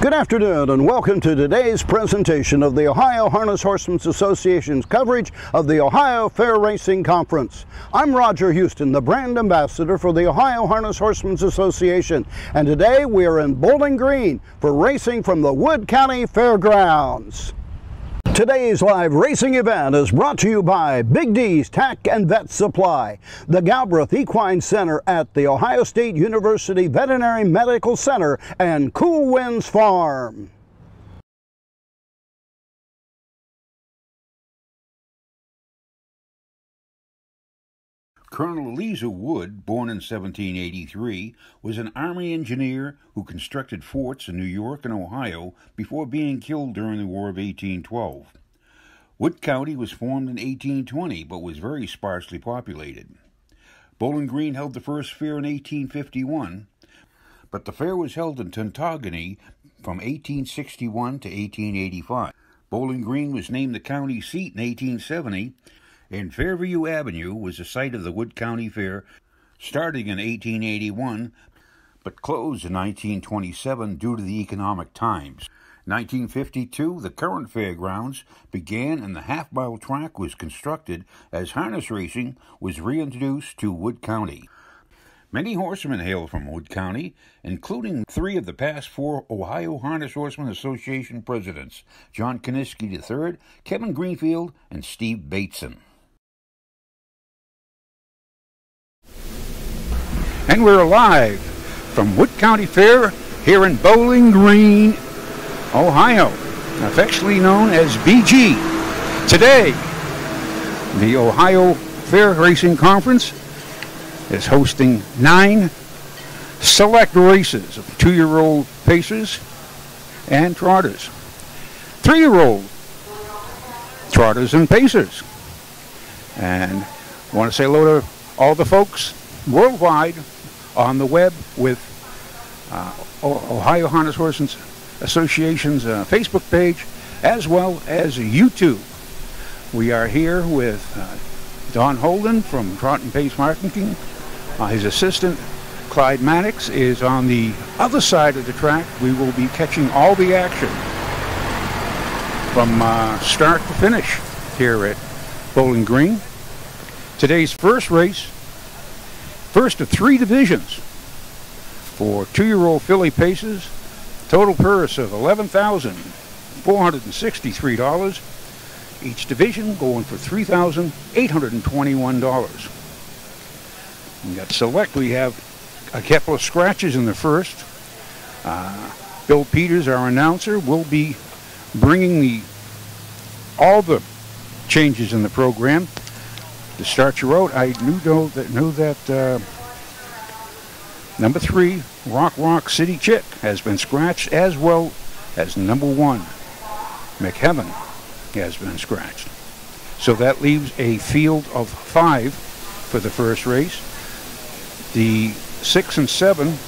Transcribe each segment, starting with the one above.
Good afternoon and welcome to today's presentation of the Ohio Harness Horsemen's Association's coverage of the Ohio Fair Racing Conference. I'm Roger Houston, the brand ambassador for the Ohio Harness Horsemen's Association, and today we are in Bowling Green for racing from the Wood County Fairgrounds. Today's live racing event is brought to you by Big D's Tack and Vet Supply, the Galbraith Equine Center at the Ohio State University Veterinary Medical Center, and Cool Winds Farm. Colonel Eliza Wood, born in 1783, was an Army engineer who constructed forts in New York and Ohio before being killed during the War of 1812. Wood County was formed in 1820 but was very sparsely populated. Bowling Green held the first fair in 1851, but the fair was held in Tuntogany from 1861 to 1885. Bowling Green was named the county seat in 1870, and Fairview Avenue was the site of the Wood County Fair, starting in 1881, but closed in 1927 due to the economic times. In 1952, the current fairgrounds began and the half-mile track was constructed as harness racing was reintroduced to Wood County. Many horsemen hail from Wood County, including 3 of the past 4 Ohio Harness Horsemen Association presidents, John Kaniski III, Kevin Greenfield, and Steve Bateson. And we're live from Wood County Fair here in Bowling Green, Ohio, affectionately known as BG. Today, the Ohio Fair Racing Conference is hosting 9 select races of 2-year-old pacers and trotters, 3-year-old trotters and pacers. And I want to say hello to all the folks worldwide on the web with Ohio Harness Horsemen's Association's Facebook page, as well as YouTube. We are here with Don Holden from Trot and Pace Marketing. His assistant, Clyde Maddox, is on the other side of the track. We will be catching all the action from start to finish here at Bowling Green. Today's first race, first of 3 divisions for 2-year-old filly paces. Total purse of $11,463. Each division going for $3,821. We got select. We have a couple of scratches in the first. Bill Peters, our announcer, will be bringing all the changes in the program. To start you out, I knew that number 3, Rock City Chick, has been scratched, as well as number 1, McHeaven, has been scratched. So that leaves a field of 5 for the first race. The 6 and 7,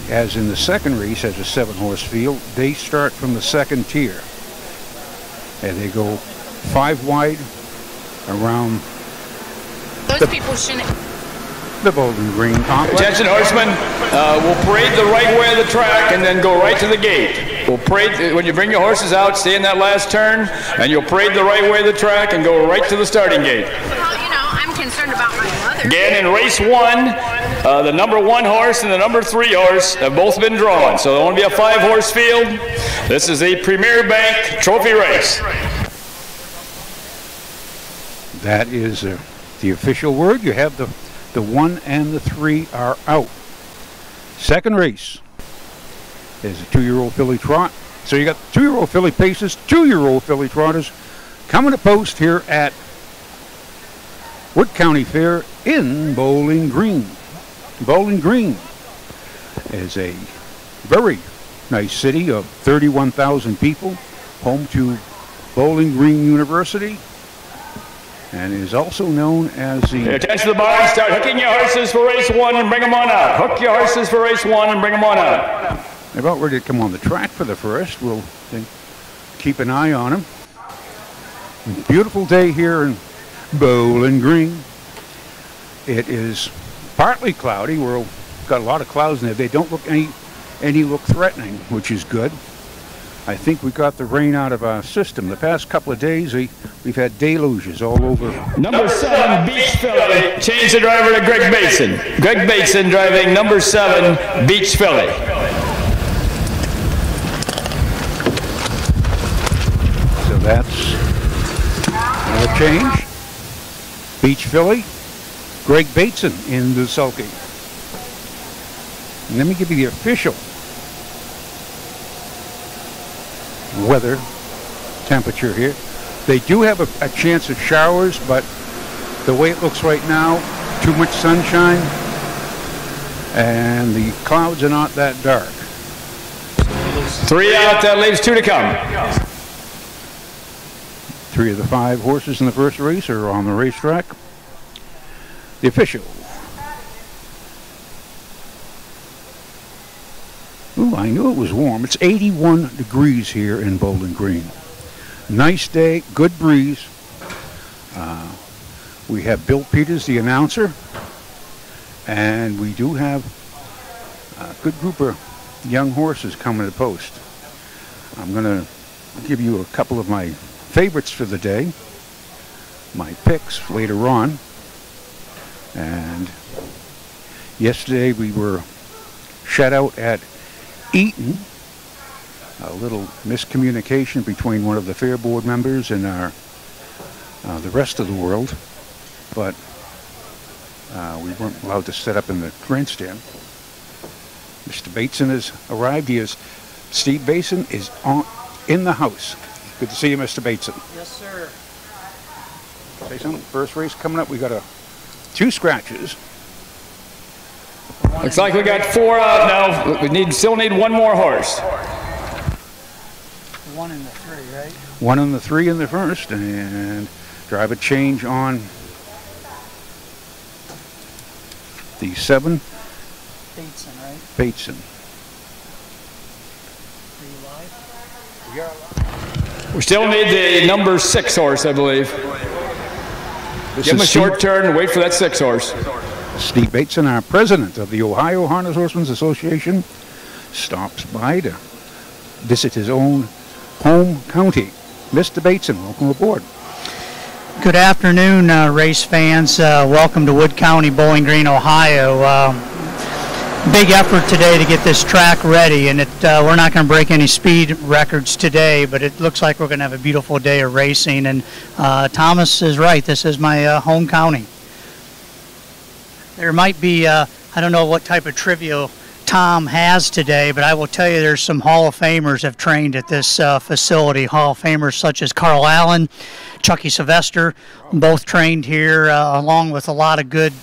as in the second race, has a 7-horse field. They start from the second tier, and they go 5 wide around those people shouldn't. The Bowling Green complex. Attention horsemen, we'll parade the right way of the track and then go right to the gate. We'll parade, when you bring your horses out, stay in that last turn, and you'll parade the right way of the track and go right to the starting gate. Well, you know, I'm concerned about my mother. Again, in race 1, the number 1 horse and the number 3 horse have both been drawn, so there won't be a 5-horse field. This is a Premier Bank trophy race. That is the official word. You have the 1 and the 3 are out. Second race is a 2-year-old filly trot. So you got 2-year-old filly paces, 2-year-old filly trotters coming to post here at Wood County Fair in Bowling Green. Bowling Green is a very nice city of 31,000 people, home to Bowling Green University, and is also known as the... Attention to the barn, start hooking your horses for race 1 and bring them on out. Hook your horses for race 1 and bring them on out. They're about ready to come on the track for the first. We'll keep an eye on them. Beautiful day here in Bowling Green. It is partly cloudy. We've got a lot of clouds in there. They don't look any any look threatening, which is good. I think we got the rain out of our system. The past couple of days, we've had deluges all over. Number 7, Beach Philly. Change the driver to Greg Bateson. Greg Bateson driving number 7, Beach Philly. So that's another change. Beach Philly, Greg Bateson in the sulky. And let me give you the official weather temperature here. They do have a chance of showers, but the way it looks right now, too much sunshine, and the clouds are not that dark. 3 out, that leaves 2 to come. 3 of the 5 horses in the first race are on the racetrack. The official. Ooh, I knew it was warm. It's 81 degrees here in Bowling Green. Nice day, good breeze. We have Bill Peters, the announcer, and we do have a good group of young horses coming to post. I'm going to give you a couple of my favorites for the day, my picks later on. And yesterday we were shut out at Eaton. A little miscommunication between one of the fair board members and the rest of the world, but we weren't allowed to set up in the grandstand. Mr. Bateson has arrived. Steve Bateson is in the house. Good to see you, Mr. Bateson. Yes, sir. Say something. First race coming up. We got 2 scratches. Looks like we got 4 out now. We still need 1 more horse. 1 and the 3, right? 1 and the 3 in the first, and drive a change on the 7. Bateson, right? Bateson. Are you live? We are live. We still need the number 6 horse, I believe. Give him a short turn and wait for that 6 horse. Steve Bateson, our president of the Ohio Harness Horsemen's Association, stops by to visit his own home county. Mr. Bateson, welcome aboard. Good afternoon, race fans. Welcome to Wood County, Bowling Green, Ohio. Big effort today to get this track ready, and we're not going to break any speed records today, but it looks like we're going to have a beautiful day of racing. And Thomas is right. This is my home county. There might be, I don't know what type of trivia Tom has today, but I will tell you there's some Hall of Famers have trained at this facility. Hall of Famers such as Carl Allen, Chucky Sylvester, both trained here, along with a lot of good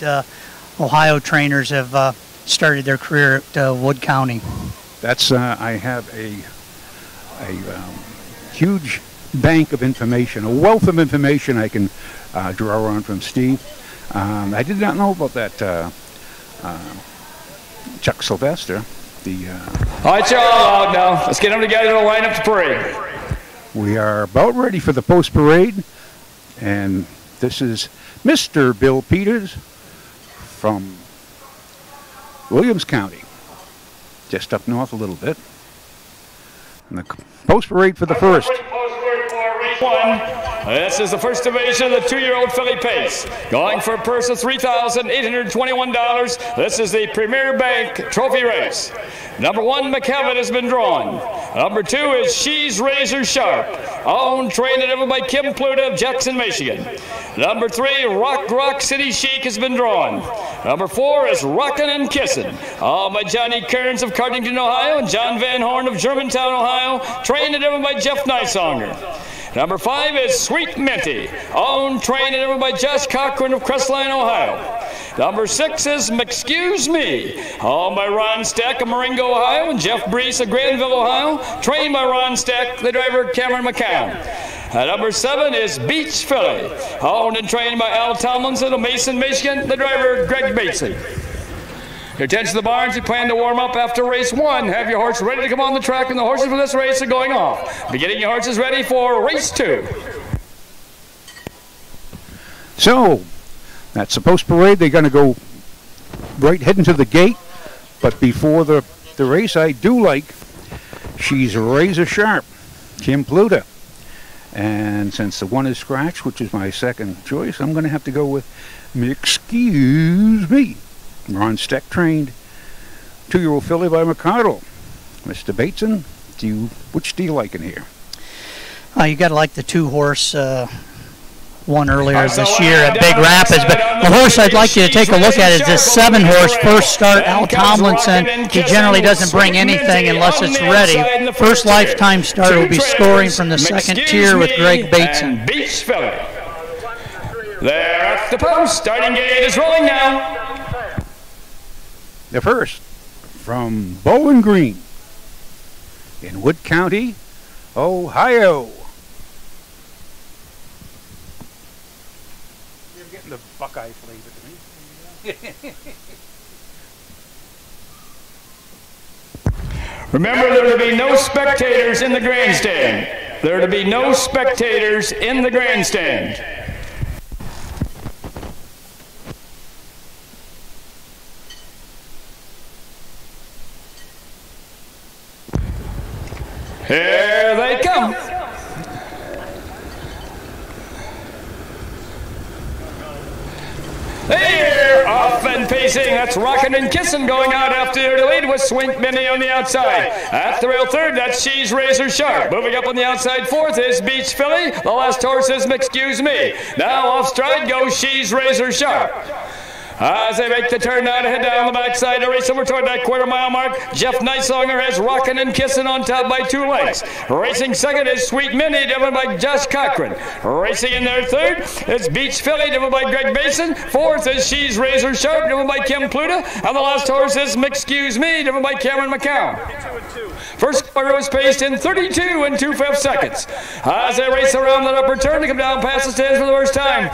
Ohio trainers have started their career at Wood County. That's I have a huge bank of information, a wealth of information I can draw on from Steve. I did not know about that Chuck Sylvester. All right, you're all out now. Let's get them together to line up the parade. We are about ready for the post parade, and this is Mr. Bill Peters from Williams County, just up north a little bit. And the post parade for the first. This is the first division of the 2-year-old filly pace. Going for a purse of $3,821. This is the Premier Bank Trophy race. Number 1, McKevitt, has been drawn. Number 2 is She's Razor Sharp, owned, trained, and driven by Kim Pluta of Jackson, Michigan. Number 3, Rock City Chic, has been drawn. Number 4 is Rockin' and Kissin', owned by Johnny Kearns of Cardington, Ohio, and John Van Horn of Germantown, Ohio, trained and driven by Jeff Neisonger. Number 5 is Sweet Minty, owned, trained, and driven by Josh Cochran of Crestline, Ohio. Number 6 is M'Excuse Me, owned by Ron Stack of Meringue, Ohio, and Jeff Brees of Granville, Ohio, trained by Ron Stack, the driver Cameron McCown. Number 7 is Beach Philly, owned and trained by Al Tomlinson of Mason, Michigan, the driver Greg Bateson. Your attention to the barns. We plan to warm up after race 1. Have your horse ready to come on the track, and the horses for this race are going off. Be getting your horses ready for race 2. So, that's the post parade. They're going to go right heading to the gate, but before the the race. I do like She's Razor Sharp, Kim Pluta. And since the one is scratched, which is my second choice, I'm going to have to go with Excuse Me. Ron Steck trained 2-year-old filly by McCardle. Mr. Bateson, which do you like in here? You got to like the 2-horse one earlier this year at Big Rapids, but the horse I'd like you to take a look at is this 7-horse First Start, Al Tomlinson. He generally doesn't bring anything unless it's ready. First lifetime start will be scoring from the second tier with Greg Bateson. Beach Philly. There at the post. Starting gate is rolling now. The first from Bowling Green in Wood County, Ohio. You're getting the Buckeye flavor to me. Remember, there are to be no spectators in the grandstand. There are to be no spectators in the grandstand. Here they come. Here, off and pacing. That's Rockin' and Kissin' going out after the lead with Swink Minnie on the outside. At the rail third, that's She's Razor Sharp. Moving up on the outside fourth is Beach Philly. The last horse is Excuse Me. Now off stride goes She's Razor Sharp. As they make the turn now to head down the backside to race over toward that quarter-mile mark, Jeff Neitzonger has Rockin' and Kissin' on top by 2 lengths. Racing second is Sweet Minnie, driven by Josh Cochran. Racing in their third is Beach Philly, driven by Greg Basin. Fourth is She's Razor Sharp, driven by Kim Pluta. And the last horse is Excuse Me, driven by Cameron McCown. First quarter was paced in 32 2/5 seconds. As they race around that upper turn to come down past the stands for the first time.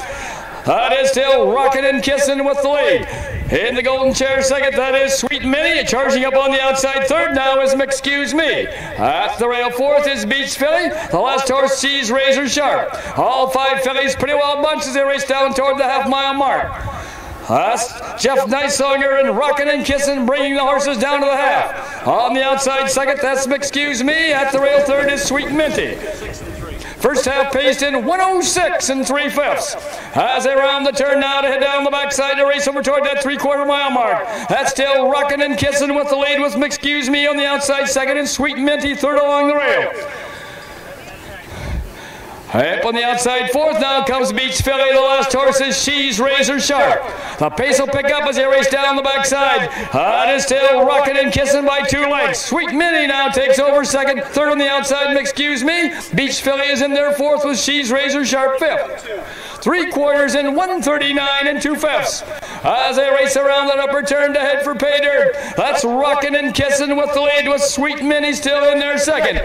That is still Rockin' and Kissin' with the lead. In the golden chair second, that is Sweet Minnie. Charging up on the outside third now is Excuse Me. At the rail fourth is Beach Philly. The last horse, She's Razor Sharp. All 5 fillies pretty well bunched as they race down toward the half-mile mark. That's Jeff Neitzonger and Rockin' and Kissin' bringing the horses down to the half. On the outside second, that's Excuse Me. At the rail third is Sweet Minnie. First half paced in 106 3/5. As they round the turn now to head down the backside to race over toward that 3/4 mile mark. That's still Rockin' and Kissin' with the lead with Excuse Me on the outside second and Sweet Minnie third along the rail. Up on the outside fourth now comes Beach Philly. The last horse is She's Razor Sharp. The pace will pick up as they race down the backside. It is still Rockin' and Kissin' by 2 lengths. Sweet Minnie now takes over second. Third on the outside, Excuse Me. Beach Philly is in there fourth with She's Razor Sharp fifth. 3/4 in 139 2/5. As they race around that upper turn to head for pay dirt. That's Rockin' and Kissin' with the lead with Sweet Minnie still in there second.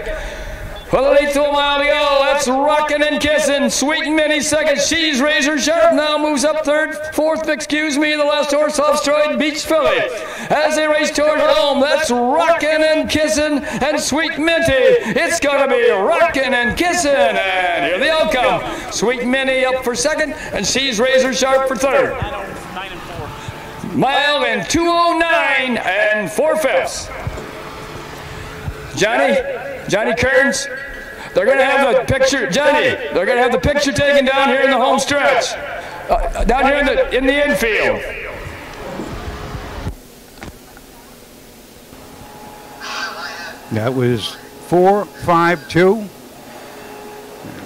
Well, an eighth of a mile to go. That's Rockin' and Kissin'. Sweet Minnie second. She's Razor Sharp now moves up third. Fourth, Excuse Me. The last horse off stride, Beach Philly. As they race toward home, that's Rockin' and Kissin' and Sweet Minnie. It's going to be Rockin' and Kissin'. And here they all come. Sweet Minnie up for second, and She's Razor Sharp for third. Mile in 2:09 4/5. Johnny Kearns, they're going to have the picture, they're going to have the picture taken down here in the home stretch, down here in the infield. That was 4-5-2.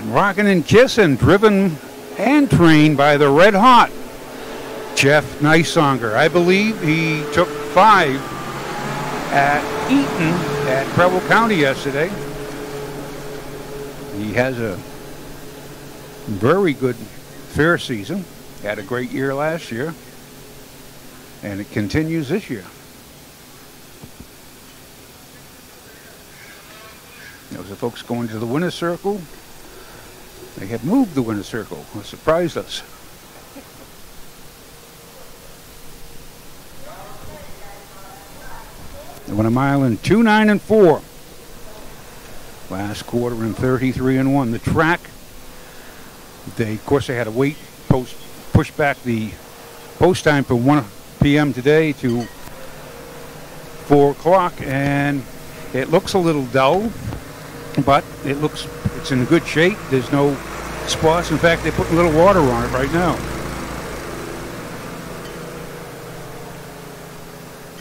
Rockin' and Kissin', driven and trained by the red hot Jeff Neitzonger. I believe he took 5 at Eaton at Preble County yesterday. He has a very good fair season. Had a great year last year, and it continues this year. Those are folks going to the winner's circle. They have moved the winner's circle. It surprised us. They went a mile in 2:09 4. Last quarter in 33-1. The track, of course, they had to wait, push back the post time from 1 p.m. today to 4 o'clock, and it looks a little dull, but it's in good shape. There's no spots. In fact, they're putting a little water on it right now.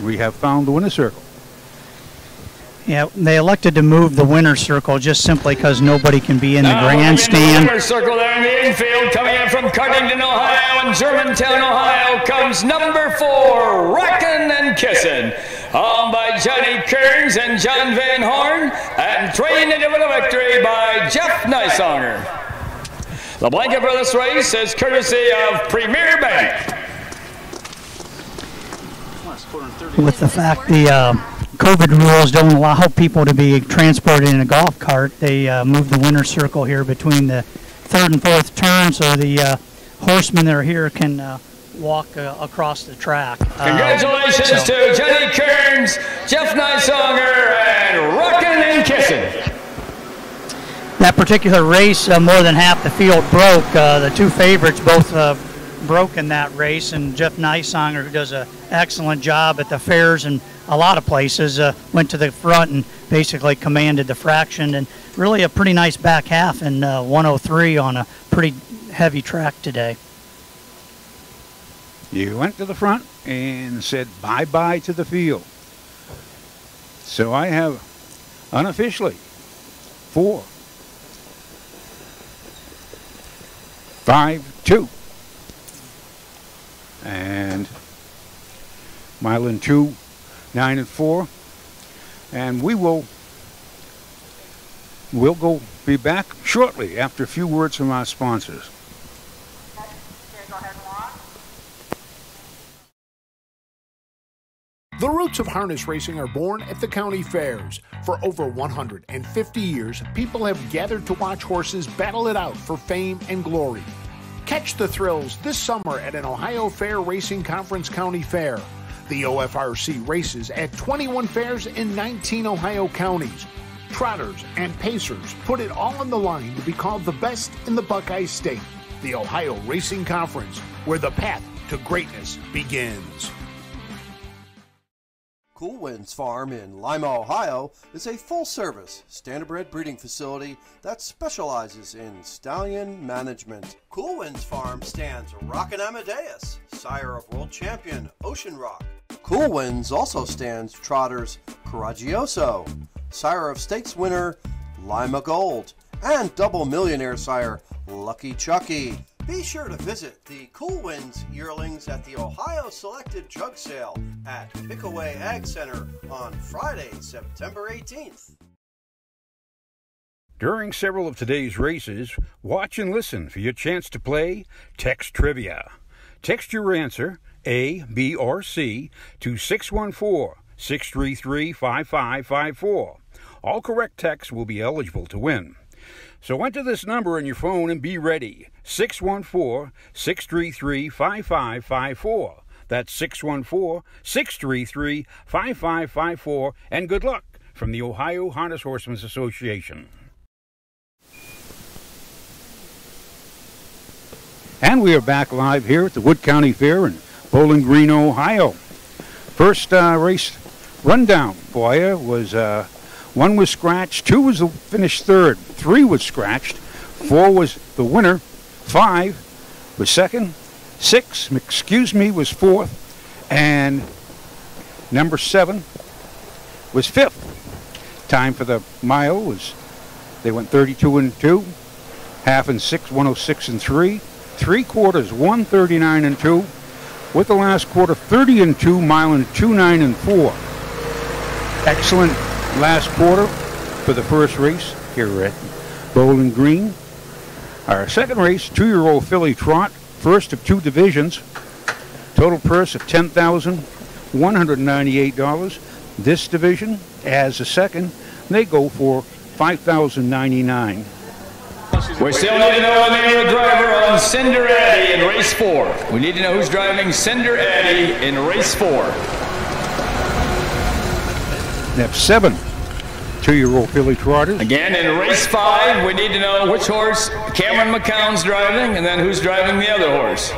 We have found the winner's circle. Yeah, they elected to move the winner's circle just simply because nobody can be in the grandstand. The winner's circle there in the infield, coming in from Cardington, Ohio, and Germantown, Ohio, comes number 4, Rockin' and Kissin', owned by Johnny Kearns and John Van Horn, and trained into the victory by Jeff Nysonger. The blanket for this race is courtesy of Premier Bank. With the fact the COVID rules don't allow people to be transported in a golf cart, they moved the winner's circle here between the 3rd and 4th turn, so the horsemen that are here can walk across the track. Congratulations to Johnny Kearns, Jeff Nysonger, and Rockin' and Kissin'. That particular race, more than half the field broke. The 2 favorites both broke in that race, and Jeff Nysonger, who does an excellent job at the fairs and a lot of places, went to the front and basically commanded the fraction, and really a pretty nice back half in 103 on a pretty heavy track today. You went to the front and said bye-bye to the field. So I have unofficially 4, 5, 2. And Milan 2, 9 and 4. And we'll be back shortly after a few words from our sponsors. The roots of harness racing are born at the county fairs. For over 150 years, people have gathered to watch horses battle it out for fame and glory. Catch the thrills this summer at an Ohio Fair Racing Conference County Fair. The OFRC races at 21 fairs in 19 Ohio counties. Trotters and pacers put it all on the line to be called the best in the Buckeye State. The Ohio Racing Conference, where the path to greatness begins. Cool Winds Farm in Lima, Ohio is a full-service, standardbred breeding facility that specializes in stallion management. Cool Winds Farm stands Rockin' Amadeus, sire of world champion Ocean Rock. Cool Winds also stands trotters Coraggioso, sire of stakes winner Lima Gold, and double millionaire sire Lucky Chucky. Be sure to visit the Cool Winds yearlings at the Ohio Selected Jug Sale at Pickaway Ag Center on Friday, September 18th. During several of today's races, watch and listen for your chance to play Text Trivia. Text your answer, A, B, or C, to 614-633-5554. All correct texts will be eligible to win. So enter this number on your phone and be ready. 614-633-5554. That's 614-633-5554. And good luck from the Ohio Harness Horsemen's Association. And we are back live here at the Wood County Fair in Bowling Green, Ohio. First race rundown for you was 1 was scratched, 2 was finished 3rd, 3 was scratched, 4 was the winner, 5 was 2nd, 6, was 4th, and number 7 was 5th. Time for the mile was, they went 32 and 2, half and 6, 106 and 3, 3/4, 139 and 2, with the last quarter 30 and 2, mile and 2:9 and 4. Excellent last quarter for the first race here at Bowling Green. Our second race, 2-year-old filly trot, first of 2 divisions. Total purse of $10,198. This division, as a second, they go for $5,099. We still need to know the name of the driver on Cinder Addy in race 4. We need to know who's driving Cinder Addy in race 4. They have 7 2-year-old filly trotters. Again, in race 5, we need to know which horse Cameron McCown's driving, and then who's driving the other horse.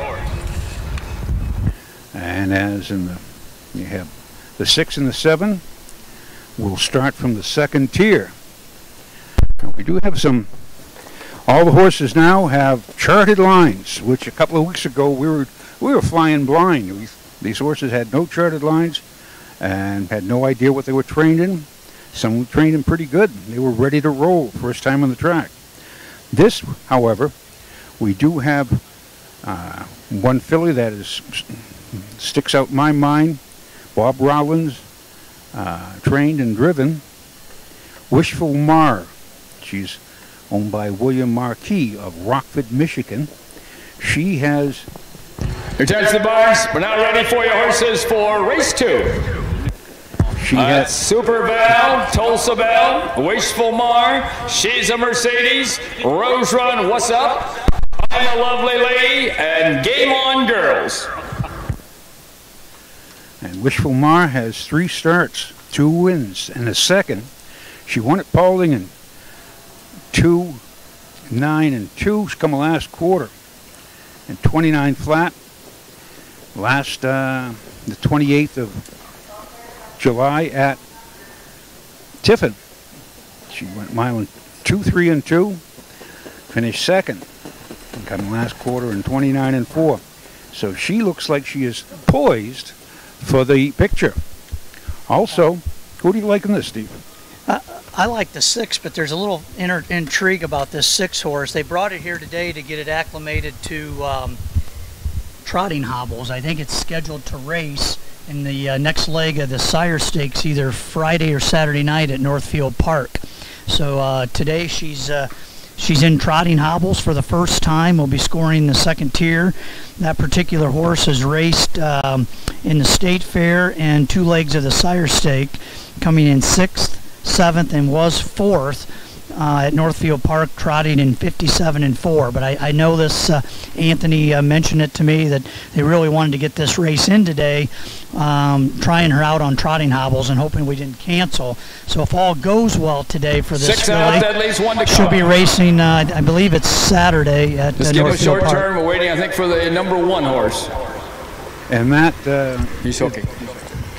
And as in the, you have The 6 and the 7 will start from the second tier. Now, we do have some. All the horses now have charted lines, which a couple of weeks ago we were flying blind. These horses had no charted lines and had no idea what they were trained in. Some were trained in pretty good. They were ready to roll first time on the track. This, however, we do have one filly that sticks out in my mind. Bob Rollins, trained and driven. Wishful Mar. She's owned by William Marquis of Rockford, Michigan. She has... Return to the bars. We're now ready for your horses for race 2. She has Super Val, Tulsa Bell, Wishful Mar, She's a Mercedes, Rose Run, What's Up, I'm a Lovely Lady, and Game On Girls. And Wishful Mar has 3 starts, 2 wins, and a second. She won at Paulding in 2, 9, and 2. She's come last quarter and 29 flat. Last the 28th of July at Tiffin. She went mile in 2, 3, and 2. Finished second. And come last quarter in 29 and 4. So she looks like she is poised for the picture. Also, who do you like in this, Steve? I like the 6, but there's a little intrigue about this 6 horse. They brought it here today to get it acclimated to trotting hobbles. I think it's scheduled to race in the next leg of the Sire Stakes either Friday or Saturday night at Northfield Park. So today she's in trotting hobbles for the first time. We'll be scoring the second tier. That particular horse has raced in the State Fair and 2 legs of the Sire Stake, coming in 6th, 7th, and was 4th at Northfield Park, trotting in 57 and 4. But I know this, Anthony mentioned it to me, that they really wanted to get this race in today, trying her out on trotting hobbles and hoping we didn't cancel. So if all goes well today for this 6 filly, out, that leaves 1 to come. she'll be racing, I believe it's Saturday at Just give a Northfield short Park. turn. We're waiting, I think, for the number 1 horse. And that... He's hooking.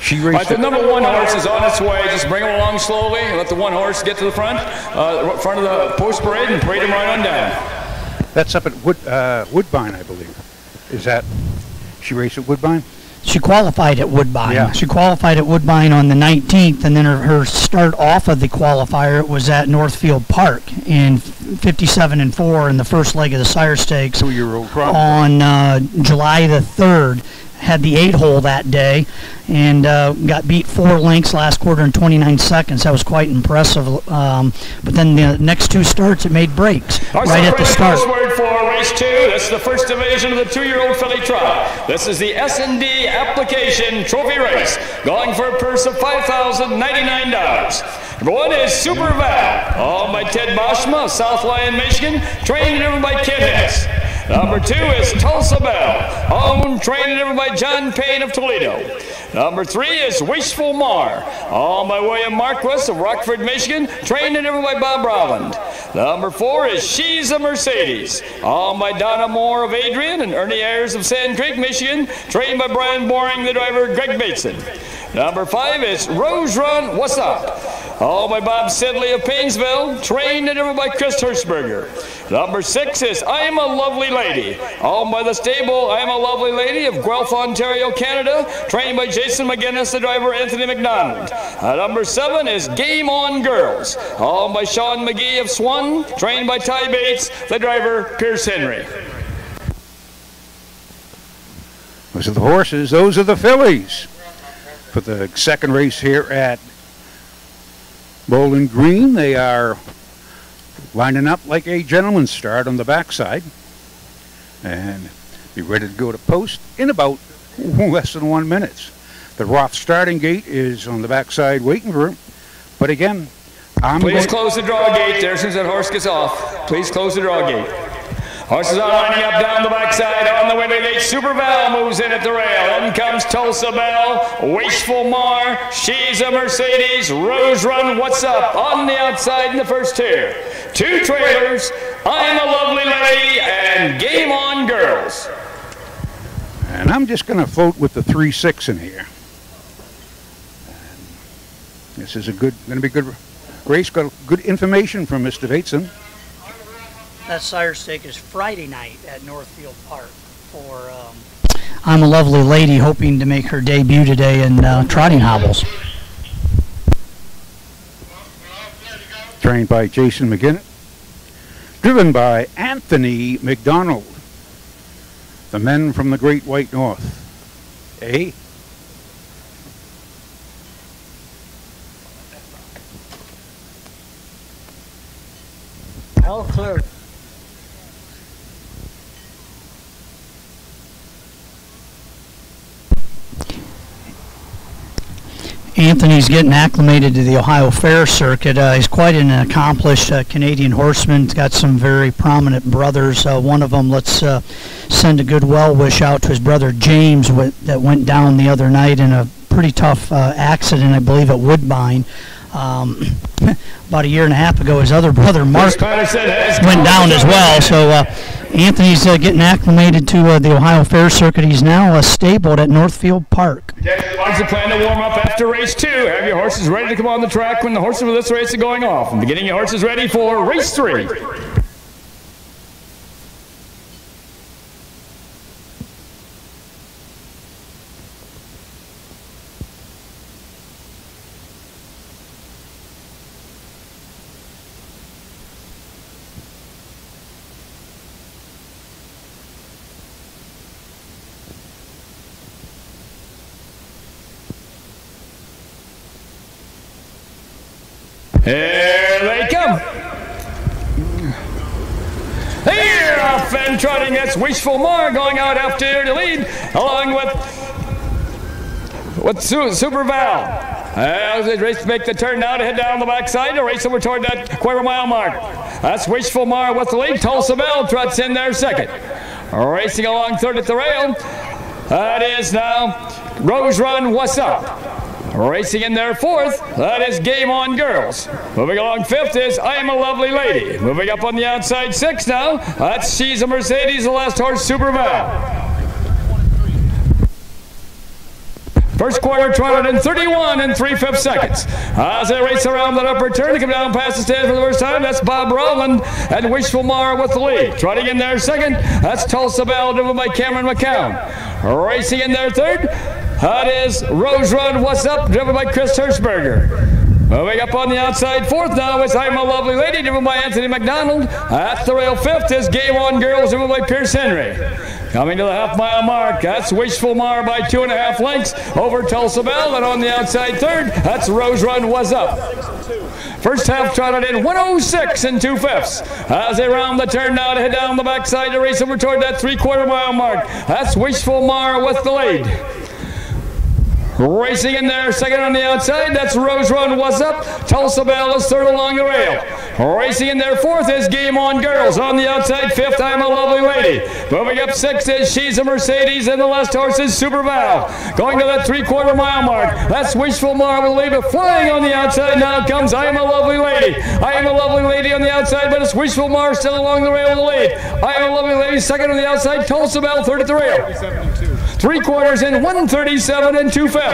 She All right, raced... the number 1 horse is on its way. Just bring him along slowly and let the 1 horse get to the front of the post parade and parade him right on down. That's up at Woodbine, I believe. Is that... She raced at Woodbine? She qualified at Woodbine. Yeah. She qualified at Woodbine on the 19th, and then her start off of the qualifier was at Northfield Park in 57 and 4 in the first leg of the Sire Stakes 2-year-old crop. on July the 3rd. Had the 8-hole that day and got beat 4 lengths last quarter in 29 seconds. That was quite impressive. But then the next 2 starts, it made breaks right at the start. Word for race 2. This is the first division of the 2-year-old filly trot. This is the S&D application trophy race, going for a purse of $5,099. Number 1 is Super Val, owned by Ted Boschma of South Lyon, Michigan, trained and driven by Kid Hess. Number 2 is Tulsa Bell, owned, trained and driven by John Payne of Toledo. Number 3 is Wishful Mar, owned by William Marquis of Rockford, Michigan, trained and driven by Bob Rowland. Number 4 is She's a Mercedes, owned by Donna Moore of Adrian and Ernie Ayers of Sand Creek, Michigan, trained by Brian Boring, the driver, Greg Bateson. Number 5 is Rose Run, What's Up? Owned by Bob Sidley of Painesville, trained and driven by Chris Hirschberger. Number 6 is I'm a Lovely Lady, owned by the stable I'm a Lovely Lady of Guelph, Ontario, Canada, trained by Jason McGinnis, the driver, Anthony McDonald. Number 7 is Game On Girls, owned by Sean McGee of Swan, trained by Ty Bates, the driver, Pierce Henry. Those are the horses. Those are the fillies for the second race here at Bowling Green. They are lining up like a gentleman's start on the backside and be ready to go to post in about less than 1 minute. The Roth starting gate is on the backside waiting for him. But again, Please close the draw gate there as soon as that horse gets off. Please close the draw gate. Horses are lining up down the backside on the window gate. Super Val moves in at the rail. In comes Tulsa Bell, Wishful Mar, She's a Mercedes, Rose Run, What's Up on the outside in the first tier. 2 trailers, I'm a Lovely Lady, and Game On Girls. And I'm just going to float with the 3-6 in here. This is going to be a good race. Got good information from Mr. Bateson. That sire stake is Friday night at Northfield Park for I'm a Lovely Lady, hoping to make her debut today in trotting hobbles. Trained by Jason McGinnis. Driven by Anthony McDonald. The men from the Great White North. All clear. Anthony's getting acclimated to the Ohio Fair circuit. He's quite an accomplished Canadian horseman. He's got some very prominent brothers. One of them, let's send a good well wish out to his brother James that went down the other night in a pretty tough accident, I believe, at Woodbine. About a year and a half ago, his other brother Mark went down as well. So Anthony's getting acclimated to the Ohio Fair circuit. He's now stabled at Northfield Park. Dogs are planning to warm up after race 2. Have your horses ready to come on the track when the horses for this race are going off. And getting your horses ready for race 3. Here they come. Here off and trotting, that's Wishful Mar going out after the lead, along with Super Val. As they race to make the turn now to head down the backside to race over toward that quarter-mile mark. That's Wishful Mar with the lead. Tulsa Bell trots in there second. Racing along third at the rail. That is now Rose Run, What's Up? Racing in there fourth, that is Game On Girls. Moving along fifth is I Am a Lovely Lady. Moving up on the outside sixth now, that's She's a Mercedes, the last horse, Super Val. First quarter trotted in 31 3/5 seconds. As they race around that upper turn to come down past the stand for the first time, that's Bob Rowland and Wishful Mar with the lead. Trotting in there second, that's Tulsa Bell, driven by Cameron McCown. Racing in there third, that is Rose Run, What's Up, driven by Chris Hirschberger. Moving up on the outside fourth now is I'm a Lovely Lady, driven by Anthony McDonald. At the rail fifth is Game On Girls, driven by Pierce Henry. Coming to the half-mile mark, that's Wishful Mar by 2.5 lengths over Tulsa Bell, and on the outside third, that's Rose Run, What's Up. First half trotted in 106 2/5. As they round the turn now to head down the backside to race over toward that 3/4 mile mark, that's Wishful Mar with the lead. Racing in there, second on the outside, that's Rose Run, What's Up? Tulsa Bell is third along the rail. Racing in there fourth is Game On Girls. On the outside fifth, I'm a Lovely Lady. Moving up sixth is She's a Mercedes, and the last horse is Super Val. Going to that 3/4 mile mark, that's Wishful Mar with the lead, but flying on the outside now comes I Am a Lovely Lady. I Am a Lovely Lady on the outside, but it's Wishful Mar still along the rail with the lead. I Am a Lovely Lady second on the outside, Tulsa Bell third at the rail. 3 quarters in 137 2/5.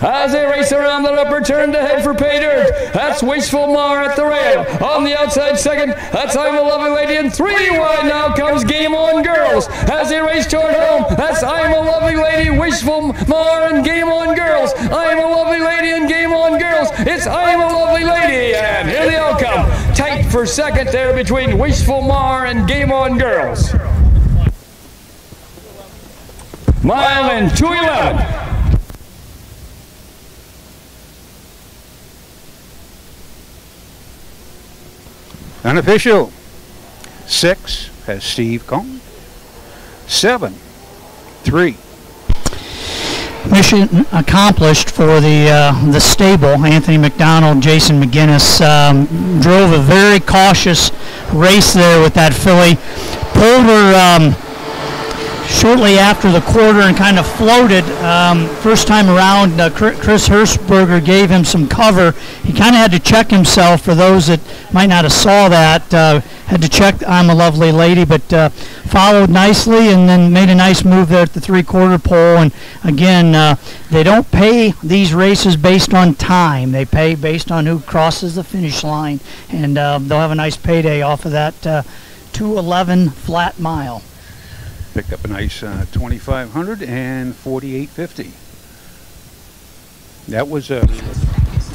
As they race around that upper turn to head for pay dirt, that's Wishful Mar at the rail. On the outside second, that's I'm a Lovely Lady, and 3 wide now comes Game On Girls. As they race toward home, that's I'm a Lovely Lady, Wishful Mar, and Game On Girls. I'm a Lovely Lady and Game On Girls. It's I'm a Lovely Lady, and here they all come. Tight for second there between Wishful Mar and Game On Girls. Mile in 2:11. Unofficial. 6 has Steve Cohn. 7, 3. Mission accomplished for the stable. Anthony McDonald, Jason McGinnis drove a very cautious race there with that filly. Pulled her shortly after the quarter and kind of floated. First time around, Chris Hirschberger gave him some cover. He kind of had to check himself. For those that might not have saw that, had to check I'm a Lovely Lady, but followed nicely and then made a nice move there at the three-quarter pole. And again, they don't pay these races based on time. They pay based on who crosses the finish line, and they'll have a nice payday off of that 2:11 flat mile. Picked up a nice 2,500 and 48.50. That was a...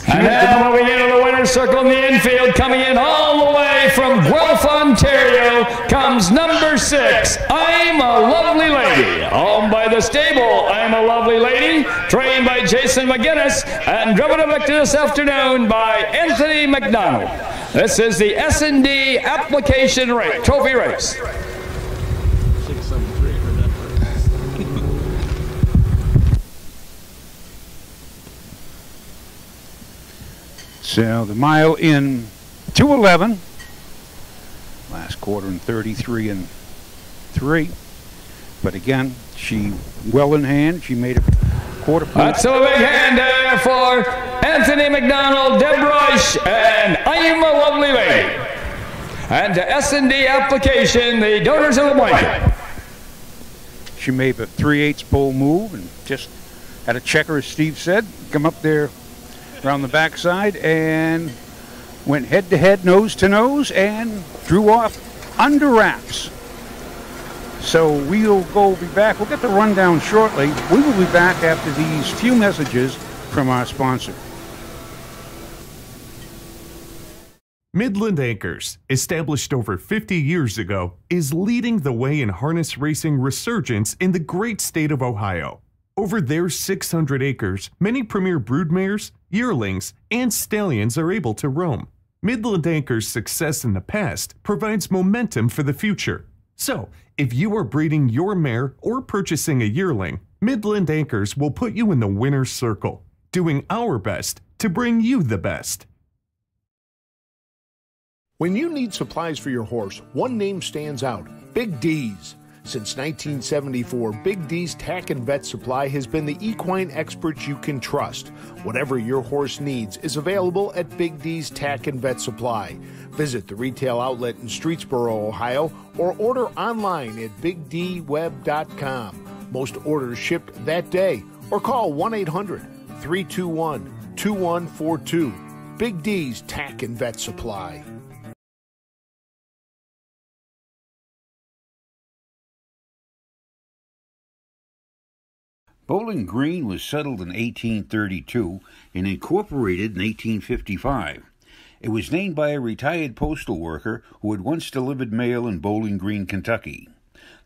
And now moving into the winner's circle in the infield, coming in all the way from Guelph, Ontario, comes number 6, I'm a Lovely Lady. Owned by the stable, I'm a Lovely Lady, trained by Jason McGinnis, and driven to victory this afternoon by Anthony McDonald. This is the S&D application race, trophy race. So the mile in 2:11, last quarter in 33 and 3. But again, she well in hand. She made a quarter point. That's a big hand there for Anthony McDonald, Deb Rush, and I'm a Lovely Lady. And to S&D application, the donors of the blanket. She made a 3/8 pole move and just had a checker, as Steve said, come up there around the backside and went head-to-head, nose-to-nose, and drew off under wraps. So we'll be back. We'll get the rundown shortly. We will be back after these few messages from our sponsor. Midland Anchors, established over 50 years ago, is leading the way in harness racing resurgence in the great state of Ohio. Over their 600 acres, many premier broodmares, yearlings, and stallions are able to roam. Midland Anchor's success in the past provides momentum for the future. So, if you are breeding your mare or purchasing a yearling, Midland Anchors will put you in the winner's circle, doing our best to bring you the best. When you need supplies for your horse, one name stands out: Big D's. Since 1974, Big D's Tack and Vet Supply has been the equine experts you can trust. Whatever your horse needs is available at Big D's Tack and Vet Supply. Visit the retail outlet in Streetsboro, Ohio, or order online at bigdweb.com. Most orders shipped that day, or call 1-800-321-2142. Big D's Tack and Vet Supply. Bowling Green was settled in 1832 and incorporated in 1855. It was named by a retired postal worker who had once delivered mail in Bowling Green, Kentucky.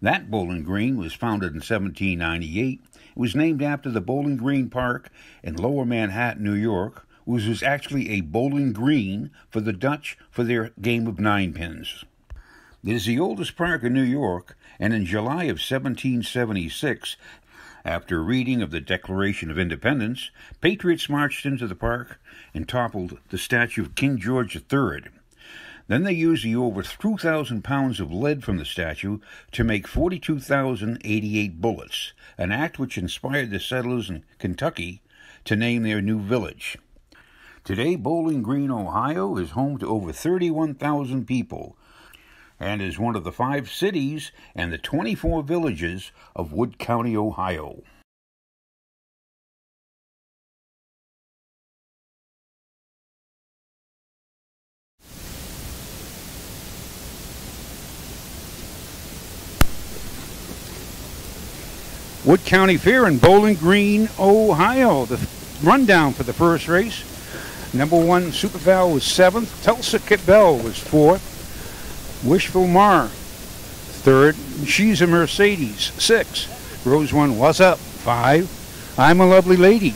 That Bowling Green was founded in 1798. It was named after the Bowling Green Park in Lower Manhattan, New York, which was actually a bowling green for the Dutch for their game of ninepins. It is the oldest park in New York, and in July of 1776, after reading of the Declaration of Independence, patriots marched into the park and toppled the statue of King George III. Then they used the over 2,000 pounds of lead from the statue to make 42,088 bullets, an act which inspired the settlers in Kentucky to name their new village. Today, Bowling Green, Ohio is home to over 31,000 people, and is one of the 5 cities and the 24 villages of Wood County, Ohio. Wood County Fair in Bowling Green, Ohio. The rundown for the first race. Number 1, Super Val was 7th. Tulsa Kit Bell was 4th. Wishful Mar, 3rd. She's a Mercedes, 6th. Rose One Was Up, 5. I'm a Lovely Lady,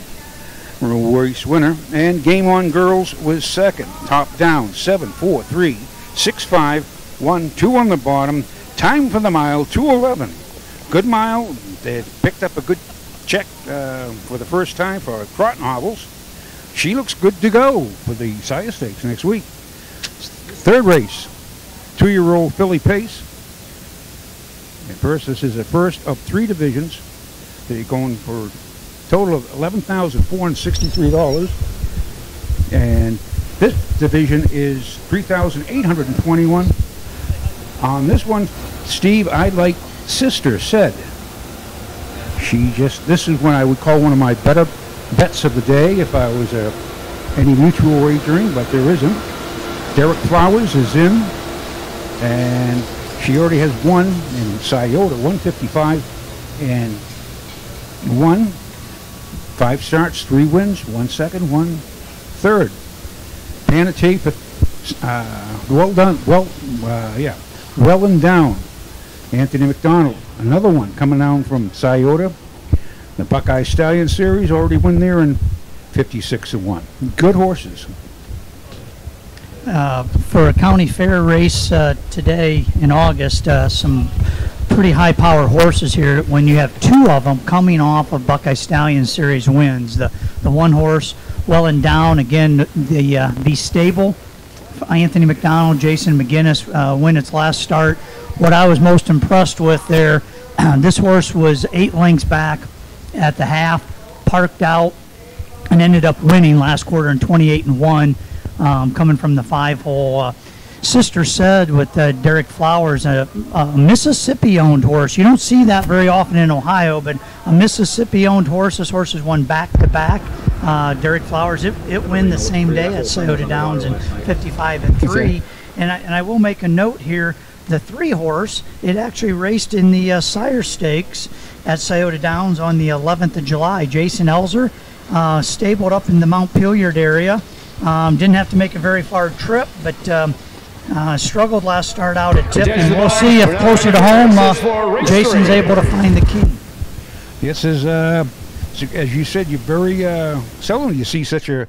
race winner. And Game On Girls was 2nd. Top Down, 7, 4, 3, 6, 5, 1, 2 on the bottom. Time for the mile, 2:11. Good mile. They picked up a good check for the first time for Croton Hobbles. She looks good to go for the Sire Stakes next week. Third race, 2-year-old filly Pace. First, this is the first of 3 divisions. They're going for a total of $11,463. And this division is $3,821. On this one, Steve, I like Sister Said. This is what I would call one of my better bets of the day if I was any mutual wagering, but there isn't. Derek Flowers is in, and she already has won in Scioto, 155 and 1. 5 starts, 3 wins, 1 second, 1 third. Panatape, well and down. Anthony McDonald, another one coming down from Scioto. The Buckeye Stallion Series already won there in 56 and 1. Good horses. For a county fair race today in August, some pretty high power horses here when you have 2 of them coming off of Buckeye Stallion Series wins. The one horse, Well and Down, again, the Be Stable, Anthony McDonald, Jason McGinnis win its last start. What I was most impressed with there, this horse was 8 lengths back at the half, parked out, and ended up winning last quarter in 28 and 1, coming from the 5-hole. Sister Said with Derek Flowers, a Mississippi-owned horse. You don't see that very often in Ohio, but a Mississippi-owned horse. This horse has won back-to-back. Derek Flowers, it won the same day at Scioto Downs in 55 and 3. And I will make a note here. The 3-horse, it actually raced in the Sire Stakes at Scioto Downs on the 11th of July. Jason Elzer stabled up in the Mount Piliard area. Didn't have to make a very far trip, but struggled last start out at Tip, and we'll see if closer to home Jason's able to find the key. This is, as you said, you're very seldom you see such a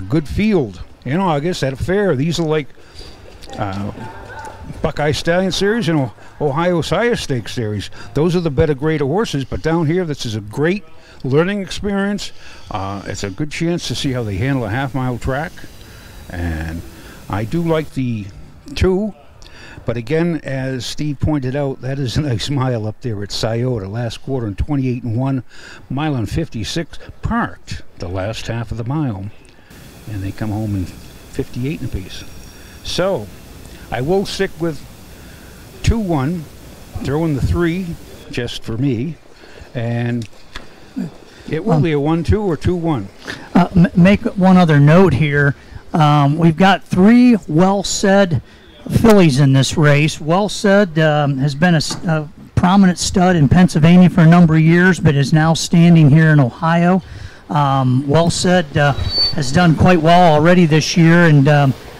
good field in August at a fair. These are like Buckeye Stallion Series and Ohio Sire Stakes Series. Those are the better grade of horses, but down here this is a great learning experience. It's a good chance to see how they handle a half-mile track, and I do like the 2, but again, as Steve pointed out, that is a nice mile up there at Scioto last quarter in 28 and 1, mile and 56, parked the last half of the mile, and they come home in 58 and a piece. So I will stick with 2-1, throw in the 3 just for me, and it will be a 1-2 or 2-1. Make one other note here. We've got 3 Well Said fillies in this race. Well Said has been a prominent stud in Pennsylvania for a number of years, but is now standing here in Ohio. Well Said has done quite well already this year, and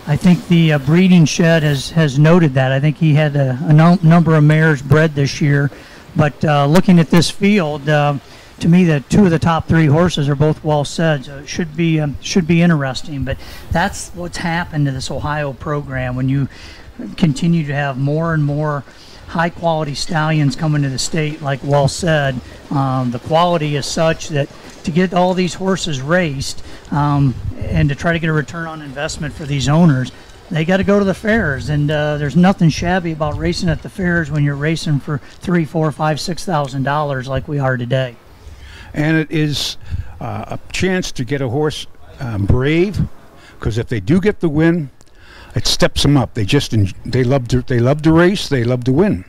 I think the breeding shed has noted that. I think he had a number of mares bred this year, but looking at this field, to me, the 2 of the top 3 horses are both Well Said, so it should be interesting. But that's what's happened to this Ohio program when you continue to have more and more high-quality stallions coming to the state, like Well Said. The quality is such that to get all these horses raced and to try to get a return on investment for these owners, they got to go to the fairs, and there's nothing shabby about racing at the fairs when you're racing for $3,000, $4,000, $5,000, $6,000 like we are today. And it is a chance to get a horse brave, because if they do get the win, it steps them up. They love to race, they love to win.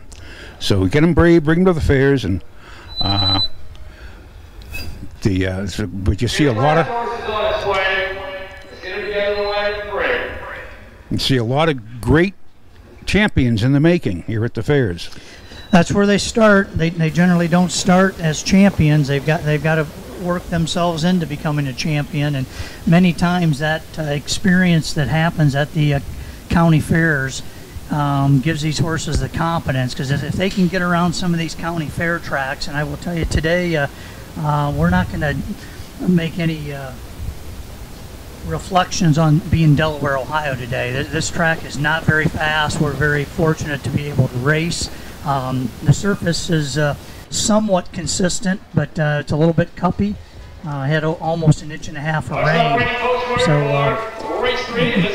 So get them brave, bring them to the fairs, and but you see a lot of great champions in the making here at the fairs. That's where they start. They generally don't start as champions. They've got to work themselves into becoming a champion, and many times that experience that happens at the county fairs gives these horses the confidence, because if they can get around some of these county fair tracks, and I will tell you today, we're not going to make any reflections on being Delaware, Ohio today. This track is not very fast. We're very fortunate to be able to race. The surface is somewhat consistent, but it's a little bit cuppy. I had almost 1.5 inches of rain, so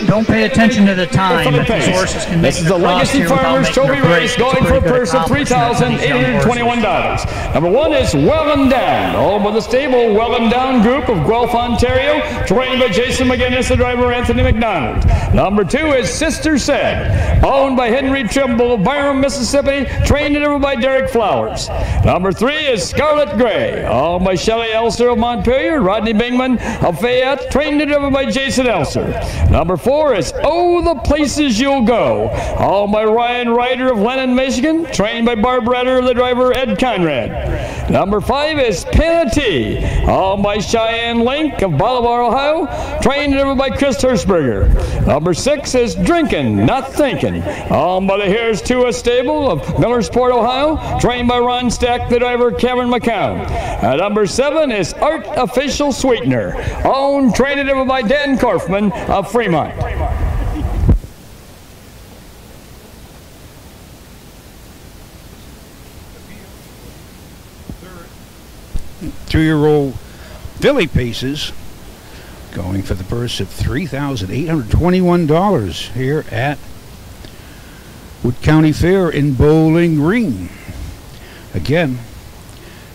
Don't pay attention to the time. These horses can make this is the Legacy Farmers Trophy Race going for a purse of $3,821. Number 1 is Well and Down, owned by the stable Well and Down Group of Guelph, Ontario, trained by Jason McGinnis, the driver Anthony McDonald. Number 2 is Sister Said, owned by Henry Trimble of Byram, Mississippi, trained and driven by Derek Flowers. Number 3 is Scarlet Gray, owned by Shelley Elser of Montpelier, Rodney Bingman of Fayette, trained and driven by Jason Elser. Number 4 is Oh, the Places You'll Go, owned by Ryan Ryder of Lennon, Michigan, trained by Barb Redder, the driver Ed Conrad. Number 5 is Penalty, owned by Cheyenne Link of Bolivar, Ohio, trained and driven by Chris Hirschberger. Number 6 is Drinkin', Not Thinkin', owned by the Here's Tua stable of Millersport, Ohio, trained by Ron Stack, the driver Cameron McCown. Number 7 is Artificial Sweetener, owned, trained and driven by Dan Korfman of Fremont. Two-year-old filly paces going for the purse of $3,821 here at Wood County Fair in Bowling Green. Again,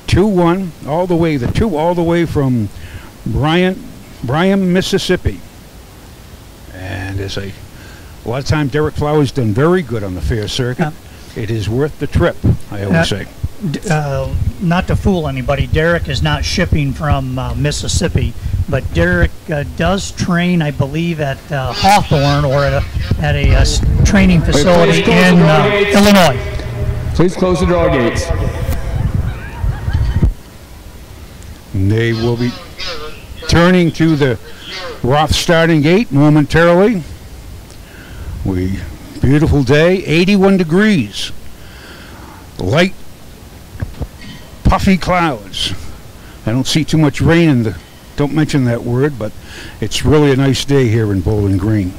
2-1 all the way, the 2 all the way from Bryan, Mississippi. And as a lot of time, Derek Flowers done very good on the fair circuit. It is worth the trip, I always say. Not to fool anybody, Derek is not shipping from Mississippi, but Derek does train, I believe, at Hawthorne or at a training facility in Illinois. Please close the draw gates. And they will be turning to the Roth starting gate momentarily. Beautiful day, 81 degrees. Light puffy clouds. I don't see too much rain in the, don't mention that word, but it's really a nice day here in Bowling Green.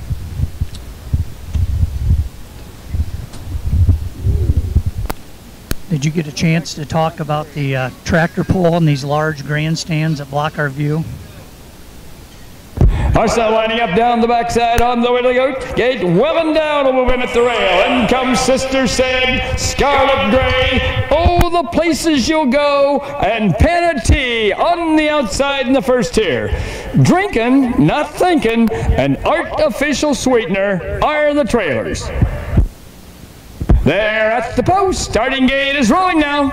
Did you get a chance to talk about the tractor pull and these large grandstands that block our view? Horse now lining up down the backside on the way to the gate. Well and Down will move in at the rail. In comes Sister Said, Scarlet Gray, Oh, the Places You'll Go, and Penalty on the outside in the first tier. Drinkin', Not Thinkin', and Artificial Sweetener are the trailers. There at the post, starting gate is rolling now.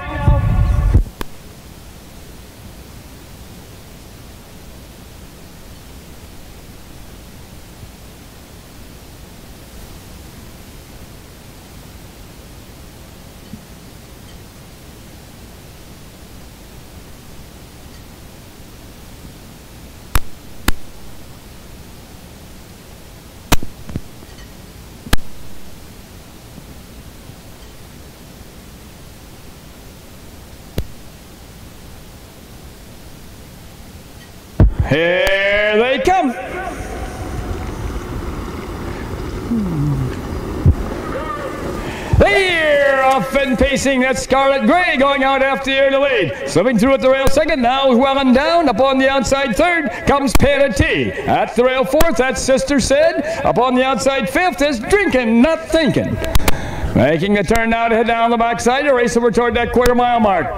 Here they come. They're off and pacing. That's Scarlet Gray going out after the early lead. Slipping through at the rail second. Now is Well and Down. Up on the outside third comes Penalty. At the rail fourth, that's Sister Said. Up on the outside fifth is Drinkin', Not Thinkin'. Making a turn now to head down the backside to race over toward that quarter-mile mark.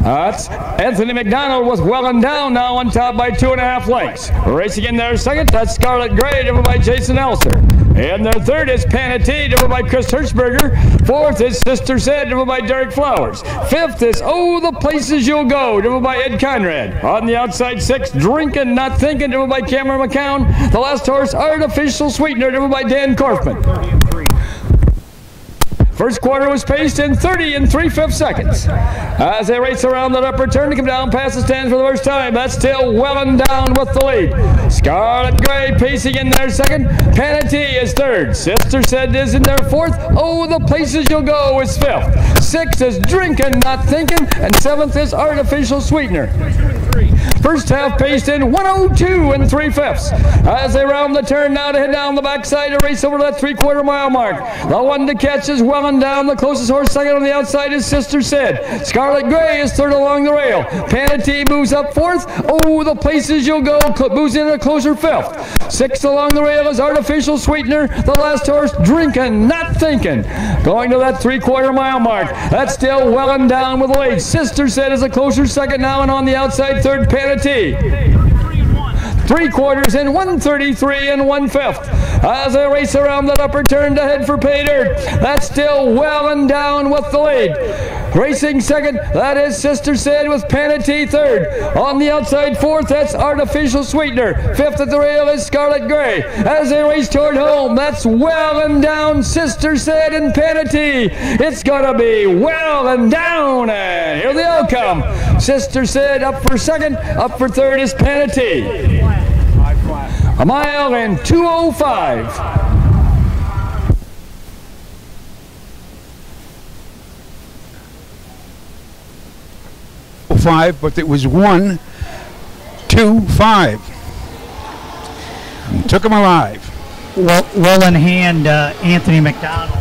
That's Anthony McDonald with Well and Down now on top by 2.5 lengths. Racing in their second, that's Scarlet Gray, driven by Jason Elser. In their third is Penalty, driven by Chris Hirschberger. Fourth is Sister Said, driven by Derek Flowers. Fifth is Oh, the Places You'll Go, driven by Ed Conrad. On the outside sixth, Drinkin', Not Thinkin', driven by Cameron McCown. The last horse, Artificial Sweetener, driven by Dan Korfman. First quarter was paced in 30 3/5 seconds. As they race around that upper turn to come down past the stands for the first time, that's still Well and Down with the lead. Scarlet Gray pacing in their second. Penalty is third. Sister Said is in their fourth. Oh, the Places You'll Go is fifth. Sixth is Drinkin', Not Thinkin', and seventh is Artificial Sweetener. First half paced in 102 3/5. As they round the turn now to head down the backside to race over that 3/4 mile mark. The one to catch is Well and Down. The closest horse second on the outside is Sister Said. Scarlet Gray is third along the rail. Penalty moves up fourth. Oh, the Places You'll Go moves in a closer fifth. Sixth along the rail is Artificial Sweetener. The last horse, Drinkin', Not Thinkin'. Going to that 3/4 mile mark. That's still well and down with the lead. Sister Said is a closer second now, and on the outside third, Panatee. 3/4 in 133 and 1/5. As they race around that upper turn to head for pay dirt. That's still well and down with the lead. Racing second, that is Sister Said with Panatee third. On the outside fourth, that's Artificial Sweetener. Fifth at the rail is Scarlet Gray. As they race toward home, that's well and down Sister Said and Panatee. It's gonna be well and down, and here they all come. Sister Said up for second, up for third is Panatee. A mile and 2:05. But it was 1-2-5. Took him alive. Well in hand, Anthony McDonald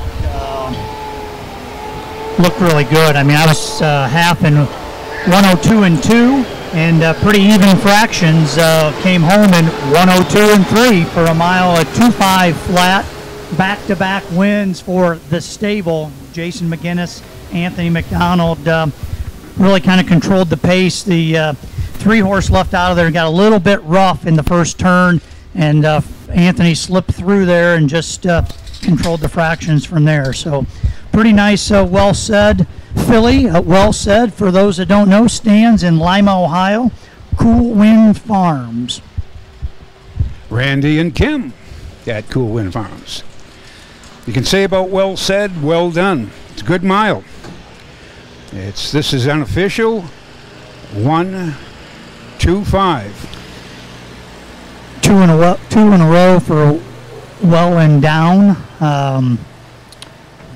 looked really good. I mean, I was half in 102 and 2. And pretty even fractions, came home in 102 and 3 for a mile at 2.5 flat. Back-to-back wins for the stable. Jason McGinnis, Anthony McDonald really kind of controlled the pace. The 3-horse left out of there and got a little bit rough in the first turn, and Anthony slipped through there and just controlled the fractions from there. So pretty nice, Well Said filly. Well Said, for those that don't know, stands in Lima, Ohio. Cool Wind Farms. Randy and Kim at Cool Wind Farms. You can say about Well Said, well done. It's a good mile. This is unofficial. 1-2-5. Two in a row for Well and Down.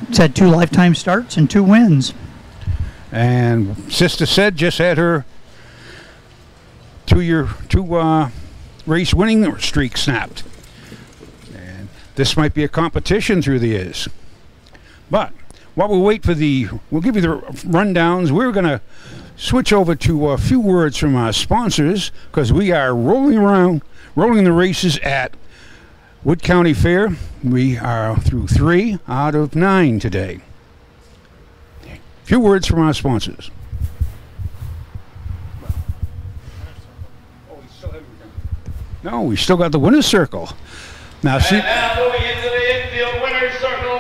It's had 2 lifetime starts and 2 wins. And Sister Said just had her 2 race winning streak snapped. And this might be a competition through the years. But while we wait for we'll give you the rundowns, we're going to switch over to a few words from our sponsors, because we are rolling the races at Wood County Fair. We are through 3 out of 9 today. Few words from our sponsors. No, we still got the winner's circle. Now, see. Now moving into the infield winner's circle,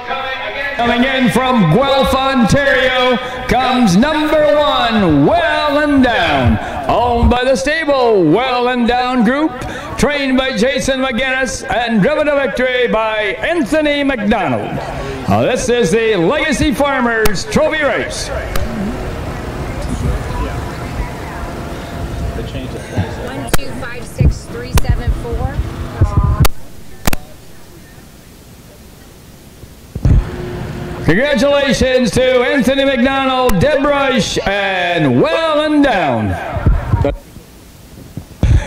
coming in from Guelph, Ontario, comes number 1, Well and Down. Owned by the stable Well and Down Group, trained by Jason McGinnis, and driven to victory by Anthony McDonald. This is the Legacy Farmers Trophy Race. 1, 2, 5, 6, 3, 7, 4. Congratulations to Anthony McDonald, Deb Rush, and Well and Down.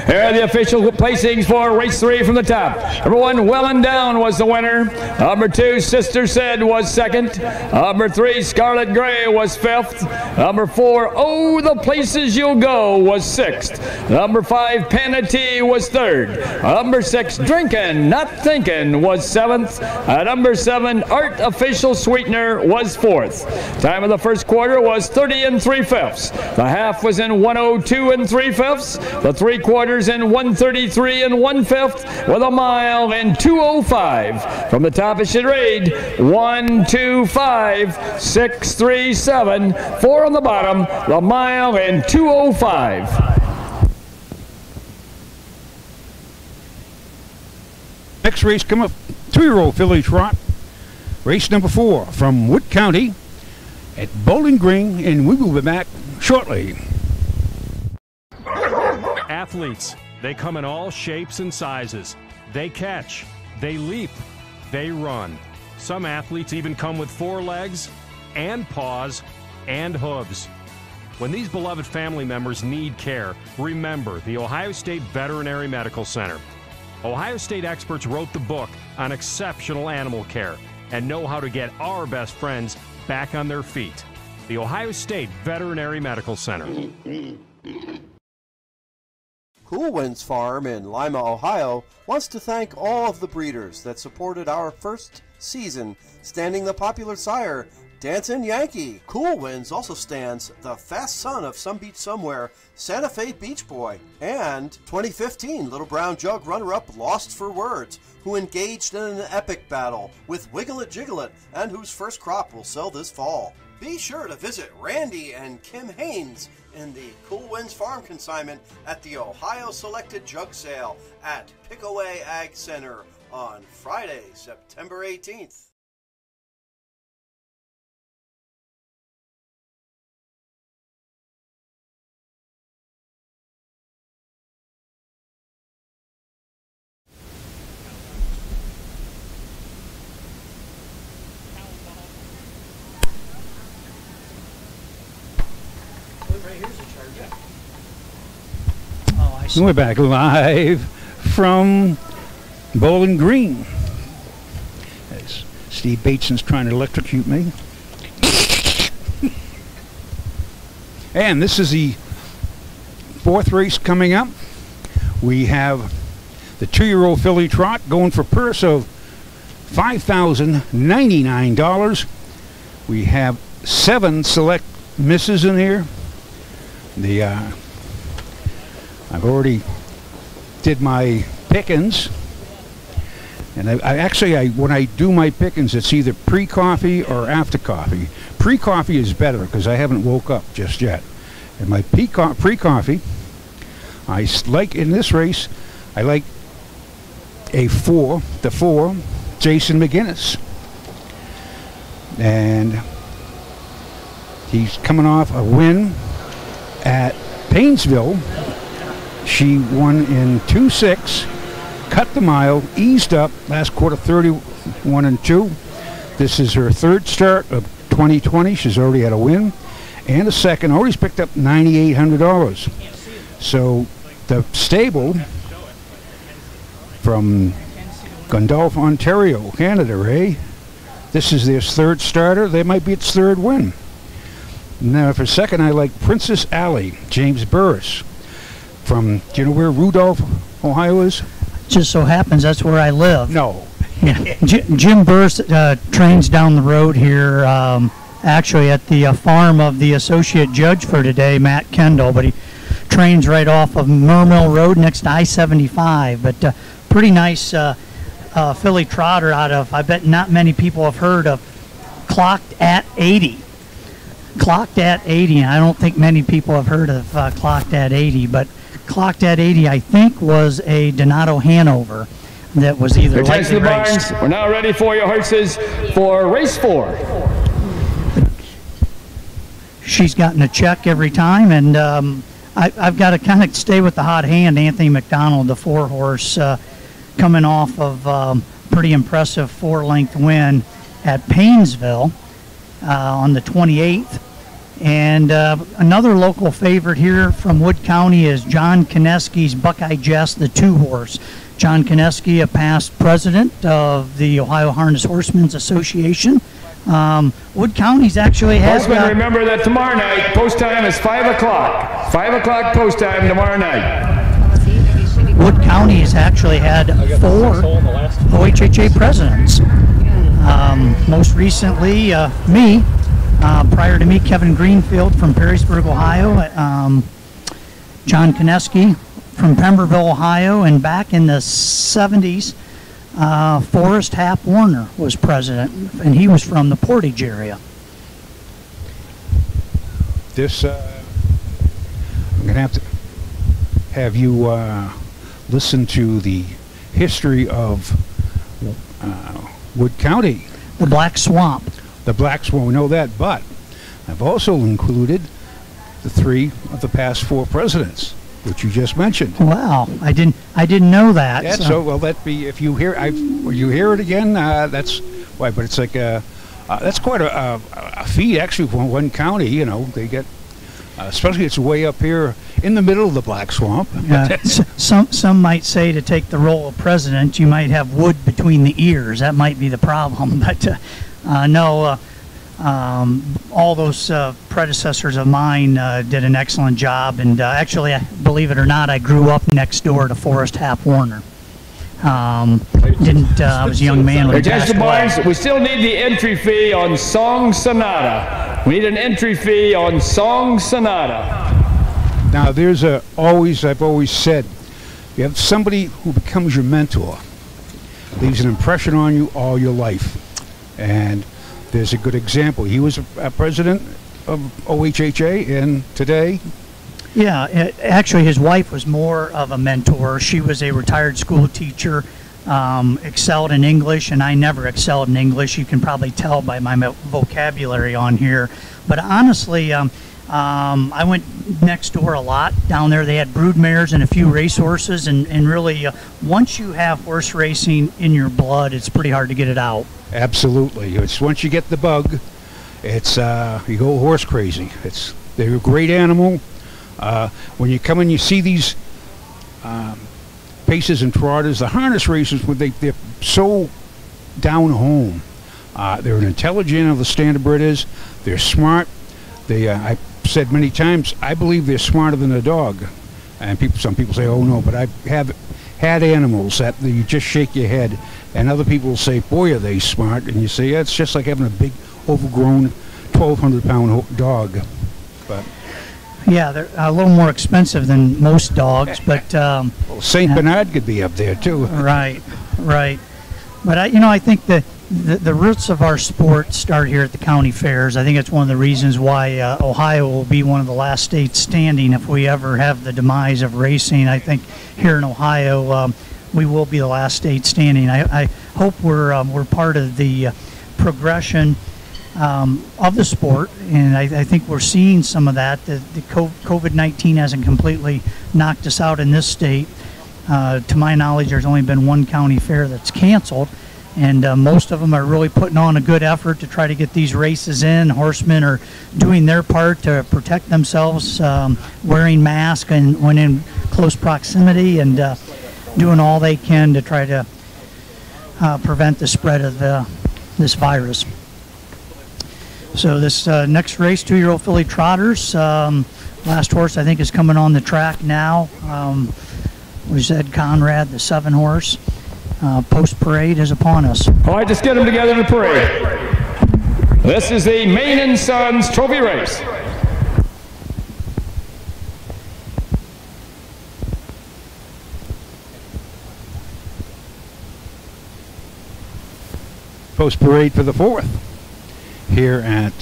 Here are the official placings for race 3 from the top. Number 1, Well and Down was the winner. Number 2, Sister Said was second. Number 3, Scarlet Gray was 5th. Number 4, Oh the Places You'll Go was 6th. Number 5, Panatee was 3rd. Number 6, Drinkin', Not Thinkin' was 7th. Number 7, Artificial Sweetener was 4th. Time of the first quarter was 30 and 3/5. The half was in 102 and 3/5. The 3/4 in 133 and 1/5, with a mile in 2:05. From the top it should read 1, 2, 5, 6, 3, 7. 4 on the bottom, the mile in 2:05. Next race come up, 2-year-old filly trot. Race number 4 from Wood County at Bowling Green, and we will be back shortly. Athletes, they come in all shapes and sizes. They catch, they leap, they run. Some athletes even come with 4 legs and paws and hooves. When these beloved family members need care, remember the Ohio State Veterinary Medical Center. Ohio State experts wrote the book on exceptional animal care and know how to get our best friends back on their feet. The Ohio State Veterinary Medical Center. Cool Winds Farm in Lima, Ohio wants to thank all of the breeders that supported our first season, standing the popular sire, Dancin' Yankee. Cool Winds also stands the fast son of Some Beach Somewhere, Santa Fe Beach Boy, and 2015 Little Brown Jug runner-up Lost for Words, who engaged in an epic battle with Wiggle It Jiggle It, and whose first crop will sell this fall. Be sure to visit Randy and Kim Haynes in the Cool Winds Farm consignment at the Ohio Selected Jug Sale at Pickaway Ag Center on Friday, September 18th. We're back live from Bowling Green. As Steve Bateson's trying to electrocute me. And this is the fourth race coming up. We have the 2-year-old filly trot going for a purse of $5,099. We have 7 select misses in here. I've already did my pickings, and I actually when I do my pickings, it's either pre-coffee or after coffee. Pre-coffee is better because I haven't woke up just yet. And my pre-coffee, I like in this race, I like the 4, Jason McGinnis, and he's coming off a win at Painesville. She won in 2-6, cut the mile, eased up, last quarter 31-2. This is her 3rd start of 2020. She's already had a win and a second. Already picked up $9,800. So the stable from Gundolph, Ontario, Canada, this is their 3rd starter. They might be its 3rd win. Now for second, I like Princess Alley, James Burris. From, do you know where Rudolph, Ohio is? Just so happens that's where I live. No. Yeah. Jim Burris trains down the road here, actually at the farm of the associate judge for today, Matt Kendall, but he trains right off of Mermill Road next to I-75. But pretty nice filly trotter out of, I bet not many people have heard of, Clocked at 80. Clocked at 80, and I don't think many people have heard of Clocked at 80, but Clocked at 80, I think, was a Donato Hanover that was either Attention lightly the raced. barns. We're now ready for your horses for race 4. She's gotten a check every time, and I've got to kind of stay with the hot hand, Anthony McDonald, the 4-horse, coming off of pretty impressive 4-length win at Painesville on the 28th. And another local favorite here from Wood County is John Kineski's Buckeye Jess, the 2-horse. John Kineski, a past president of the Ohio Harness Horsemen's Association. Wood County's actually has... Horsemen, remember that tomorrow night, post time is 5 o'clock. 5 o'clock post time tomorrow night. Wood County has actually had 4 OHHA presidents. Most recently, me. Prior to me, Kevin Greenfield from Perrysburg, Ohio, John Kineski from Pemberville, Ohio, and back in the 70s, Forrest Hap Warner was president, and he was from the Portage area. This, I'm going to have you listen to the history of Wood County. The Black Swamp. The Black Swamp, we know that, but I've also included the 3 of the past 4 presidents, which you just mentioned. Wow, I didn't know that. Yeah, so well, that be if you hear you hear it again. That's why, but it's like that's quite a feat actually for one county. You know, they get especially it's way up here in the middle of the Black Swamp. Some might say to take the role of president, you might have wood between the ears. That might be the problem, but no. all those predecessors of mine did an excellent job, and actually, believe it or not, I grew up next door to Forrest Hap Warner. I was a young man when he passed away. We still need the entry fee on Song Sonata. We need an entry fee on Song Sonata. Now, I've always said, you have somebody who becomes your mentor, leaves an impression on you all your life. And there's a good example. He was a president of OHHA, and today... Yeah, actually his wife was more of a mentor. She was a retired school teacher, excelled in English, and I never excelled in English. You can probably tell by my vocabulary on here. But honestly, I went next door a lot. Down there they had brood mares and a few racehorses, and really once you have horse racing in your blood, it's pretty hard to get it out. Absolutely. It's once you get the bug, it's you go horse crazy. They're a great animal. When you come and you see these paces and trotters, the harness racers, they're so down home. They're an intelligent animal, the standardbred is. They're smart. I've said many times, I believe they're smarter than a dog. And some people say, oh no, but I have had animals that you just shake your head, and other people will say, boy, are they smart. And you say, yeah, it's just like having a big, overgrown, 1,200-pound dog. But yeah, they're a little more expensive than most dogs, but well, Saint Bernard could be up there too. Right. But I think that the roots of our sport start here at the county fairs. I think it's one of the reasons why Ohio will be one of the last states standing if we ever have the demise of racing. I think here in Ohio we will be the last state standing. I hope we're part of the progression of the sport, and I think we're seeing some of that. The COVID-19 hasn't completely knocked us out in this state. To my knowledge, there's only been one county fair that's canceled, and most of them are really putting on a good effort to try to get these races in. Horsemen are doing their part to protect themselves, wearing masks and when in close proximity, and doing all they can to try to prevent the spread of this virus. So this next race, 2-year-old filly trotters, last horse I think is coming on the track now. We said Conrad, the 7-horse. Post parade is upon us. All right, just get them together to parade. This is the Main & Sons Trophy Race. Post parade for the 4th here at...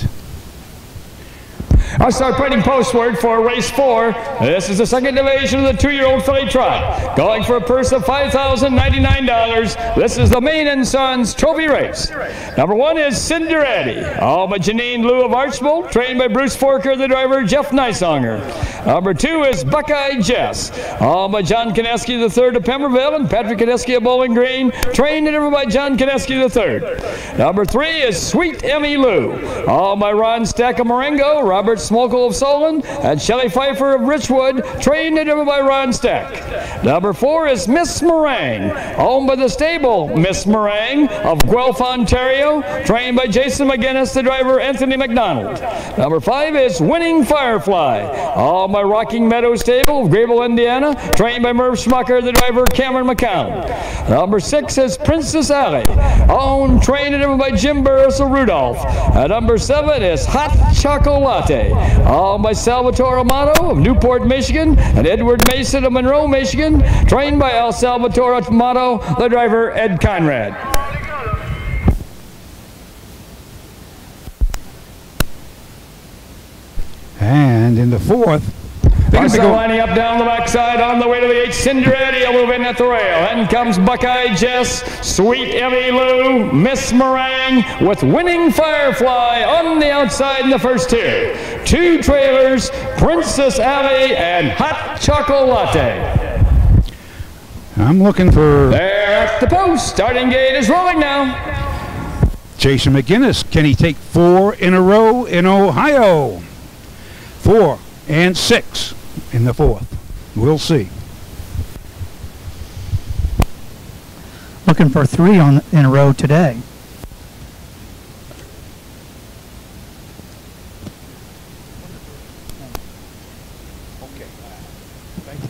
I'll start putting postward for race 4. This is the second division of the 2-year-old filly trot. Going for a purse of $5,099. This is the Main & Sons Trophy Race. Number 1 is Cinderetti, all by Janine Lou of Archbold, trained by Bruce Forker, the driver, Jeff Nysonger. Number 2 is Buckeye Jess, all by John Kineski III of Pemberville and Patrick Kineski of Bowling Green, trained and driven by John Kineski III. Number 3 is Sweet Emmy Lou, all by Ron Stack of Meringue, Robert Smokle of Solon, and Shelley Pfeiffer of Richwood, trained and driven by Ron Stack. Number 4 is Miss Meringue, owned by the stable Miss Meringue of Guelph, Ontario, trained by Jason McGinnis, the driver, Anthony McDonald. Number 5 is Winning Firefly, owned by Rocking Meadow Stable of Grable, Indiana, trained by Merv Schmucker, the driver, Cameron McCown. Number 6 is Princess Alley, owned, trained and driven by Jim Burris of Rudolph. And number 7 is Hot Chocolate, owned by Salvatore Amato of Newport, Michigan, and Edward Mason of Monroe, Michigan, trained by El Salvatore Amato, the driver, Ed Conrad. And in the 4th, Also lining up down the backside on the way to the 8th, Cinderetti will move in at the rail. Then comes Buckeye Jess, Sweet Emmy Lou, Miss Meringue with Winning Firefly on the outside in the first tier. 2 trailers, Princess Alley and Hot Chocolate. I'm looking for... They're at the post. Starting gate is rolling now. Jason McGinnis, can he take 4 in a row in Ohio? 4 and 6 in the 4th. We'll see. Looking for 3 in a row today. Okay. Thank you.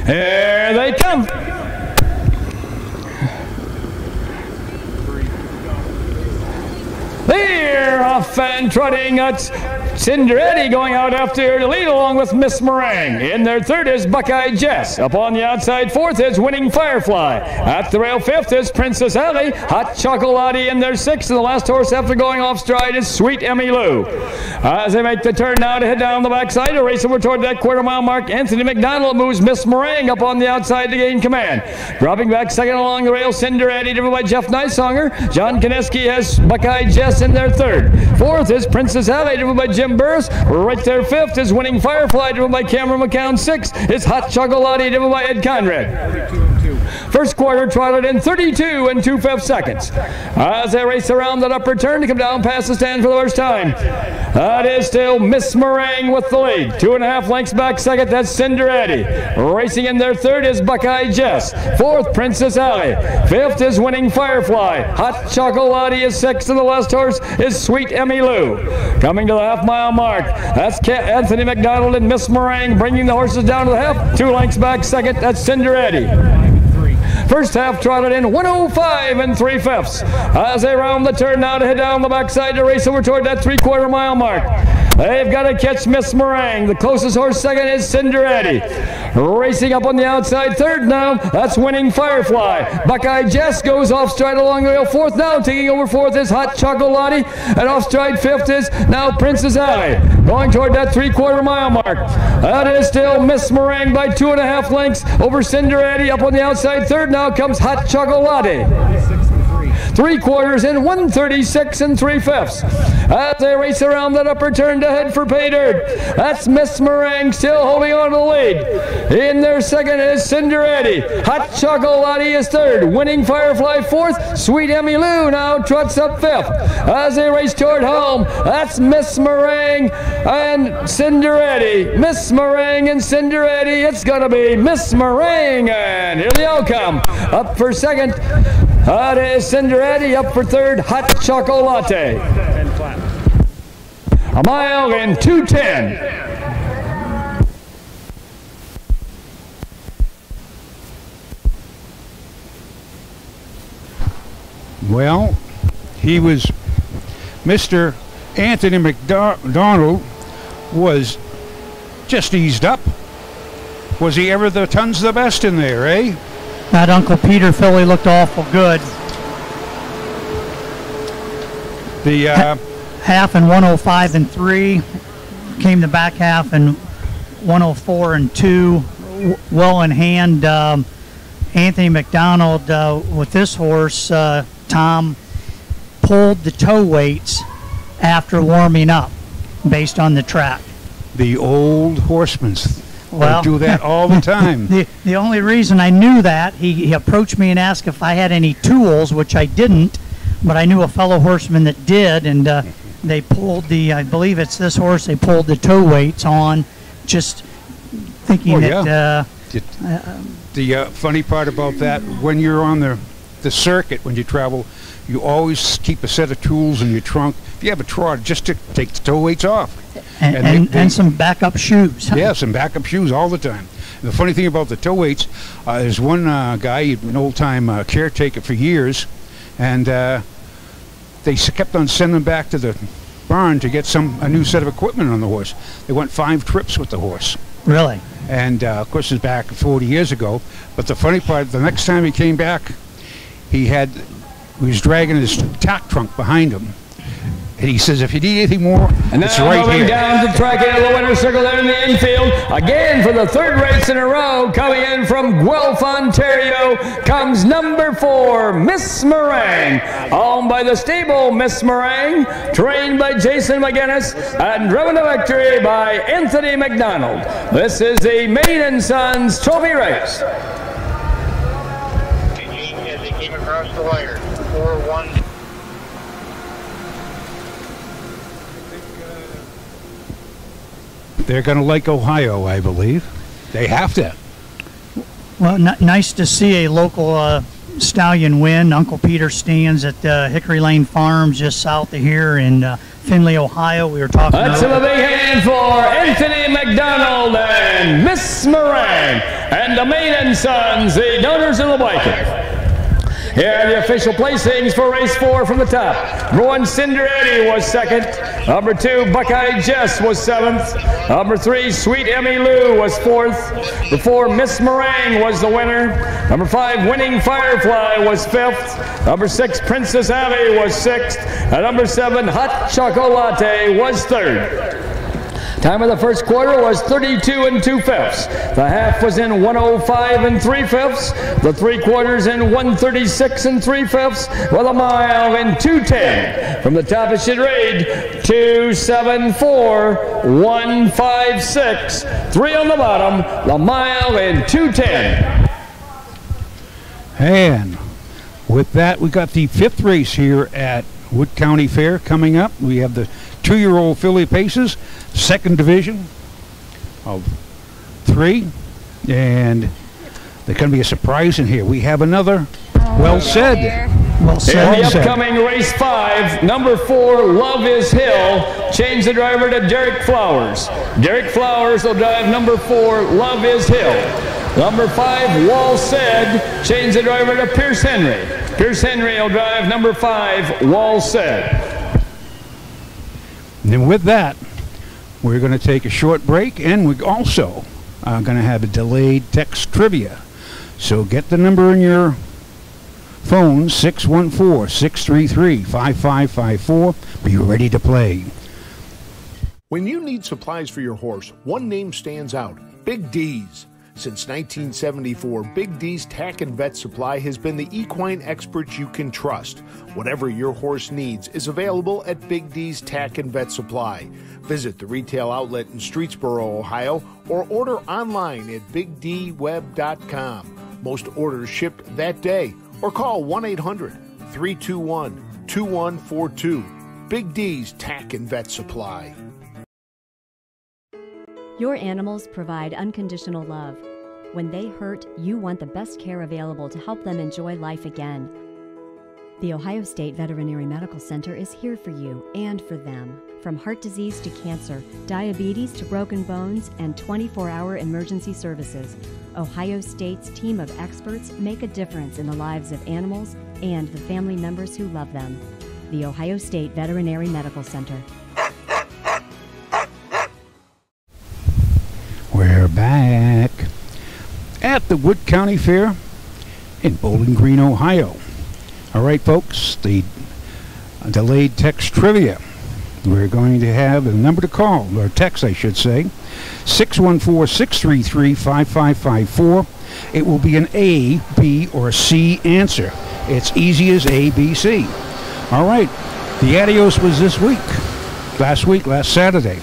Here they come. They're off and trotting. It's Cinderetti going out after the lead along with Miss Meringue. In their third is Buckeye Jess. Up on the outside fourth is Winning Firefly. At the rail fifth is Princess Alley. Hot Chocolate in their sixth. And the last horse after going off stride is Sweet Emmy Lou. As they make the turn now to head down the backside, a race over toward that quarter-mile mark, Anthony McDonald moves Miss Meringue up on the outside to gain command. Dropping back second along the rail, Cinderetti, driven by Jeff Nysonger. John Kineski has Buckeye Jess in their third. Fourth is Princess Alley, driven by Jim Burris. Right there fifth is Winning Firefly, driven by Cameron McCown. Sixth is Hot Chocolate, driven by Ed Conrad. First quarter trotted in 32 and 2/5 seconds. As they race around that upper turn to come down past the stand for the first time. That is still Miss Meringue with the lead. 2.5 lengths back second, that's Cinderetti. Racing in their third is Buckeye Jess. Fourth, Princess Alley. Fifth is Winning Firefly. Hot Chocolate is sixth, and the last horse is Sweet Emmy Lou. Coming to the half-mile mark, that's Anthony McDonald and Miss Meringue bringing the horses down to the half. 2 lengths back second, that's Cinderetti. First half trotted in 105 and 3/5. As they round the turn now to head down the backside to race over toward that 3/4 mile mark. They've got to catch Miss Meringue. The closest horse second is Cinderetti. Racing up on the outside third now, that's Winning Firefly. Buckeye Jess goes off stride along the rail. Fourth now, taking over fourth is Hot Chocolate. And off stride fifth is now Princess Alley. Going toward that 3/4 mile mark. That is still Miss Meringue by 2.5 lengths over Cinderetti. Up on the outside third now comes Hot Chocolate. 3/4 in 136 and 3/5. As they race around that upper turn to head for pay dirt. That's Miss Meringue still holding on to the lead. In their second is Cinderetti. Hot Chocolate is third. Winning Firefly fourth. Sweet Emmy Lou now trots up fifth. As they race toward home, that's Miss Meringue and Cinderetti. Miss Meringue and Cinderetti. It's going to be Miss Meringue. And here the outcome. Up for second. That is Cinderetti. Up for third, Hot Chocolate. A mile in 2:10. Well, he was Mr. Anthony McDonald was just eased up. Was he ever the tons the best in there, eh? That Uncle Peter filly looked awful good. The half in 105 and 3, came the back half in 104 and 2. Well in hand. Anthony McDonald with this horse, Tom, pulled the toe weights after warming up based on the track. The old horsemen Well, do that all the time. The only reason I knew that, he approached me and asked if I had any tools, which I didn't, but I knew a fellow horseman that did, and they pulled the, I believe it's this horse, they pulled the toe weights on, just thinking that... The funny part about that, when you're on the circuit, when you travel, you always keep a set of tools in your trunk. If you have a trot, just to take the toe weights off. And some backup shoes. Yeah, some backup shoes all the time. And the funny thing about the toe weights, there's one guy, an old-time caretaker for years, and they kept on sending them back to the barn to get a new set of equipment on the horse. They went 5 trips with the horse. Really? And of course, it's back 40 years ago. But the funny part, the next time he came back, he was dragging his tack trunk behind him. And he says, if you need anything more, it's right here. Down the track into the winner's circle there in the infield. Again, for the third race in a row, coming in from Guelph, Ontario, comes number 4, Miss Meringue. Owned by the stable, Miss Meringue, trained by Jason McGinnis, and driven to victory by Anthony McDonald. This is the Maiden Sons Trophy Race. As they came across the wire, 4-1. They're going to like Ohio, I believe. They have to. Well, nice to see a local stallion win. Uncle Peter stands at Hickory Lane Farms just south of here in Findlay, Ohio. We were talking Let's have a big hand for Anthony McDonald and Miss Meringue and the Maiden Sons, the donors of the blanket. Here are the official placings for race 4 from the top. Number 1, Cinder Eddie was 2nd. Number 2, Buckeye Jess was 7th. Number 3, Sweet Emmy Lou was 4th. Number 4, Miss Meringue was the winner. Number 5, Winning Firefly was 5th. Number 6, Princess Abby was 6th. And number 7, Hot Chocolate was 3rd. Time of the first quarter was 32 2/5. The half was in 105 3/5. The 3 quarters in 136 3/5. With a mile in 2:10. From the top it should read 2:74.156. 3 on the bottom. The mile in 2:10. And with that, we got the 5th race here at Wood County Fair coming up. We have the 2-year-old filly paces, 2nd division of 3, and there's going to be a surprise in here. We have another well said. Well said. In the upcoming race 5, number 4, Love is Hill, change the driver to Derek Flowers. Derek Flowers will drive number 4, Love is Hill. Number 5, Wall Said, change the driver to Pierce Henry. Pierce Henry will drive number 5, Wall Said. And then with that, we're going to take a short break, and we also are going to have a delayed text trivia. So get the number in your phone, 614-633-5554. Be ready to play. When you need supplies for your horse, one name stands out: Big D's. Since 1974, Big D's Tack and Vet Supply has been the equine experts you can trust. Whatever your horse needs is available at Big D's Tack and Vet Supply. Visit the retail outlet in Streetsboro, Ohio, or order online at bigdweb.com. Most orders shipped that day, or call 1-800-321-2142. Big D's Tack and Vet Supply. Your animals provide unconditional love. When they hurt, you want the best care available to help them enjoy life again. The Ohio State Veterinary Medical Center is here for you and for them. From heart disease to cancer, diabetes to broken bones, and 24-hour emergency services, Ohio State's team of experts make a difference in the lives of animals and the family members who love them. The Ohio State Veterinary Medical Center. We're back at the Wood County Fair in Bowling Green, Ohio. All right, folks, the delayed text trivia. We're going to have a number to call, or text, I should say, 614-633-5554. It will be an A, B, or C answer. It's easy as A, B, C. All right, the Adios was this week. Last Saturday.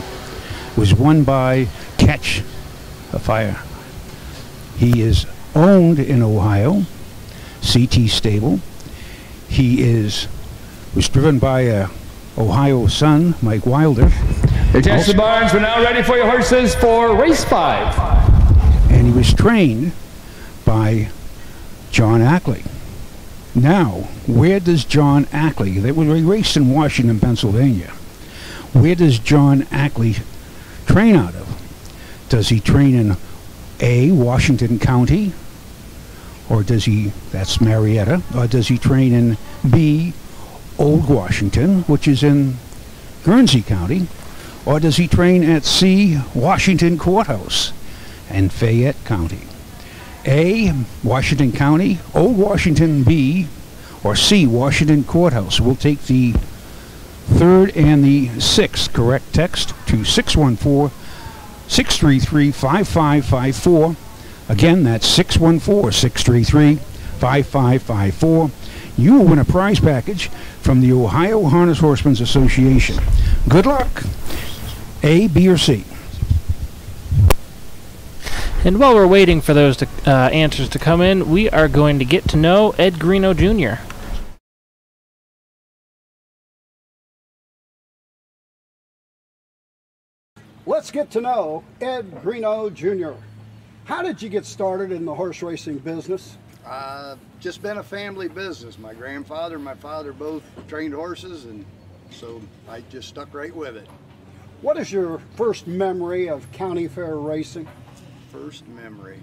Was won by Catch a Fire. He is owned in Ohio, CT Stable. He was driven by a Ohio son, Mike Wilder. The Tested Barns, we're now ready for your horses for race 5. And he was trained by John Ackley. Now, where does John Ackley, they raced in Washington, Pennsylvania. Where does John Ackley train out of? Does he train in A, Washington County, or does he, that's Marietta, or does he train in B, Old Washington, which is in Guernsey County, or does he train at C, Washington Courthouse in Fayette County? A, Washington County, Old Washington, B, or C, Washington Courthouse. We'll take the 3rd and the 6th correct text to 614-633-5554. Again, that's 614-633-5554. You will win a prize package from the Ohio Harness Horsemen's Association. Good luck. A, B, or C. And while we're waiting for those answers to come in, we are going to get to know Ed Greeno Jr. Let's get to know Ed Greeno Jr. How did you get started in the horse racing business? Just been a family business. My grandfather and my father both trained horses, and so I just stuck right with it. What is your first memory of county fair racing? First memory?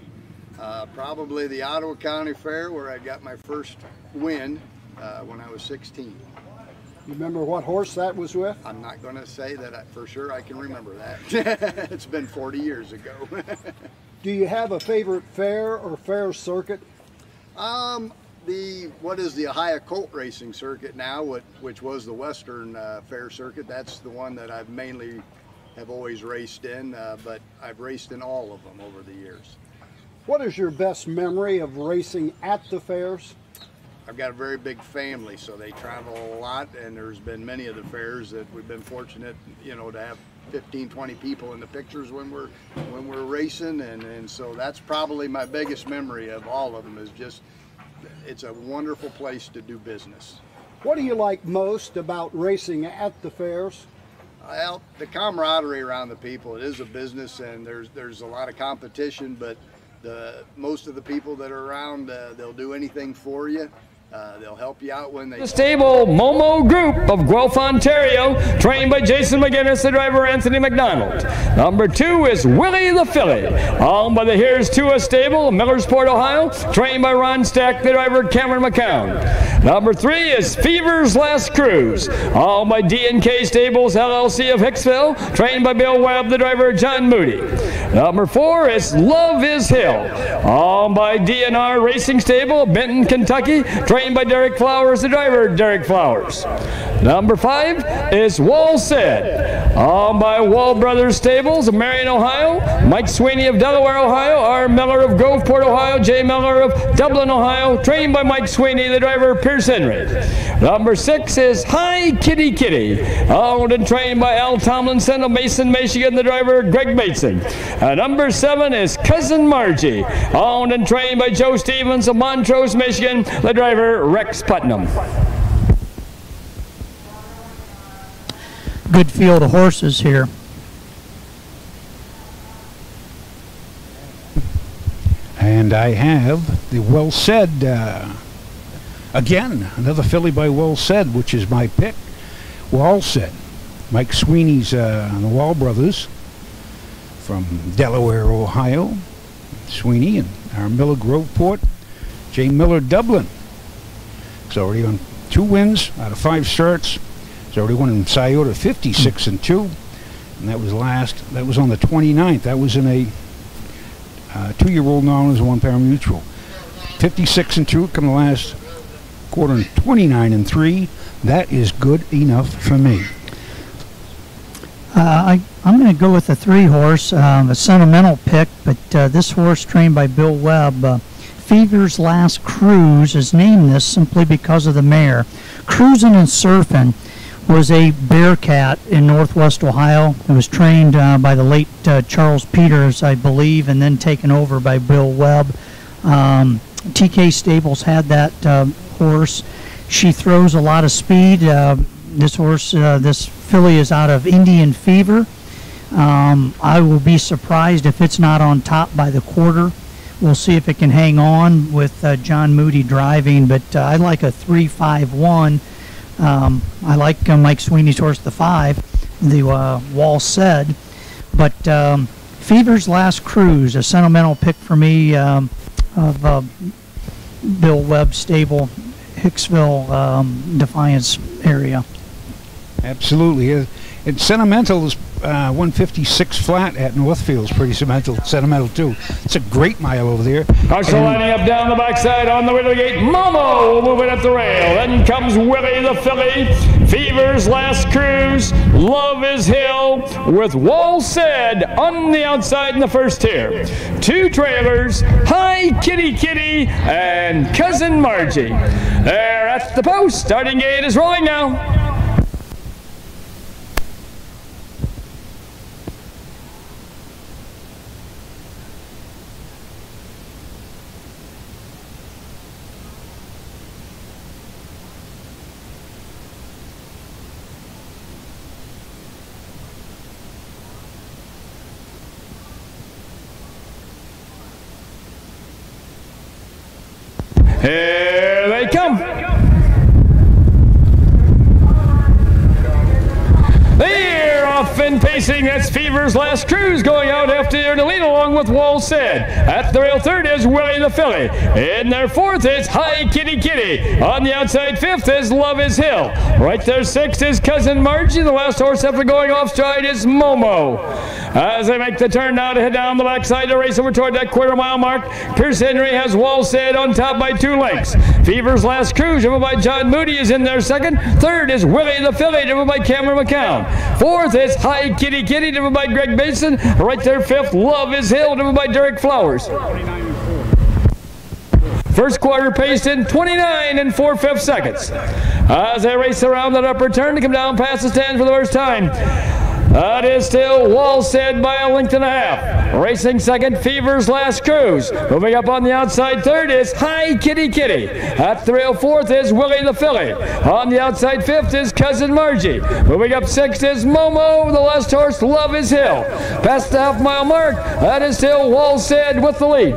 Probably the Ottawa County Fair, where I got my first win when I was 16. You remember what horse that was with? I'm not going to say that for sure I can remember that. It's been 40 years ago. Do you have a favorite fair or fair circuit? What is the Ohio Colt Racing Circuit now, which was the Western Fair Circuit. That's the one that I've mainly have always raced in, but I've raced in all of them over the years. What is your best memory of racing at the fairs? I've got a very big family, so they travel a lot, and there's been many of the fairs that we've been fortunate, you know, to have 15, 20 people in the pictures when we're racing, and so that's probably my biggest memory of all of them. Is just, it's a wonderful place to do business. What do you like most about racing at the fairs? Well, the camaraderie around the people. It is a business, and there's a lot of competition, but most of the people that are around, they'll do anything for you. They'll help you out when they... The stable Momo Group of Guelph, Ontario, trained by Jason McGinnis, the driver Anthony McDonald. Number 2 is Willie the Filly, owned by the Here's Tua stable, Millersport, Ohio, trained by Ron Stack, the driver Cameron McCown. Number 3 is Fever's Last Cruise, owned by D&K Stables, LLC of Hicksville, trained by Bill Webb, the driver John Moody. Number 4 is Love is Hill, owned by DNR Racing Stable, Benton, Kentucky, trained by Derek Flowers, the driver Derek Flowers. Number 5 is Wall Said, owned by Wall Brothers Stables of Marion, Ohio, Mike Sweeney of Delaware, Ohio, R. Miller of Groveport, Ohio, J. Miller of Dublin, Ohio, trained by Mike Sweeney, the driver Pierce Henry. Number 6 is Hi Kitty Kitty, owned and trained by Al Tomlinson of Mason, Michigan, the driver Greg Bateson. Number 7 is Cousin Margie, owned and trained by Joe Stevens of Montrose, Michigan, the driver Rex Putnam. Good field of horses here. And I have the Well Said, again, another filly by Well Said, which is my pick. Well Said. Mike Sweeney's the Wall Brothers from Delaware, Ohio. Sweeney and our Miller Groveport. J. Miller Dublin. It's already on 2 wins out of 5 starts. It's already won in Scioto 56-2. And that was that was on the 29th. That was in a 2-year-old known as 1 parimutuel. 56-2 come the last quarter, and 29-3. That is good enough for me. I'm going to go with the 3 horse, a sentimental pick, but this horse trained by Bill Webb. Fever's Last Cruise is named this simply because of the mare. Cruisin' and Surfin' was a Bearcat in Northwest Ohio. It was trained by the late Charles Peters, I believe, and then taken over by Bill Webb. TK Stables had that horse. She throws a lot of speed. This horse, this filly is out of Indian Fever. I will be surprised if it's not on top by the quarter. We'll see if it can hang on with John Moody driving, but I like a 3-5-1. I like Mike Sweeney's horse, the 5, the Wall Said. But Fever's Last Cruise, a sentimental pick for me of Bill Webb stable, Hicksville, Defiance area. Absolutely. It's sentimental. Is 156 flat at Northfield is pretty sentimental too. It's a great mile over there. Caution lining up down the backside on the way to the gate. Momo moving up the rail. Then comes Willie the Filly. Fever's Last Cruise. Love is Hill with Wall Said on the outside in the first tier. 2 trailers. Hi Kitty Kitty and Cousin Margie. They're at the post. Starting gate is rolling now. Here they come. They're off and pacing. That's Fever's Last Cruise going out after the lead along with Wall Said. At the rail third is Willie the Filly. In their fourth is Hi Kitty Kitty. On the outside fifth is Love is Hill. Right there sixth is Cousin Margie. The last horse after going off stride is Momo. As they make the turn now to head down the backside to race over toward that quarter-mile mark, Pierce Henry has Wall Said on top by 2 lengths. Fever's Last Cruise, driven by John Moody, is in there second. Third is Willie the Filly, driven by Cameron McCown. Fourth is Hi Kitty Kitty, driven by Greg Mason. Right there fifth, Love is Hill, driven by Derek Flowers. First quarter paced in 29 and 4/5 seconds. As they race around that upper turn to come down past the stands for the first time. That is still Wall Said by a length and a half. Racing second, Fever's Last Cruise. Moving up on the outside third is Hi Kitty Kitty. At the rail fourth is Willie the Filly. On the outside fifth is Cousin Margie. Moving up sixth is Momo. The last horse, Love is Hill. Past the half-mile mark, that is still Wall Said with the lead.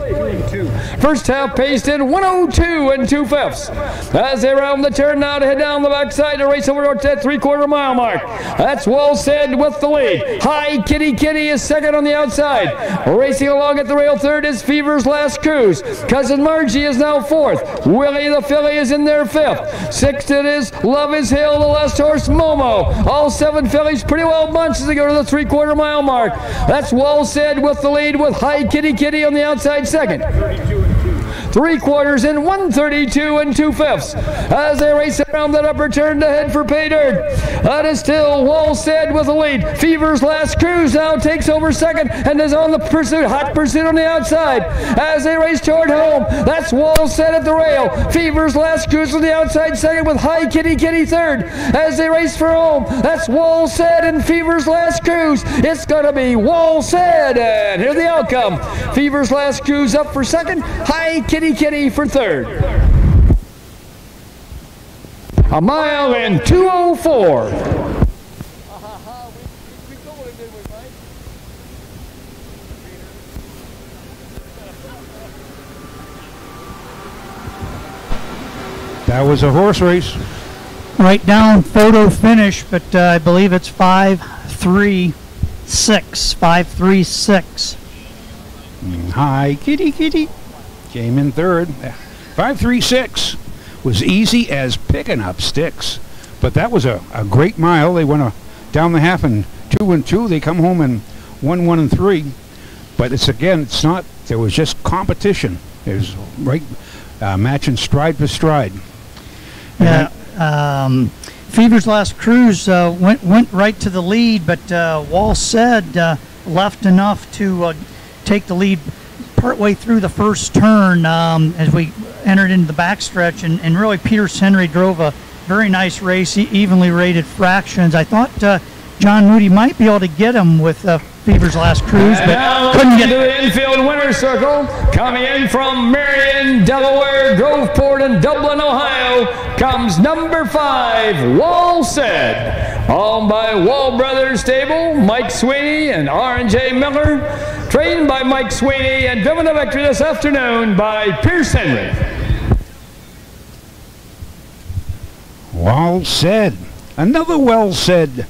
First half paced in 1:02 and 2/5. As they round the turn now to head down the backside to race over to that 3/4 mile mark. That's Wall Said with the lead. Hi Kitty Kitty is second on the outside. Racing along at the rail third is Fever's Last Cruise. Cousin Margie is now fourth. Willie the Filly is in there fifth. Sixth it is Love is Hill, the last horse Momo. All 7 fillies pretty well bunched as they go to the 3/4 mile mark. That's Wall Said with the lead with Hi Kitty Kitty on the outside second. 3/4 in 1:32 and 2/5 as they race around that upper turn to head for pay dirt. That is still Wall Said with the lead. Fever's Last Cruise now takes over second and is on the pursuit, hot pursuit on the outside as they race toward home. That's Wall Said at the rail. Fever's Last Cruise on the outside second with Hi Kitty Kitty third as they race for home. That's Wall Said and Fever's Last Cruise. It's going to be Wall Said, and here's the outcome. Fever's Last Cruise up for second. Hi Kitty Kitty for third. A mile in 2:04. That was a horse race. Right down photo finish, but I believe it's 5-3-6. 5-3-6. Hi Kitty Kitty came in third. 5-3-6 was easy as picking up sticks, but that was a great mile. They went down the half in 2-2. They come home in 1-1-3, but it's not, there was just competition. It was right matching stride for stride. Yeah, Fever's Last Cruise went right to the lead, but Wall Said left enough to take the lead partway through the first turn as we entered into the backstretch, and really Pierce Henry drove a very nice race, evenly rated fractions. I thought John Moody might be able to get him with Fever's Last Cruise, but couldn't get to the infield winner's circle. Coming in from Marion, Delaware, Groveport, and Dublin, Ohio, comes number 5, Wall Said. Owned by Wall Brothers Stable, Mike Sweeney and R&J Miller. Trained by Mike Sweeney and driven to victory this afternoon by Pierce Henry. Wall Said. Another Well Said.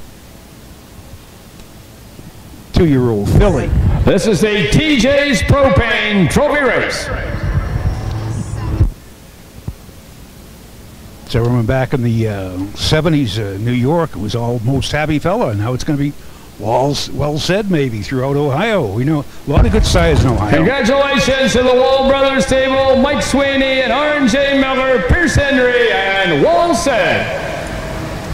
2-year-old filly. This is the TJ's Propane Trophy Race. So I remember back in the 70s, New York, it was all Most Happy Fella, and now it's going to be Well Said maybe throughout Ohio. We know a lot of good size in Ohio. Congratulations to the Wall Brothers Stable, Mike Sweeney and R&J Miller, Pierce Henry, and Wall Said.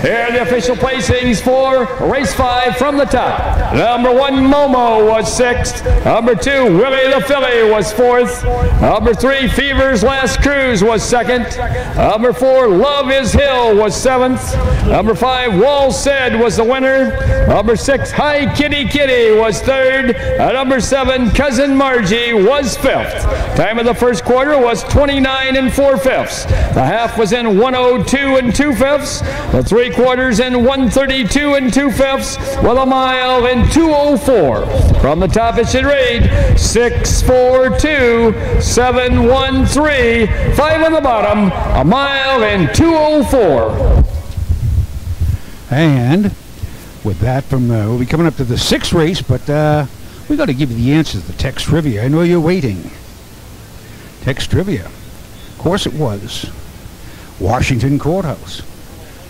Here are the official placings for race 5 from the top. Number 1, Momo was 6th. Number 2, Willie the Filly was 4th. Number 3, Fever's Last Cruise was 2nd. Number 4, Love is Hill was 7th. Number 5, Wall Said was the winner. Number 6, Hi Kitty Kitty was 3rd. Number 7, Cousin Margie was 5th. Time of the first quarter was 29 and 4/5. The half was in 1:02 and 2/5. The 3 3/4 and 132 and 2/5 with a mile and 2:04. From the top it should read 6:42, 7:13, 5 on the bottom, a mile and 2:04. And with that, we'll be coming up to the 6th race, but we got to give you the answers to the text trivia. I know you're waiting. Text trivia. Of course it was Washington Courthouse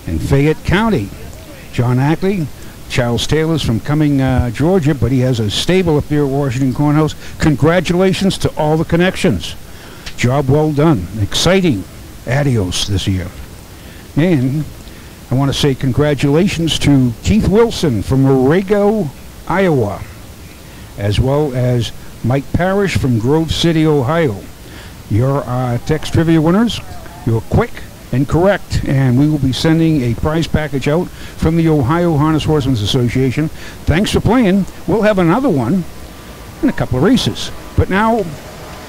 in Fayette County. John Ackley, Charles Taylor's from Cumming, Georgia, but he has a stable up there at Washington Courthouse. Congratulations to all the connections. Job well done. Exciting adios this year. And I want to say congratulations to Keith Wilson from Orego, Iowa, as well as Mike Parrish from Grove City, Ohio. You're text trivia winners. You're quick and correct, and we will be sending a prize package out from the Ohio Harness Horsemen's Association. Thanks for playing. We'll have another one in a couple of races. But now,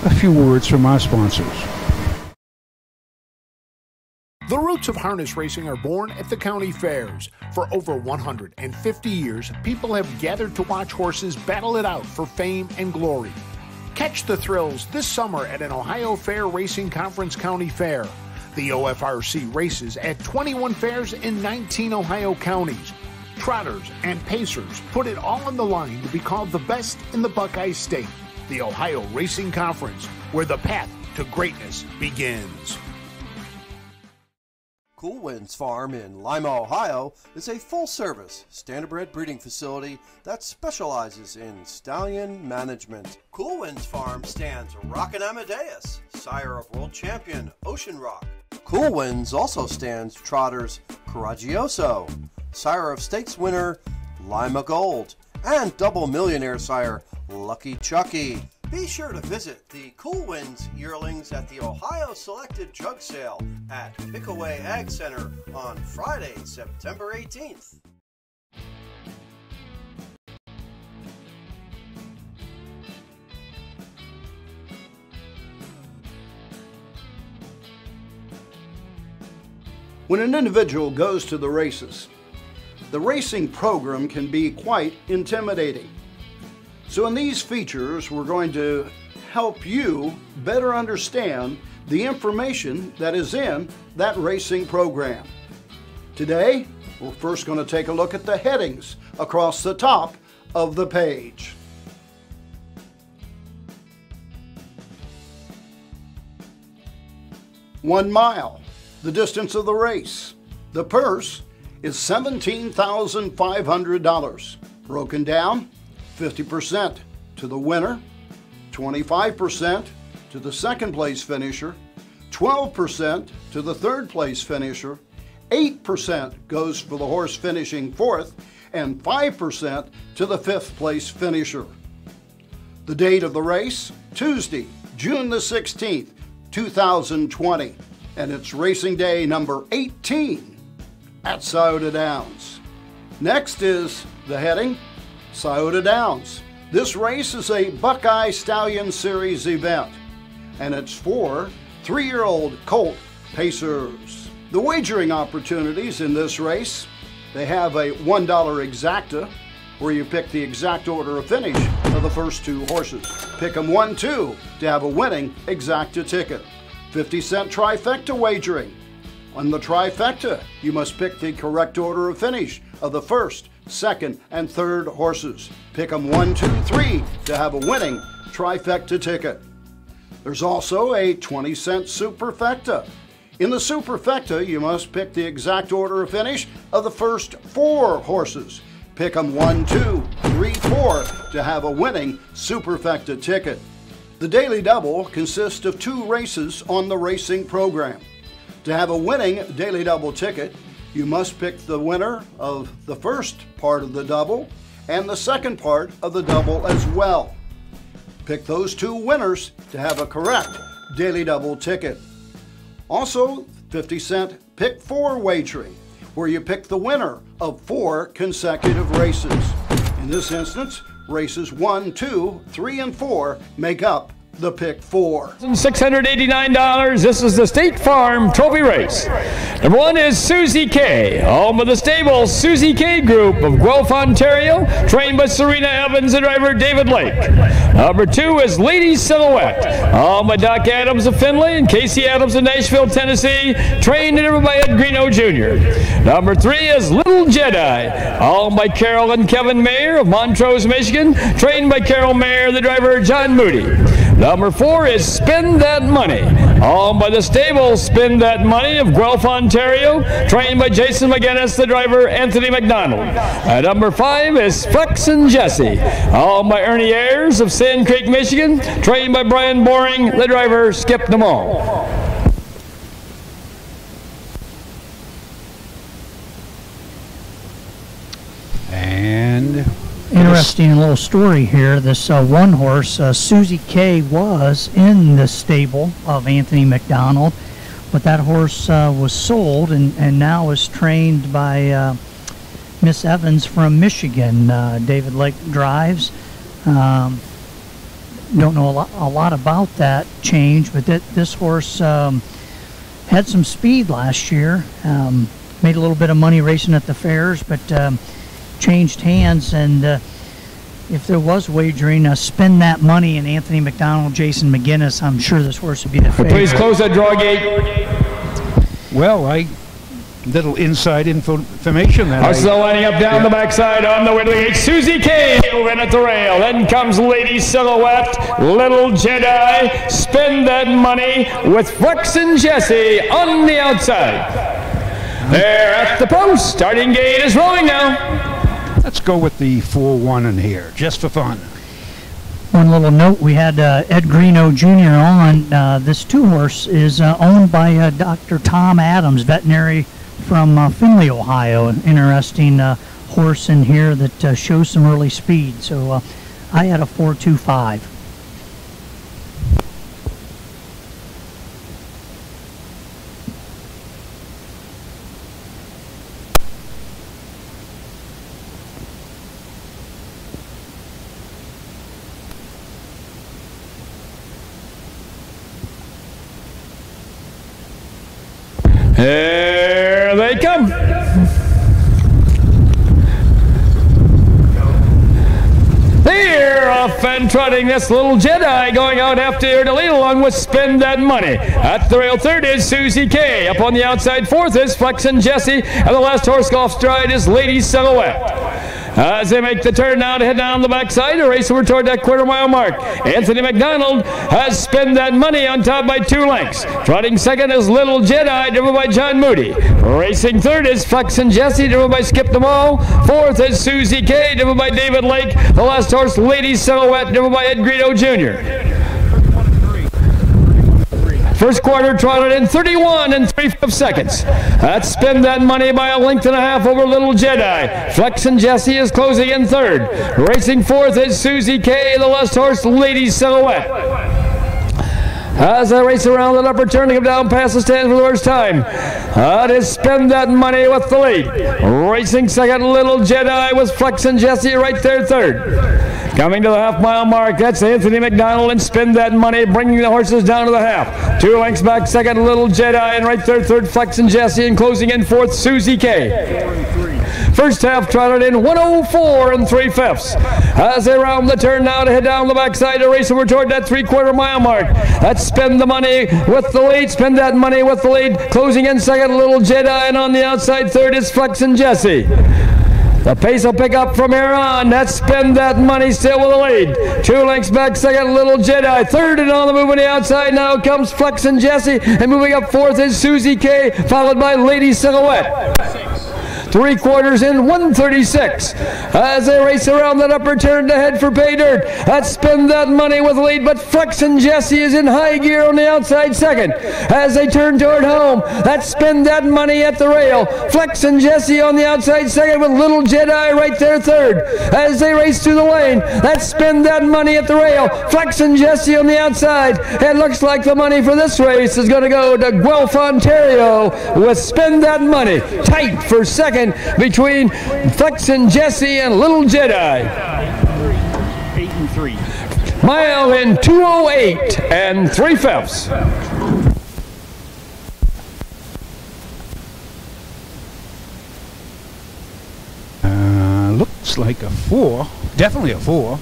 a few words from our sponsors. The roots of harness racing are born at the county fairs. For over 150 years, people have gathered to watch horses battle it out for fame and glory. Catch the thrills this summer at an Ohio Fair Racing Conference County Fair. The OFRC races at 21 fairs in 19 Ohio counties. Trotters and pacers put it all on the line to be called the best in the Buckeye State. The Ohio Racing Conference, where the path to greatness begins. Cool Winds Farm in Lima, Ohio is a full-service standardbred breeding facility that specializes in stallion management. Cool Winds Farm stands Rockin' Amadeus, sire of world champion Ocean Rock. Cool Winds also stands trotters Coraggioso, sire of stakes winner Lima Gold, and double millionaire sire Lucky Chucky. Be sure to visit the Cool Winds yearlings at the Ohio Selected Jug Sale at Pickaway Ag Center on Friday, September 18th. When an individual goes to the races, the racing program can be quite intimidating. So in these features, we're going to help you better understand the information that is in that racing program. Today, we're first going to take a look at the headings across the top of the page. "1 mile, the distance of the race. The purse is $17,500. Broken down, 50% to the winner, 25% to the second place finisher, 12% to the third place finisher, 8% goes for the horse finishing fourth, and 5% to the fifth place finisher. The date of the race, Tuesday, June the 16th, 2020, and it's racing day number 18 at Scioto Downs. Next is the heading, Scioto Downs. This race is a Buckeye Stallion Series event, and it's for 3-year-old colt pacers. The wagering opportunities in this race, they have a $1 exacta, where you pick the exact order of finish of the first 2 horses. Pick 'em 1-2 to have a winning exacta ticket. 50-cent trifecta wagering. On the trifecta, you must pick the correct order of finish of the first, second, and third horses. Pick 'em 1, 2, 3 to have a winning trifecta ticket. There's also a 20-cent superfecta. In the superfecta, you must pick the exact order of finish of the first 4 horses. Pick 'em 1, 2, 3, 4 to have a winning superfecta ticket. The Daily Double consists of 2 races on the racing program. To have a winning Daily Double ticket, you must pick the winner of the first part of the double and the second part of the double as well. Pick those 2 winners to have a correct Daily Double ticket. Also, 50-cent Pick 4 wagering, where you pick the winner of 4 consecutive races. In this instance, races 1, 2, 3, and 4 make up the pick 4. $689. This is the State Farm Trophy Race. Number 1 is Susie K. Home of the stable, Susie K Group of Guelph, Ontario, trained by Serena Evans and driver David Lake. Number 2 is Lady Silhouette. Home by Doc Adams of Findlay and Casey Adams of Nashville, Tennessee, trained and driven by Ed Greeno Jr. Number 3 is Little Jedi. Home by Carol and Kevin Mayer of Montrose, Michigan, trained by Carol Mayer, the driver John Moody. Number 4 is Spend That Money. Owned by the stable Spend That Money of Guelph, Ontario, trained by Jason McGinnis, the driver Anthony McDonald. Number 5 is Flex and Jesse. Owned by Ernie Ayers of Sand Creek, Michigan, trained by Brian Boring, the driver Skip DeMall. And interesting little story here. This one horse, Susie K, was in the stable of Anthony McDonald, but that horse was sold and now is trained by Miss Evans from Michigan. David Lake drives. Don't know a lot about that change, but this horse had some speed last year. Made a little bit of money racing at the fairs, but changed hands, and if there was wagering, spend that money in Anthony McDonald, Jason McGinnis, I'm sure this horse would be the favorite. Please close that draw gate. Well, little inside information that Horses are lining up down the backside on the way to the gate. Susie K moving at the rail. Then comes Lady Silhouette, Little Jedi, Spend That Money with Flex and Jesse on the outside. They're at the post. Starting gate is rolling now. Let's go with the 4-1 in here, just for fun. One little note, we had Ed Greeno Jr. on. This 2-horse is owned by Dr. Tom Adams, veterinary from Findlay, Ohio. An interesting horse in here that shows some early speed. So I had a 4-2-5. Here they come. They're off and trotting. This Little Jedi going out after the lead along with Spend That Money. At the rail, 3rd is Susie K. Up on the outside, 4th is Flex and Jesse. And the last horse off stride is Lady Silhouette. As they make the turn now to head down the backside, a race over toward that quarter-mile mark. Anthony McDonald has Spend That Money on top by 2 lengths. Trotting 2nd is Little Jedi, driven by John Moody. Racing 3rd is Flex and Jesse, driven by Skip DeMall. 4th is Susie K, driven by David Lake. The last horse, Lady Silhouette, driven by Ed Greeno Jr. First quarter trotted in 31 3/5 seconds. That's Spend That Money by a length and a half over Little Jedi. Flex and Jesse is closing in 3rd. Racing 4th is Susie K, the last horse, Lady Silhouette. As they race around that upper turn to come down past the stand for the first time. That is Spend That Money with the lead. Racing 2nd, Little Jedi with Flex and Jesse right there 3rd. Coming to the half-mile mark, that's Anthony McDonald and Spend That Money, bringing the horses down to the half. 2 lengths back, 2nd, Little Jedi, and right there 3rd, Flex and Jesse, and closing in 4th, Susie K. First half trotted in 104 3/5. As they round the turn now to head down the backside to race over toward that 3/4 mile mark. That's Spend the Money with the lead. Spend That Money with the lead. Closing in 2nd, Little Jedi, and on the outside 3rd is Flex and Jesse. The pace will pick up from here on. That's Spend That Money still with the lead. 2 lengths back, 2nd, Little Jedi. 3rd and on the move on the outside now comes Flex and Jesse. And moving up 4th is Susie K, followed by Lady Silhouette. 3/4 in 136 as they race around that upper turn to head for pay dirt. That's Spend That Money with the lead, but Flex and Jesse is in high gear on the outside 2nd as they turn toward home. That's Spend That Money at the rail. Flex and Jesse on the outside 2nd with Little Jedi right there 3rd as they race through the lane. That's Spend That Money at the rail. Flex and Jesse on the outside. It looks like the money for this race is going to go to Guelph, Ontario with Spend That Money. Tight for 2nd between Flex and Jesse and Little Jedi. 8 and 3. mile in 2:08 and 3/5. Looks like a 4. Definitely a 4.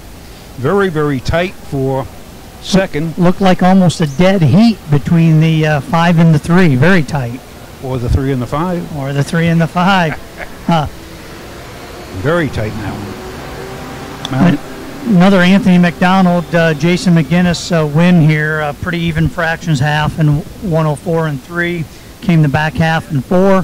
Very, very tight for second. Looked like almost a dead heat between the 5 and the 3. Very tight. Or the 3 and the 5. Or the 3 and the 5. Very tight now. Well, another Anthony McDonald, Jason McGinnis win here. Pretty even fractions, half and 104 and 3. Came the back half and 4.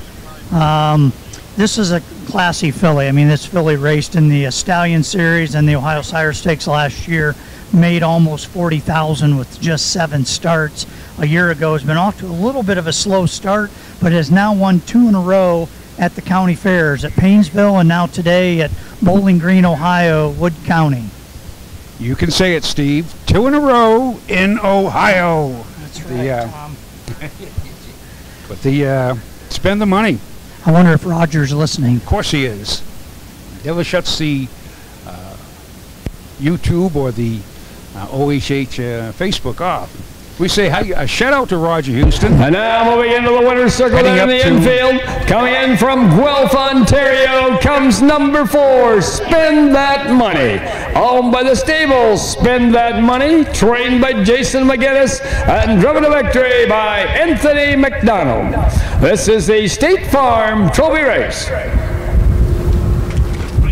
This is a classy filly. I mean, this filly raced in the Stallion Series and the Ohio Sire Stakes last year. Made almost 40,000 with just 7 starts. A year ago has been off to a little bit of a slow start, but has now won 2 in a row at the county fairs at Painesville and now today at Bowling Green, Ohio, Wood County. you can say it, Steve. 2 in a row in Ohio. That's right, Tom. But spend the money. I wonder if Roger's listening. Of course he is. Never shuts the YouTube or the OHH Facebook off. We say hi, a shout out to Roger Houston. And now moving into the winner's circle there in the infield. Coming in from Guelph, Ontario, comes number 4, Spend That Money. Owned by the stable, Spend That Money. Trained by Jason McGinnis and driven to victory by Anthony McDonald. This is the State Farm Trophy Race.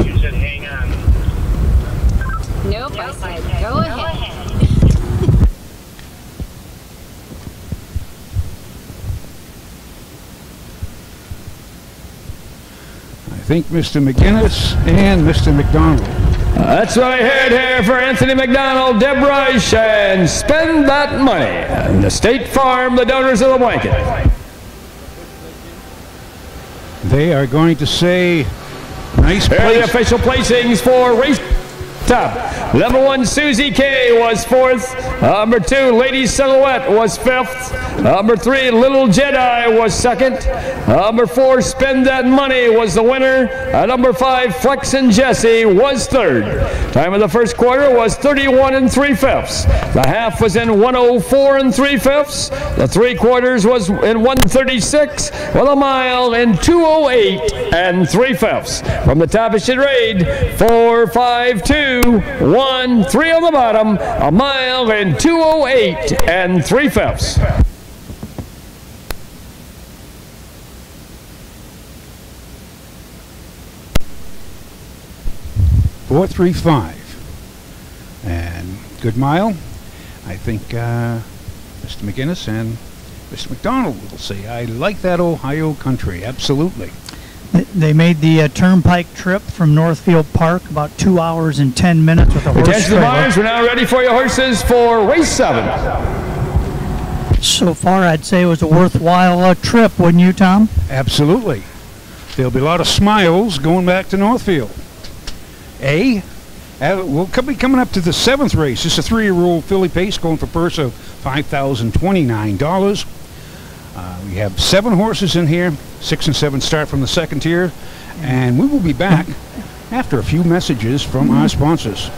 You said hang on. Nope, I said go ahead. I think Mr. McGinnis and Mr. McDonald. That's what I heard here for Anthony McDonald, Deb Reich, and Spend That Money. And the State Farm, the donors of the blanket. They are going to say nice Here place. are the official placings for race top. Number 1, Susie K was 4th. Number 2, Lady Silhouette was 5th. Number 3, Little Jedi was 2nd. Number 4, Spend That Money was the winner. Number 5, Flex and Jesse was 3rd. Time of the first quarter was 31 and 3/5. The half was in 104 and 3/5. The 3 quarters was in 136, with a mile in 208 and 3/5. From the top it should read 4, 5, 2, 1, 3 on the bottom, a mile in 208 and 3/5. $4.35 and good mile. I think Mr. McGinnis and Mr. McDonald will say, I like that Ohio country, absolutely. They made the turnpike trip from Northfield Park about 2 hours and 10 minutes with a horse Attention trailer. buyers, we're now ready for your horses for race 7. So far, I'd say it was a worthwhile trip, wouldn't you, Tom? Absolutely. There'll be a lot of smiles going back to Northfield. We'll be coming up to the 7th race. This is a 3-year-old filly pace going for a purse of $5,029. We have 7 horses in here. 6 and 7 start from the 2nd tier. And we will be back after a few messages from our sponsors.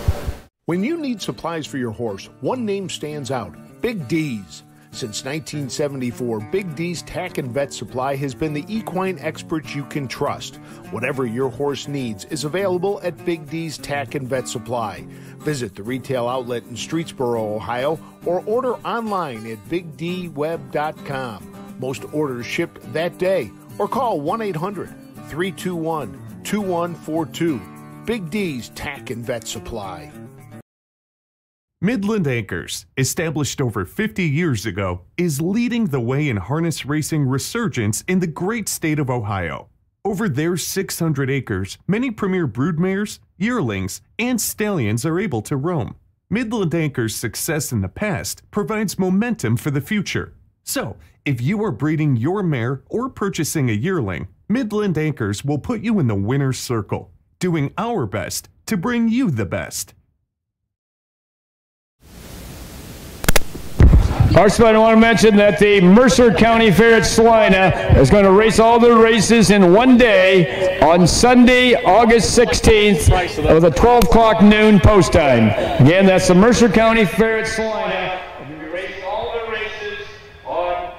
When you need supplies for your horse, one name stands out: Big D's. Since 1974, Big D's Tack and Vet Supply has been the equine experts you can trust. Whatever your horse needs is available at Big D's Tack and Vet Supply. Visit the retail outlet in Streetsboro, Ohio, or order online at bigdweb.com. Most orders shipped that day, or call 1-800-321-2142. Big D's Tack and Vet Supply. Midland Acres, established over 50 years ago, is leading the way in harness racing resurgence in the great state of Ohio. Over their 600 acres, many premier broodmares, yearlings, and stallions are able to roam. Midland Acres' success in the past provides momentum for the future. So, if you are breeding your mare or purchasing a yearling, Midland Acres will put you in the winner's circle, doing our best to bring you the best. Also, I want to mention that the Mercer County Fair at Salina is going to race all the races in one day on Sunday, August 16th with a 12 o'clock noon post time. Again, that's the Mercer County Fair at Salina. We'll be racing all the races on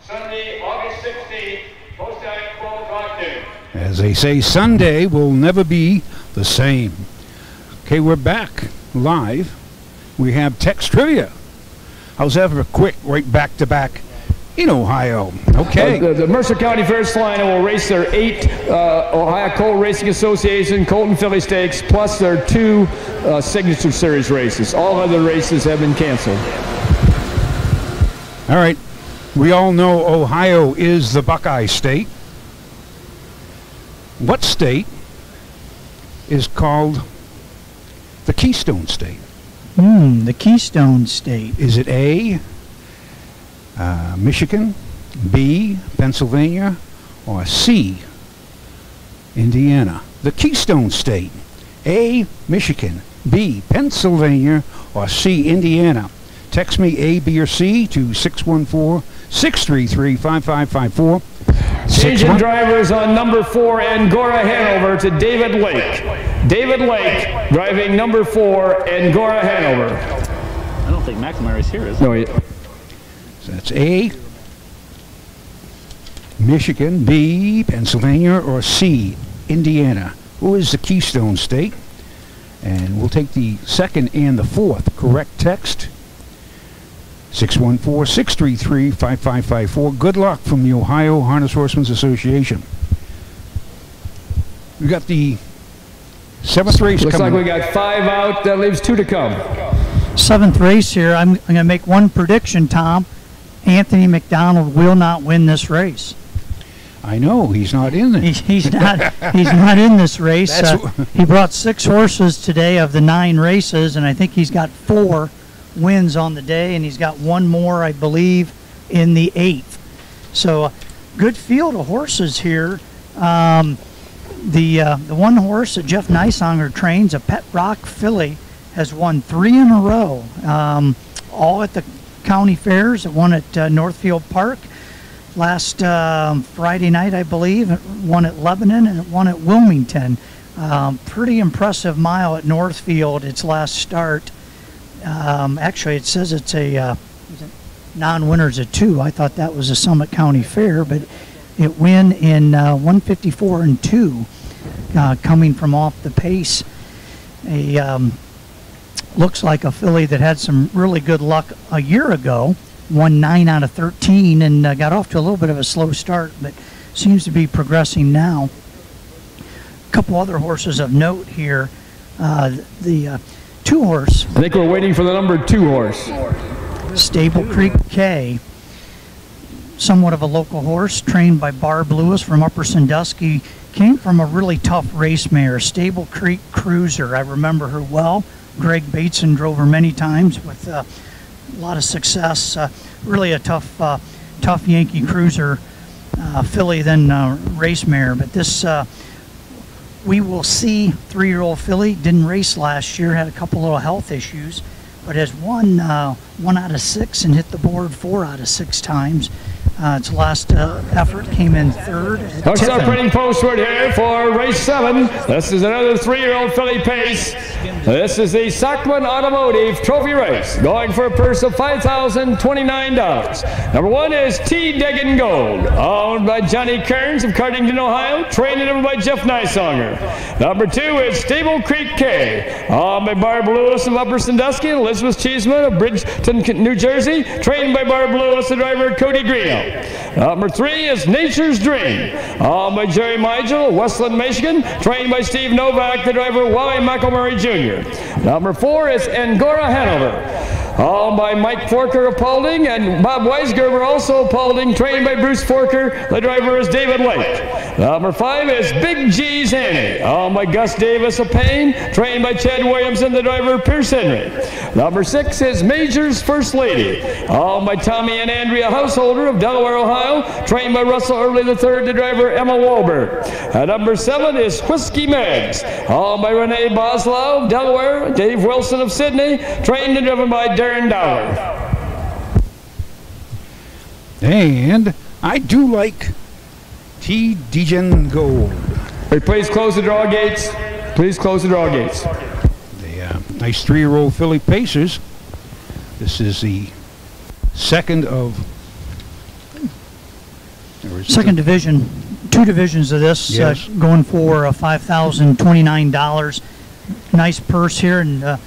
Sunday, August 16th, post time 12 o'clock noon. As they say, Sunday will never be the same. Okay, we're back live. We have text trivia. How's that for a quick, right back to back in Ohio? Okay. The Mercer County Fair Salina will race their 8 Ohio Colt Racing Association Colton Filly Stakes plus their 2 Signature Series races. All other races have been canceled. All right. We all know Ohio is the Buckeye State. What state is called the Keystone State? The Keystone State. Is it A, Michigan, B, Pennsylvania, or C, Indiana? The Keystone State. A, Michigan, B, Pennsylvania, or C, Indiana. Text me A, B, or C to 614-633-5554. Changing drivers on number 4, Angora Hanover, to David Lake. David Lake driving number 4, Angora Hanover. I don't think McNamara's here, is he? No, So that's A, Michigan, B, Pennsylvania, or C, Indiana. Who is the Keystone State? And we'll take the second and the fourth correct text. 614-633-5554. Good luck from the Ohio Harness Horsemen's Association. We got the 7th race Looks coming. like we got 5 out. That leaves 2 to come. 7th race here. I'm going to make one prediction, Tom. Anthony McDonald will not win this race. I know he's not in it. He's not. He's not in this race. He brought 6 horses today of the 9 races, and I think he's got 4 wins on the day, and he's got 1 more, I believe, in the 8th. So, good field of horses here. The one horse that Jeff Nysonger trains, a Pet Rock filly, has won 3 in a row, all at the county fairs. It won at Northfield Park last Friday night, I believe. It won at Lebanon, and it won at Wilmington. Pretty impressive mile at Northfield, its last start. Actually, it says it's a non-winners at 2. I thought that was a Summit County Fair, but it win in 154 and 2, coming from off the pace. Looks like a filly that had some really good luck a year ago, won 9 out of 13, and got off to a little bit of a slow start, but seems to be progressing now. A couple other horses of note here. The 2 horse. I think we're waiting for the number 2 horse. Stable Creek K. Somewhat of a local horse, trained by Barb Lewis from Upper Sandusky. Came from a really tough race mare, Stable Creek Cruiser. I remember her well. Greg Bateson drove her many times with a lot of success. Really a tough Yankee Cruiser filly than race mare. But this, we will see 3-year-old filly. Didn't race last year, had a couple little health issues, but has won 1 out of 6 and hit the board 4 out of 6 times. Its last effort came in 3rd. Let's start printing postward here for race 7. This is another 3-year-old filly pace. This is the Sackman Automotive Trophy Race, going for a purse of $5,029. Number 1 is T. Deggan Gold, owned by Johnny Kearns of Cardington, Ohio, trained over by Jeff Nysonger. Number 2 is Stable Creek K, owned by Barb Lewis of Upper Sandusky, Elizabeth Cheeseman of Bridgeton, New Jersey, trained by Barb Lewis, the driver Cody Greeno. Number 3 is Nature's Dream, owned by Jerry Migel of Westland, Michigan, trained by Steve Novak, the driver Wally McElmurray Jr. Number 4 is Angora Hanover, owned by Mike Forker of Paulding, and Bob Weisgerber also of Paulding, trained by Bruce Forker. The driver is David Lake. Number 5 is Big G's Annie, owned by Gus Davis of Payne, trained by Chad Williamson, the driver Pierce Henry. Number 6 is Major's First Lady, owned by Tommy and Andrea Householder of Delaware, Ohio, trained by Russell Early III, the driver Emma Wahlberg. Number 7 is Whiskey Megs, owned by Renee Boslow of Delaware, Dave Wilson of Sydney, trained and driven by Darren Dowler. And I do like T. Degen Gold. Hey, please close the draw gates. Please close the draw gates. The nice 3-year-old filly Pacers. This is the second of... Second division. 2 divisions of this, Yes. going for $5,029. Nice purse here, and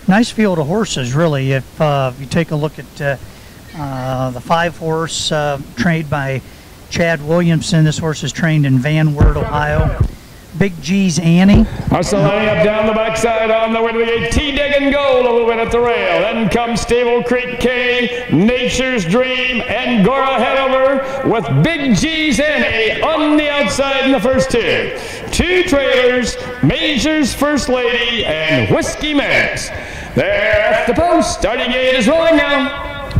nice field of horses, really. If you take a look at the 5-horse trained by Chad Williamson, this horse is trained in Van Wert, Ohio. Big G's Annie. Also lining up down the backside on the way to the gate. T-Degen Gold a little bit at the rail. Then comes Stable Creek K, Nature's Dream, Angora Hanover with Big G's Annie on the outside in the first 2. 2 trailers, Major's First Lady, and Whiskey Max. There at the post. Starting gate is rolling now.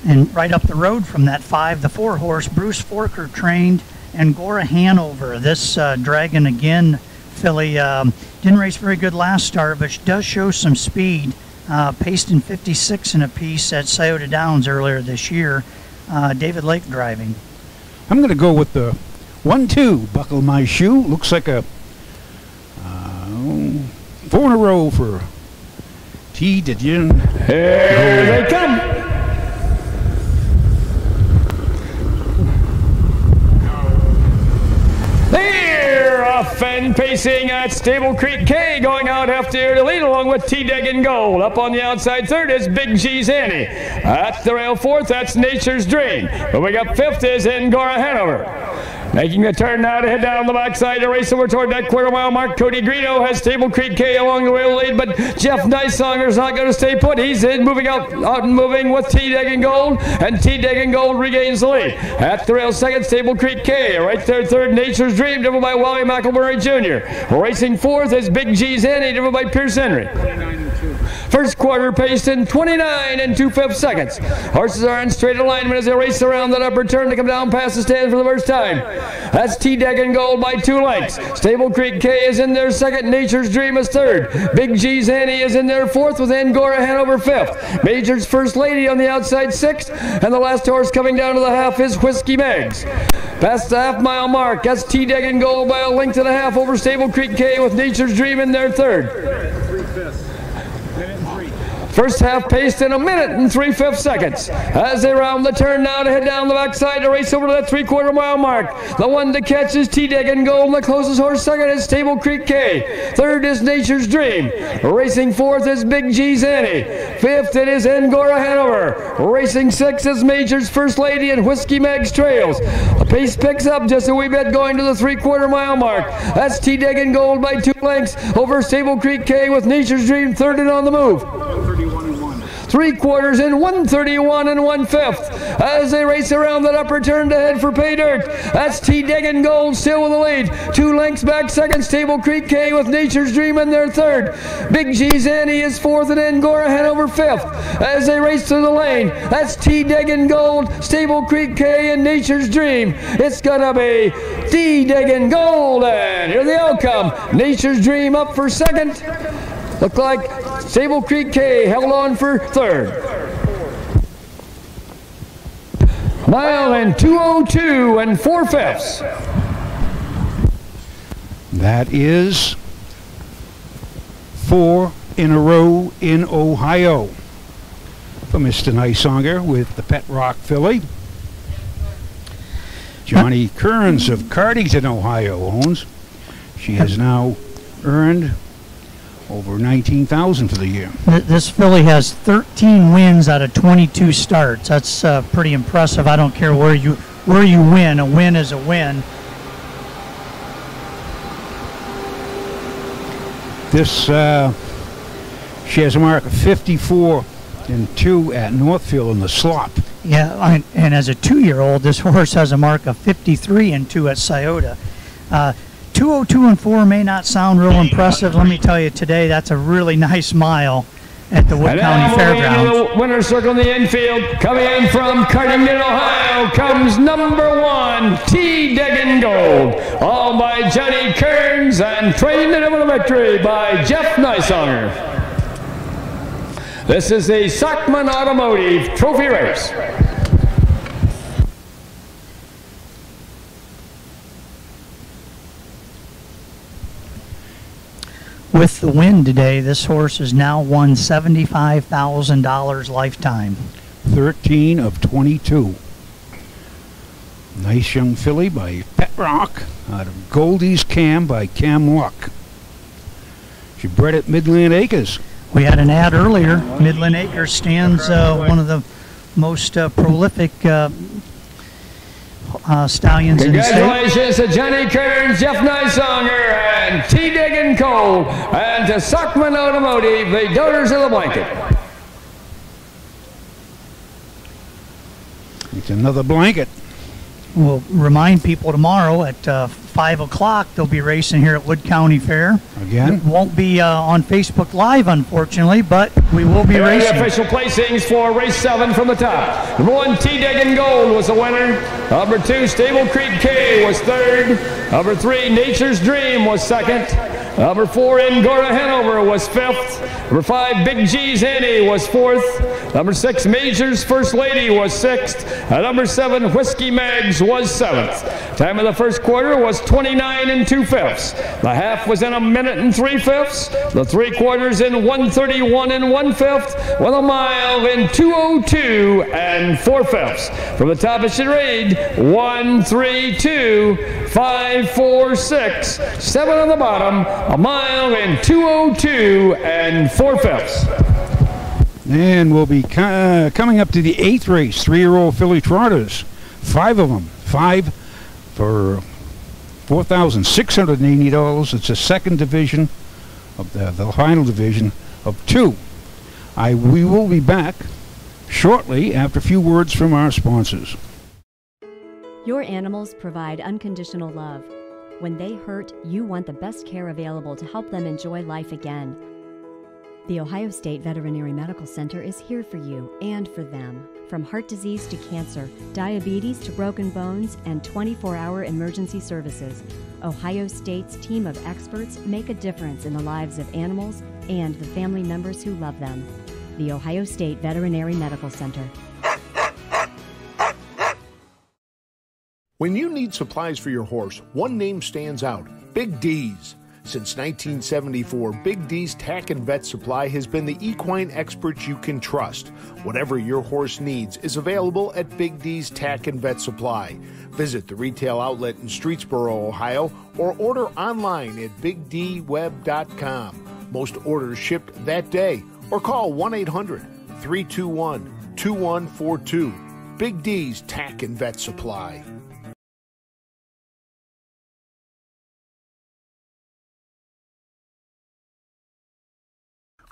And right up the road from that 5, the 4-horse, Bruce Forker trained Angora Hanover. This Dragon again filly didn't race very good last start, but she does show some speed. Paced in 56 and a piece at Scioto Downs earlier this year. David Lake driving. I'm going to go with the 1-2. Buckle My Shoe. Looks like a 4 in a row for T. Degen. Here they come. They're off and pacing at Stable Creek K, going out after to lead along with T-Degen Gold. Up on the outside 3rd is Big G's Annie. At the rail 4th, that's Nature's Dream. Moving up 5th is Angora Hanover. Making the turn now to head down the backside to race over toward that 1/4 mile mark. Cody Greeno has Stable Creek K along the rail lead, but Jeff Nysonger's not going to stay put. He's in, moving out and moving with T-Degen Gold, and T-Degen Gold regains the lead. At the rail 2nd, Stable Creek K. Right there 3rd, Nature's Dream, driven by Wally McElmurray Jr. Racing 4th is Big G's Annie, driven by Pierce Henry. First quarter paced in 29 and 2/5 seconds. Horses are in straight alignment as they race around that upper turn to come down past the stand for the first time. That's T-Degen Gold by 2 lengths. Stable Creek K is in there 2nd. Nature's Dream is 3rd. Big G's Annie is in there 4th with Angora Hanover 5th. Major's First Lady on the outside 6th. And the last horse coming down to the half is Whiskey Megs. Past the half-mile mark, that's T-Degen Gold by a length and a half over Stable Creek K with Nature's Dream in there 3rd. First half paced in 1 minute and 3/5 seconds. As they round the turn now to head down the backside to race over to that 3/4 mile mark. The one to catch is T-Degen Gold. The closest horse 2nd is Stable Creek K. 3rd is Nature's Dream. Racing 4th is Big G's Annie. 5th it is Angora Hanover. Racing 6th is Major's First Lady, and Whiskey Megs trails. The pace picks up just a wee bit going to the 3/4 mile mark. That's T-Degen Gold by 2 lengths over Stable Creek K with Nature's Dream 3rd and on the move. 3 quarters in 131 and 1/5 as they race around that upper turn to head for pay dirt. That's T-Degen Gold still with the lead. 2 lengths back 2nd, Stable Creek K with Nature's Dream in their 3rd. Big G's Annie is 4th and Angora Hanover 5th as they race through the lane. That's T-Degen Gold, Stable Creek K, and Nature's Dream. It's gonna be T-Degen Gold, and here the outcome. Nature's Dream up for 2nd. Looked like Stable Creek K held on for 3rd. Mile and 2:02 and 4/5. That is 4 in a row in Ohio for Mr. Nysonger with the Pet Rock filly. Johnny Kearns of Cardington, Ohio owns. She has now earned over $19,000 for the year. This filly has 13 wins out of 22 starts. That's pretty impressive. I don't care where you win. A win is a win. This she has a mark of 54 and 2 at Northfield in the slop. Yeah, and as a 2-year-old, this horse has a mark of 53 and 2 at Scioto. 2:02 and 4 may not sound real impressive. Let me tell you, today that's a really nice mile at the Wood County Fairgrounds. The winner's circle in the infield, coming in from Cardington, Ohio, comes number 1, T-Degen Gold, all by Johnny Kearns, and trained in the victory by Jeff Nysonger. This is a Sackman Automotive Trophy Race. With the win today, this horse has now won $75,000 lifetime. 13 of 22. Nice young filly by Pet Rock out of Goldie's Cam by Cam Luck. She bred at Midland Acres. We had an ad earlier. Midland Acres stands one of the most prolific stallions in the state. Congratulations to Johnny Kearns, Jeff Nysonger, and T. Diggin Cole, and to Sackman Automotive, the donors of the blanket. It's another blanket. We'll remind people tomorrow at 5 o'clock they'll be racing here at Wood County Fair. Again? It won't be on Facebook Live, unfortunately, but we will be racing. The official placings for race 7 from the top. Number 1, T. Diggin Gold was the winner. Number 2, Stable Creek K was 3rd. Number 3, Nature's Dream was 2nd. Number 4, Angora Hanover was 5th. Number 5, Big G's Annie was 4th. Number 6, Major's First Lady was 6th. And number 7, Whiskey Mags was 7th. Time of the first quarter was 29 2/5. The half was in 1 minute and 3/5. The 3/4 in 1:31 1/5. With a mile in 2:02 4/5. From the top it should read 1, 3, 2, 5, 4, 6, 7 on the bottom. A mile in 2:02 4/5. And we'll be coming up to the 8th race, 3-year-old filly trotters. 5 of them. 5 for $4,680. It's the second division of the final division of 2. We will be back shortly after a few words from our sponsors. Your animals provide unconditional love. When they hurt, you want the best care available to help them enjoy life again. The Ohio State Veterinary Medical Center is here for you and for them. From heart disease to cancer, diabetes to broken bones, and 24-hour emergency services, Ohio State's team of experts make a difference in the lives of animals and the family members who love them. The Ohio State Veterinary Medical Center. When you need supplies for your horse, one name stands out: Big D's. Since 1974, Big D's Tack and Vet Supply has been the equine experts you can trust. Whatever your horse needs is available at Big D's Tack and Vet Supply. Visit the retail outlet in Streetsboro, Ohio, or order online at bigdweb.com. Most orders shipped that day, or call 1-800-321-2142. Big D's Tack and Vet Supply.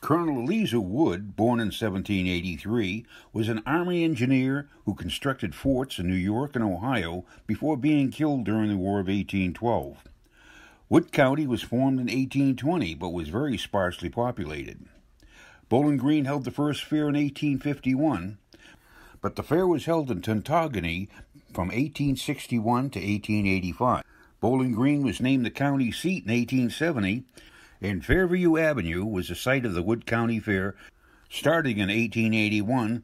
Colonel Eliza Wood, born in 1783, was an Army engineer who constructed forts in New York and Ohio before being killed during the War of 1812. Wood County was formed in 1820, but was very sparsely populated. Bowling Green held the first fair in 1851, but the fair was held in Tuntogany from 1861 to 1885. Bowling Green was named the county seat in 1870, and Fairview Avenue was the site of the Wood County Fair starting in 1881,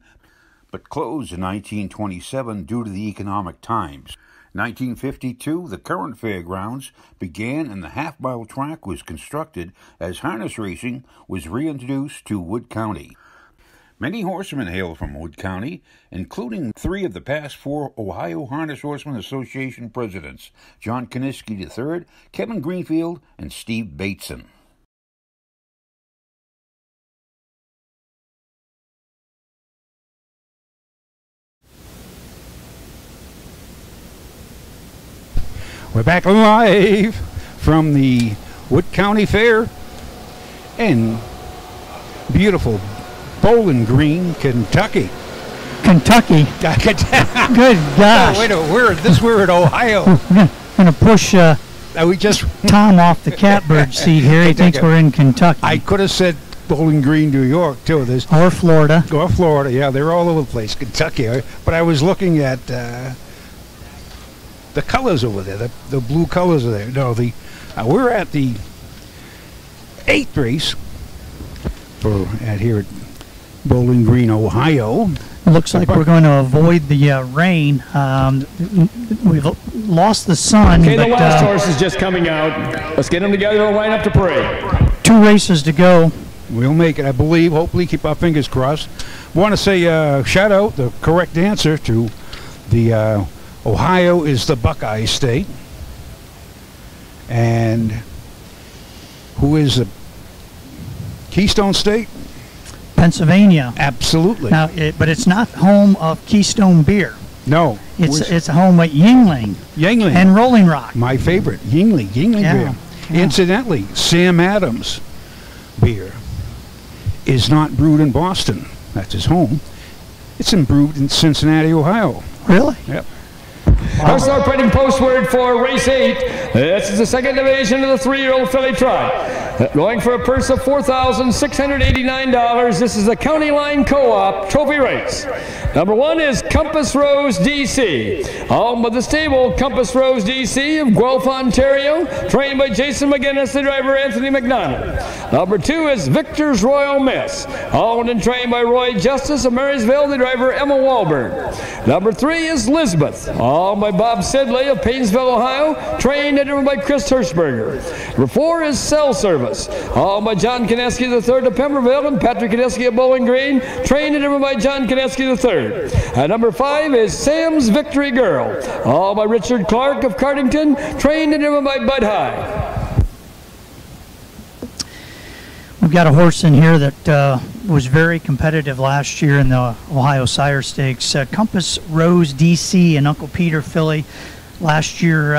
but closed in 1927 due to the economic times. In 1952, the current fairgrounds began and the half-mile track was constructed as harness racing was reintroduced to Wood County. Many horsemen hail from Wood County, including 3 of the past 4 Ohio Harness Horsemen Association presidents, John Kaniski III, Kevin Greenfield, and Steve Bateson. We're back live from the Wood County Fair in beautiful Bowling Green, Kentucky. Kentucky? Good gosh. Oh, wait a minute, we're in Ohio. I'm going to push Tom off the catbird seat here. He thinks we're in Kentucky. I could have said Bowling Green, New York, too. Or Florida. Or Florida, yeah. They're all over the place. Kentucky. But I was looking at the colors over there, the blue colors are there. No, we're at the 8th race here at Bowling Green, Ohio. It looks like we're going to avoid the rain. We've lost the sun. Okay, the last horse is just coming out. Let's get them together and line up to parade. 2 2 races to go. We'll make it, I believe. Hopefully, keep our fingers crossed. Want to say shout out the correct answer to the Ohio is the Buckeye State. And who is the Keystone State? Pennsylvania. Absolutely. Now, but it's not home of Keystone beer. No. It's home at Yingling. Yingling. And Rolling Rock. My favorite, Yingling beer. Yeah. Incidentally, Sam Adams beer is not brewed in Boston. That's his home. It's brewed in Cincinnati, Ohio. Really? Yep. Horse operating postword for race 8. This is the second division of the 3-year-old filly trot. Going for a purse of $4,689. This is the County Line Co-op Trophy Race. Number 1 is Compass Rose DC. Home of the stable, Compass Rose DC of Guelph, Ontario. Trained by Jason McGinnis, the driver Anthony McDonald. Number 2 is Victor's Royal Miss. Owned and trained by Roy Justice of Marysville, the driver Emma Wahlberg. Number 3 is Lisbeth. Owned by Bob Sidley of Painesville, Ohio. Trained and driven by Chris Hirschberger. Number 4 is Cell Service. Owned by John Kineski III of Pemberville and Patrick Kineski of Bowling Green. Trained and driven by John Kineski III. Number 5 is Sam's Victory Girl. Owned by Richard Clark of Cardington. Trained and driven by Bud High. We've got a horse in here that was very competitive last year in the Ohio Sire Stakes. Compass Rose DC and Uncle Peter filly. Last year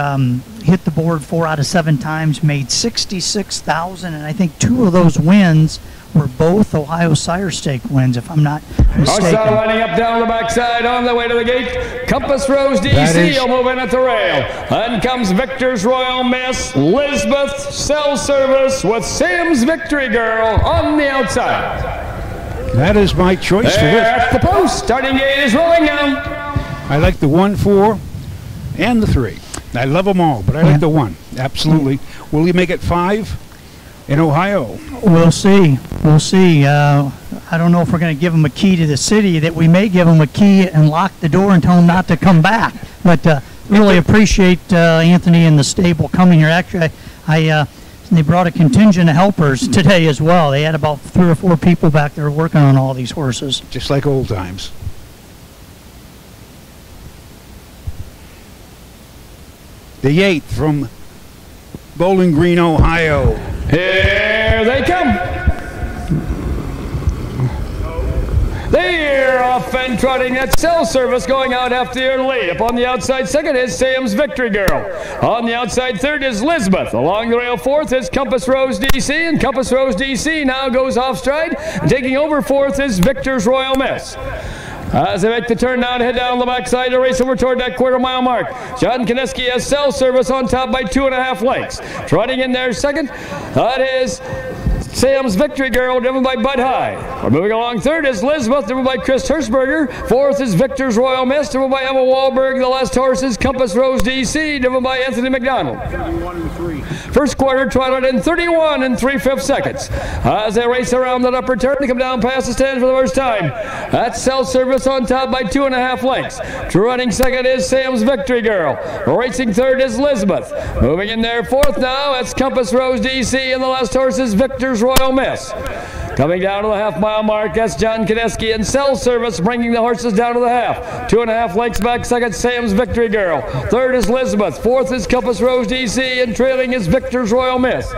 hit the board 4 out of 7 times, made $66,000, and I think 2 of those wins were both Ohio Sire Stake wins, if I'm not mistaken. Horse lining up down the backside on the way to the gate. Compass Rose DC will move in at the rail. Then comes Victor's Royal Miss, Lisbeth, Cell Service with Sam's Victory Girl on the outside. That is my choice for this. At the post, starting gate is rolling now. I like the 1, 4, and the 3. I love them all, but I like the 1. Absolutely. Will you make it 5 in Ohio? We'll see. We'll see. I don't know if we're going to give them a key to the city. That we may give them a key and lock the door and tell them not to come back. But really appreciate Anthony and the stable coming here. Actually, they brought a contingent of helpers today as well. They had about 3 or 4 people back there working on all these horses. Just like old times. The 8th from Bowling Green, Ohio. Here they come. They're off and trotting. That Cell Service going out after their lead. Up on the outside second is Sam's Victory Girl. On the outside third is Lisbeth. Along the rail fourth is Compass Rose DC, and Compass Rose DC now goes off stride. And taking over fourth is Victor's Royal Miss. As they make the turn now to head down the backside to race over toward that quarter-mile mark. John Kineski has Cell Service on top by 2.5 lengths. Trotting in there second, that is Sam's Victory Girl, driven by Bud High. We're moving along third is Lisbeth, driven by Chris Hirschberger. Fourth is Victor's Royal Miss, driven by Emma Wahlberg. The last horse is Compass Rose DC, driven by Anthony McDonald. 31 and 3. First quarter trotted in 31 and 3/5 seconds. As they race around that upper turn, they come down past the stand for the first time. That's Cell Service on top by 2.5 lengths. Running second is Sam's Victory Girl. Racing third is Lisbeth. Moving in there fourth now, it's Compass Rose DC, and the last horse is Victor's Royal Miss. Coming down to the half-mile mark, that's John Kineski and Cell Service bringing the horses down to the half. 2.5 lengths back, second Sam's Victory Girl. Third is Lisbeth. Fourth is Compass Rose DC, and trailing is Victor's Royal Miss.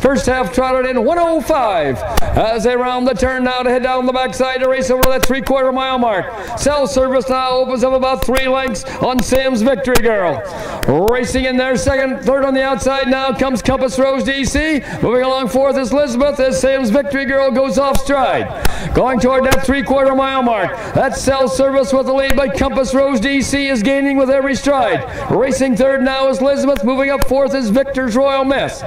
First half trotted in 105 as they round the turn now to head down the backside to race over that 3/4 mile mark. Cell Service now opens up about 3 lengths on Sam's Victory Girl. Racing in there second, third on the outside now comes Compass Rose DC. Moving along fourth is Lisbeth as Sam's Victory Girl goes off stride. Going toward that 3/4 mile mark. That's Cell Service with the lead, but Compass Rose DC is gaining with every stride. Racing third now is Lisbeth. Moving up fourth is Victor's Royal Miss.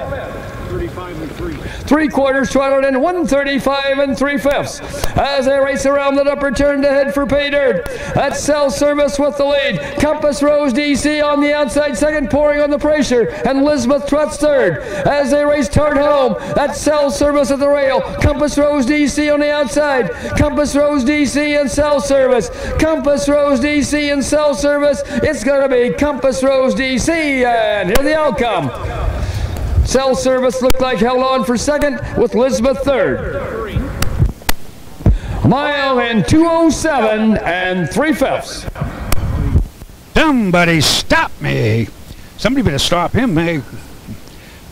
35 and 3. 3/4 trotted in 135 and 3/5 as they race around that upper turn to head for pay dirt. That's Cell Service with the lead. Compass Rose DC on the outside second, pouring on the pressure, and Lisbeth trots third as they race toward home. That's Cell Service at the rail. Compass Rose DC on the outside. Compass Rose DC and Cell Service. Compass Rose DC and Cell Service. It's going to be Compass Rose DC, and here's the outcome. Cell Service looked like held on for second with Elizabeth third. Mile in 2:07 and 3/5. Somebody stop me. Somebody better stop him, man.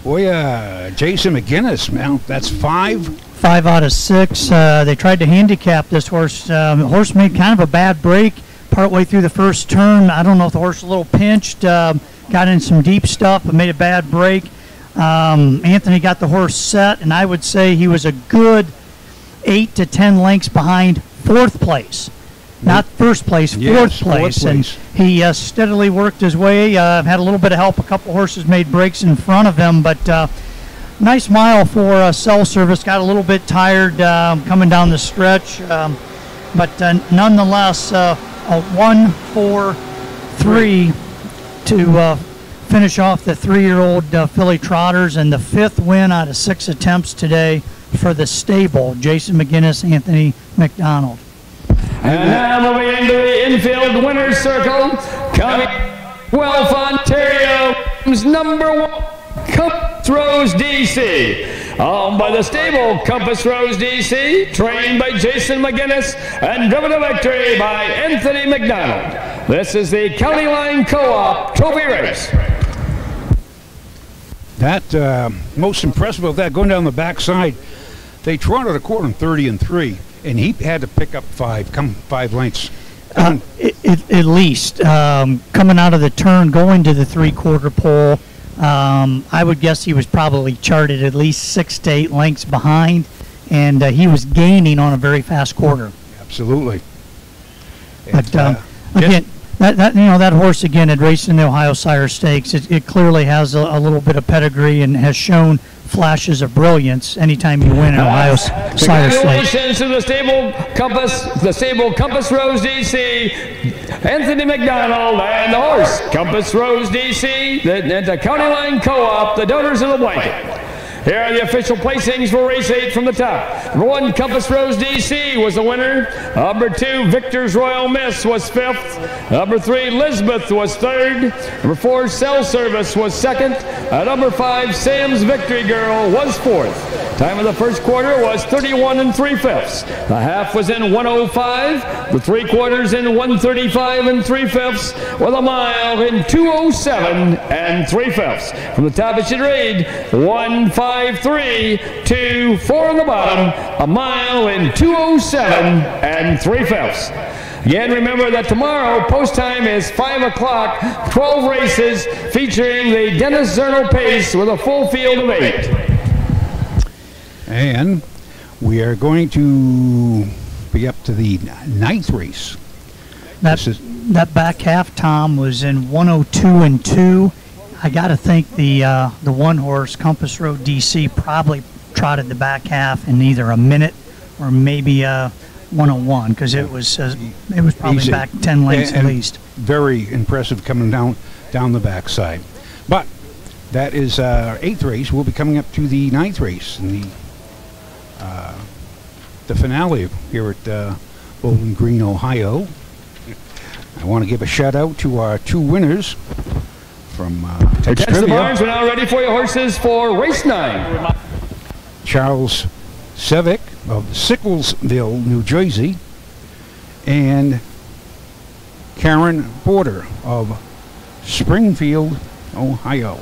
Boy, Jason McGinnis, man, that's 5. 5 out of 6. They tried to handicap this horse. The horse made kind of a bad break partway through the first turn. I don't know if the horse was a little pinched, got in some deep stuff, but made a bad break. Anthony got the horse set, and I would say he was a good 8 to 10 lengths behind 4th place. Not first place, fourth place. And he steadily worked his way, had a little bit of help. A couple horses made breaks in front of him, but nice mile for Cell Service. Got a little bit tired coming down the stretch, but nonetheless, a 1-4-3 to finish off the 3-year-old filly trotters, and the 5th win out of 6 attempts today for the stable. Jason McGinnis, Anthony McDonald. And now moving into the infield winner's circle, coming 12 Ontario, number 1, Compass Rose DC. Owned by the stable Compass Rose DC, trained by Jason McGinnis, and driven to victory by Anthony McDonald. This is the County Line Co-op Trophy Race. That, most impressive of that, going down the backside, they trotted a quarter in 30 and 3. And he had to pick up 5 lengths. At least. Coming out of the turn, going to the 3/4 pole, I would guess he was probably charted at least 6 to 8 lengths behind, and he was gaining on a very fast quarter. Absolutely. But again, that horse again had raced in the Ohio Sire Stakes. It clearly has a little bit of pedigree and has shown flashes of brilliance anytime you win an Ohio Sire Stakes. Congratulations to the stable Compass Rose DC, Anthony McDonald, and the horse Compass Rose DC, the County Line Co-op, the donors of the blanket. Here are the official placings for race 8 from the top. Number 1, Compass Rose DC was the winner. Number 2, Victor's Royal Miss was 5th. Number 3, Lisbeth was 3rd. Number 4, Cell Service was 2nd. Number 5, Sam's Victory Girl was 4th. Time of the first quarter was 31 and 3/5. The half was in 1:05. The 3/4 in 1:35 and 3/5, with a mile in 2:07 and 3/5. From the top, it should read 1:53.24 on the bottom, a mile in 2:07 and 3/5. Again, remember that tomorrow, post time is 5 o'clock, 12 races featuring the Dennis Zerno pace with a full field of 8. And we are going to be up to the 9th race. That back half, Tom, was in 1:02 and 2. I got to think the one horse, Compass Road DC, probably trotted the back half in either a minute or maybe 1:01, because it was probably easy. Back 10 lengths at least. Very impressive coming down the backside. But that is our 8th race. We'll be coming up to the 9th race and the finale here at Bowling Green, Ohio. I want to give a shout out to our 2 winners from Tex Trivia. The barns are now ready for your horses for race 9. Charles Sevick of Sicklesville, New Jersey, and Karen Porter of Springfield, Ohio.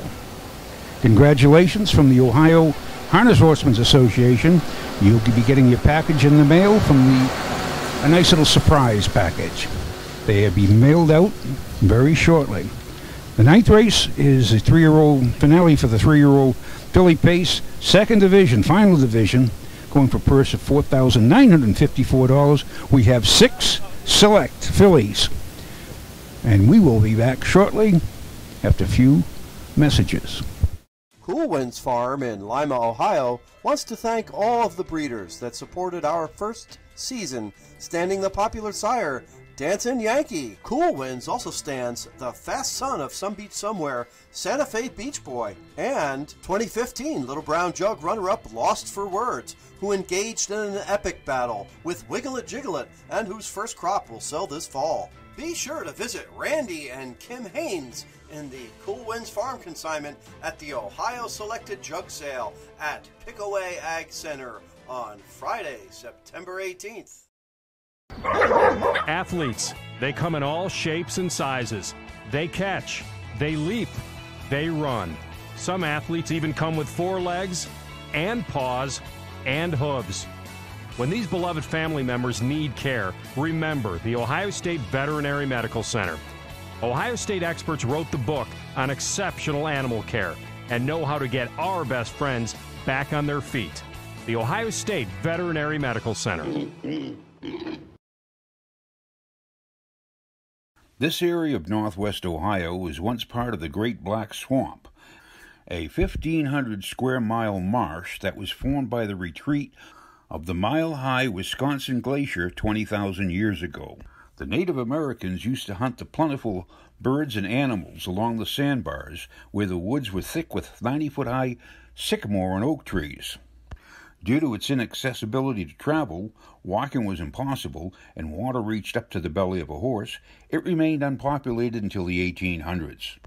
Congratulations from the Ohio Harness Horsemen's Association. You'll be getting your package in the mail from a nice little surprise package. They'll be mailed out very shortly. The 9th race is a 3-year-old finale for the 3-year-old filly pace, 2nd division, final division, going for a purse of $4,954. We have 6 select fillies. And we will be back shortly after a few messages. Cool Winds Farm in Lima, Ohio wants to thank all of the breeders that supported our first season, standing the popular sire Dancin' Yankee. Cool Winds also stands the fast son of Some Beach Somewhere, Santa Fe Beach Boy, and 2015 Little Brown Jug runner-up Lost for Words, who engaged in an epic battle with Wiggle It Jiggle It, and whose first crop will sell this fall. Be sure to visit Randy and Kim Haynes in the Cool Winds Farm consignment at the Ohio Selected Jug Sale at Pickaway Ag Center on Friday, September 18th. Athletes, they come in all shapes and sizes. They catch, they leap, they run. Some athletes even come with 4 legs and paws and hooves. When these beloved family members need care, remember the Ohio State Veterinary Medical Center. Ohio State experts wrote the book on exceptional animal care and know how to get our best friends back on their feet. The Ohio State Veterinary Medical Center. This area of northwest Ohio was once part of the Great Black Swamp, a 1,500 square mile marsh that was formed by the retreat of the mile-high Wisconsin Glacier 20,000 years ago. The Native Americans used to hunt the plentiful birds and animals along the sandbars where the woods were thick with 90-foot-high sycamore and oak trees. Due to its inaccessibility to travel, walking was impossible, and water reached up to the belly of a horse, it remained unpopulated until the 1800s.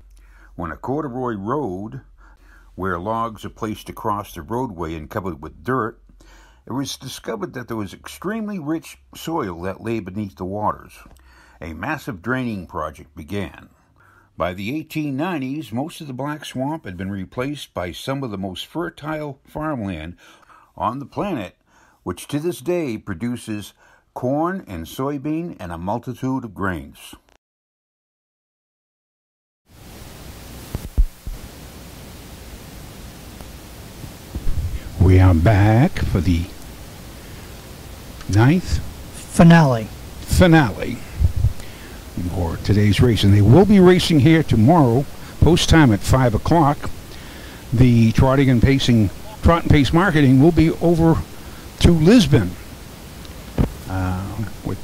When a corduroy road, where logs are placed across the roadway and covered with dirt, it was discovered that there was extremely rich soil that lay beneath the waters. A massive draining project began. By the 1890s, most of the Black Swamp had been replaced by some of the most fertile farmland on the planet, which to this day produces corn and soybean and a multitude of grains. We are back for the 9th finale for today's race, and they will be racing here tomorrow, post time at 5 o'clock. The trot and pace marketing will be over to Lisbon with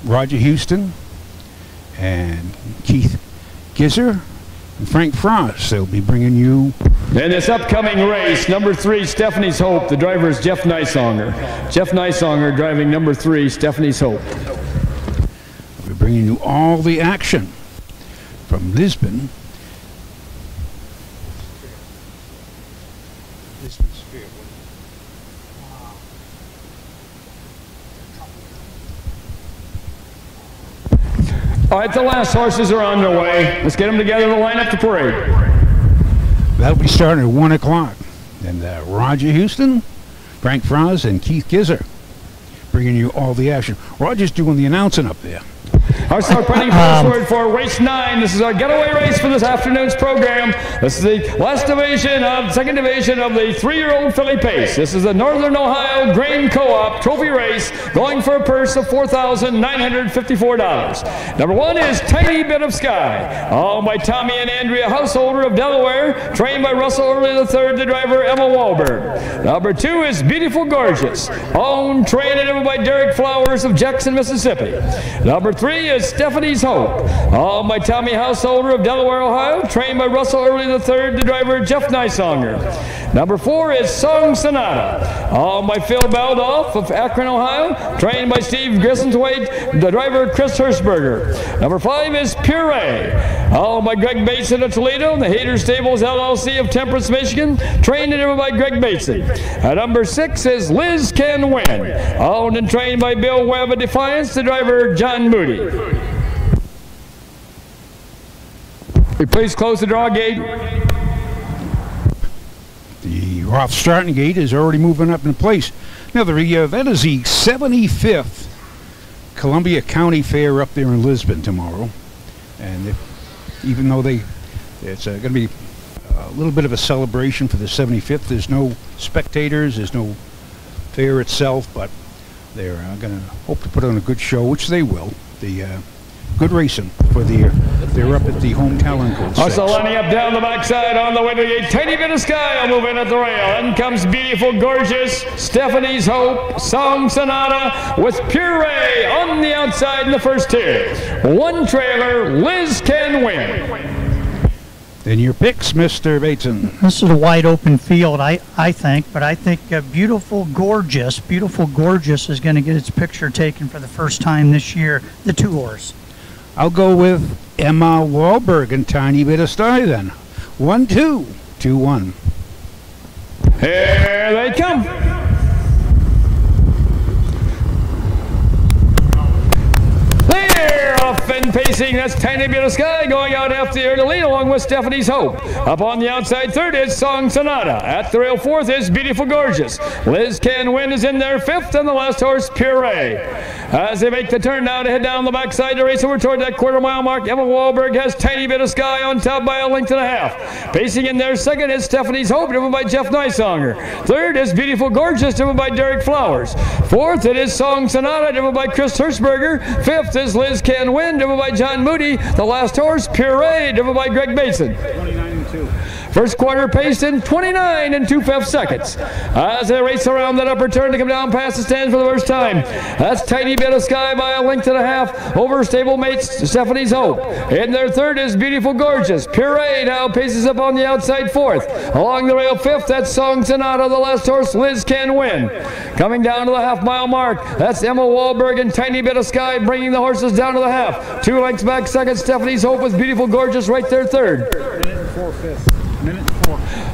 Roger Houston and Keith Gizer and Frank Frost. They'll be bringing you. In this upcoming race, number 3, Stephanie's Hope. The driver is Jeff Nysonger. Jeff Nysonger driving number 3, Stephanie's Hope. We're bringing you all the action from Lisbon. All right, the last horses are on their way. Let's get them together to line up the parade. That'll be starting at 1 o'clock. And Roger Houston, Frank Frost, and Keith Gizer bringing you all the action. Roger's doing the announcing up there. Our start running forward for race 9. This is our getaway race for this afternoon's program. This is the second division of the 3-year-old filly pace. This is the Northern Ohio Grain Co-op Trophy Race, going for a purse of $4,954. Number 1 is Tiny Bit of Sky, owned by Tommy and Andrea Householder of Delaware, trained by Russell Early III, the driver Emma Wahlberg. Number 2 is Beautiful Gorgeous, owned, trained, and by Derek Flowers of Jackson, Mississippi. Number 3 is Stephanie's Hope, owned by Tommy Householder of Delaware, Ohio, trained by Russell Early III, the driver Jeff Nysonger. Number 4 is Song Sonata, owned by Phil Baldoff of Akron, Ohio, trained by Steve Grissentwaite, the driver Chris Hirschberger. Number 5 is Puree, owned by Greg Bateson of Toledo, the Hader Stables LLC of Temperance, Michigan, trained and driven by Greg Bateson. Number 6 is Liz Can Win, owned and trained by Bill Webb of Defiance, the driver John Moody. We please close the draw gate. The Roth starting gate is already moving up in place. Now, that is the 75th Columbia County Fair up there in Lisbon tomorrow. And even though it's going to be a little bit of a celebration for the 75th, there's no spectators, there's no fair itself, but they're going to hope to put on a good show, which they will. The good racing for they're up at the home talent code. Also lining up down the backside on the way to a tiny bit of sky. I'll move in at the rail. In comes Beautiful Gorgeous, Stephanie's Hope, Song Sonata with Puree on the outside in the first tier. One trailer, Liz Can Win. Then your picks, Mr. Bateson. This is a wide open field, I think, but I think Beautiful Gorgeous is going to get its picture taken for the first time this year, the 2-horse. I'll go with Emma Wahlberg and Tiny Bit of Sky then. 1-2, 2-1. Here they come. They're off and pacing. That's Tiny Bit of Sky going out after the early lead along with Stephanie's Hope. Up on the outside third is Song Sonata. At the rail fourth is Beautiful Gorgeous. Liz Can Win is in there fifth, and the last horse, Puree. As they make the turn now to head down the backside to race over toward that quarter-mile mark, Emma Wahlberg has Tiny Bit of Sky on top by a length and a half. Pacing in there second is Stephanie's Hope, driven by Jeff Nysonger. Third is Beautiful Gorgeous, driven by Derek Flowers. Fourth, it is Song Sonata, driven by Chris Hirschberger. Fifth is Liz Can Win, driven by John Moody. The last horse, Puree, driven by Greg Bateson. 29-2. First quarter paced in 29 2/5 seconds. As they race around that upper turn to come down past the stand for the first time. That's Tiny Bit of Sky by a length and a half over stablemates Stephanie's Hope. In their third is Beautiful Gorgeous. Puree now paces up on the outside fourth. Along the rail fifth, that's Song Sonata. The last horse, Liz Can Win. Coming down to the half-mile mark, that's Emma Wahlberg and Tiny Bit of Sky bringing the horses down to the half. 2 lengths back second, Stephanie's Hope with Beautiful Gorgeous right there third. 4.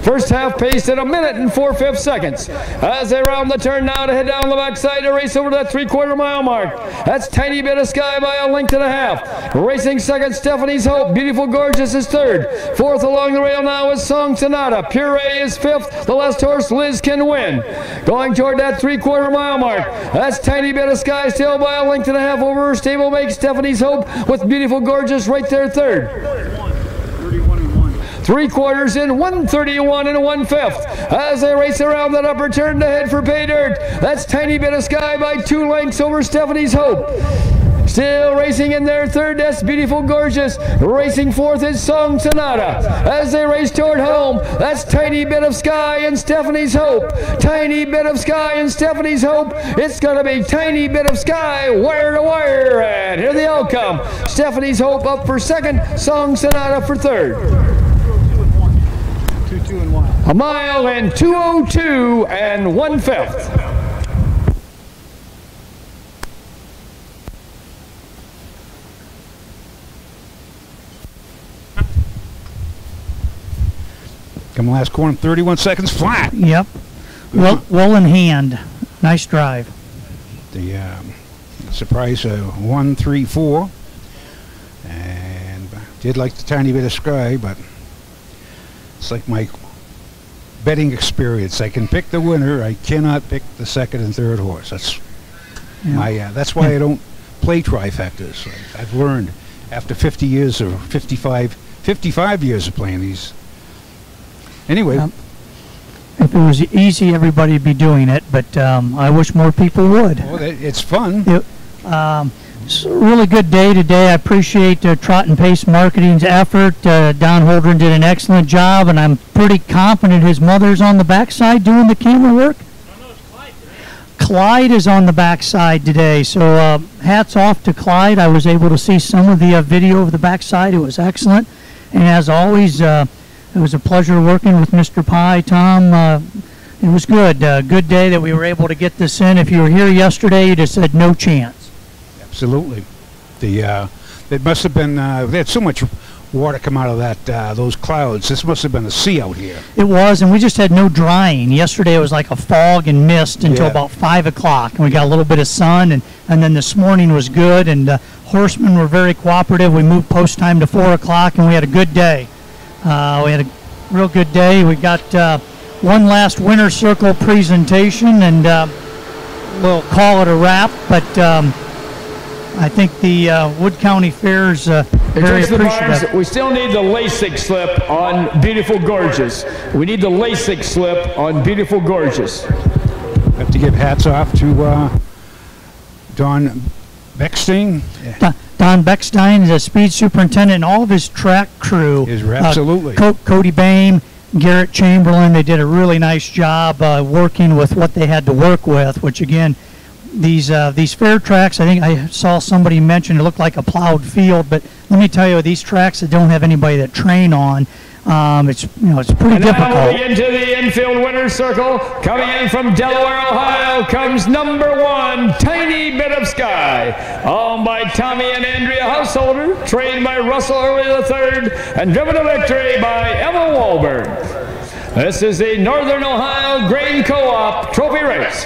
First half paced at 1 minute and 4/5 seconds. As they round the turn now to head down the backside to race over that 3/4 mile mark. That's Tiny Bit of Sky by a length and a half. Racing second, Stephanie's Hope. Beautiful Gorgeous is third. Fourth along the rail now is Song Sonata. Puree is fifth. The last horse, Liz Can Win. Going toward that 3/4 mile mark. That's Tiny Bit of Sky still by a length and a half over her stablemate Stephanie's Hope with Beautiful Gorgeous right there third. 3/4 in 1:31 1/5 as they race around that upper turn to head for pay dirt. That's Tiny Bit of Sky by 2 lengths over Stephanie's Hope. Still racing in their third, that's Beautiful Gorgeous. Racing fourth is Song Sonata. As they race toward home, that's Tiny Bit of Sky and Stephanie's Hope. Tiny Bit of Sky and Stephanie's Hope. It's going to be Tiny Bit of Sky, wire to wire. And here the outcome. Stephanie's Hope up for second, Song Sonata for third. 1 mile and 2:02 1/5. Come last corner, 31 seconds flat. Yep. Well in hand. Nice drive. The surprise 1, 3, 4. And did like the Tiny Bit of Sky, but it's like my betting experience. I can pick the winner. I cannot pick the second and third horse. That's that's why I don't play trifectas. I've learned after 50 years or 55 years of playing these. Anyway. If it was easy, everybody would be doing it, but I wish more people would. Well, it's fun. It's a really good day today. I appreciate Trot and Pace Marketing's effort. Don Holdren did an excellent job, and I'm pretty confident his mother's on the backside doing the camera work. Clyde is on the backside today, so hats off to Clyde. I was able to see some of the video of the backside. It was excellent, and as always, it was a pleasure working with Mr. Pye, Tom. It was good. Good day that we were able to get this in. If you were here yesterday, you'd have said no chance. Absolutely. It must have been, they had so much water come out of those clouds. This must have been a sea out here. It was, and we just had no drying. Yesterday it was like a fog and mist until about 5 o'clock, and we got a little bit of sun, and then this morning was good, and horsemen were very cooperative. We moved post time to 4 o'clock, and we had a good day. We had a real good day. We got one last winter circle presentation, and we'll call it a wrap, but I think the Wood County Fair's very appreciative. We still need the LASIK slip on Beautiful Gorgeous. We need the LASIK slip on Beautiful Gorgeous. I have to give hats off to Don Beckstein. Don Don Beckstein is a speed superintendent, and all of his track crew. Absolutely. Cody Bain, Garrett Chamberlain, they did a really nice job working with what they had to work with, which again, these fair tracks, I think I saw somebody mention it looked like a plowed field, but let me tell you, these tracks that don't have anybody that train on, it's pretty difficult. Now moving into the infield winner's circle, coming in from Delaware, Ohio, comes number 1, Tiny Bit of Sky, owned by Tommy and Andrea Householder, trained by Russell Early III, and driven to victory by Emma Wahlberg. This is the Northern Ohio Grain Co-op Trophy Race.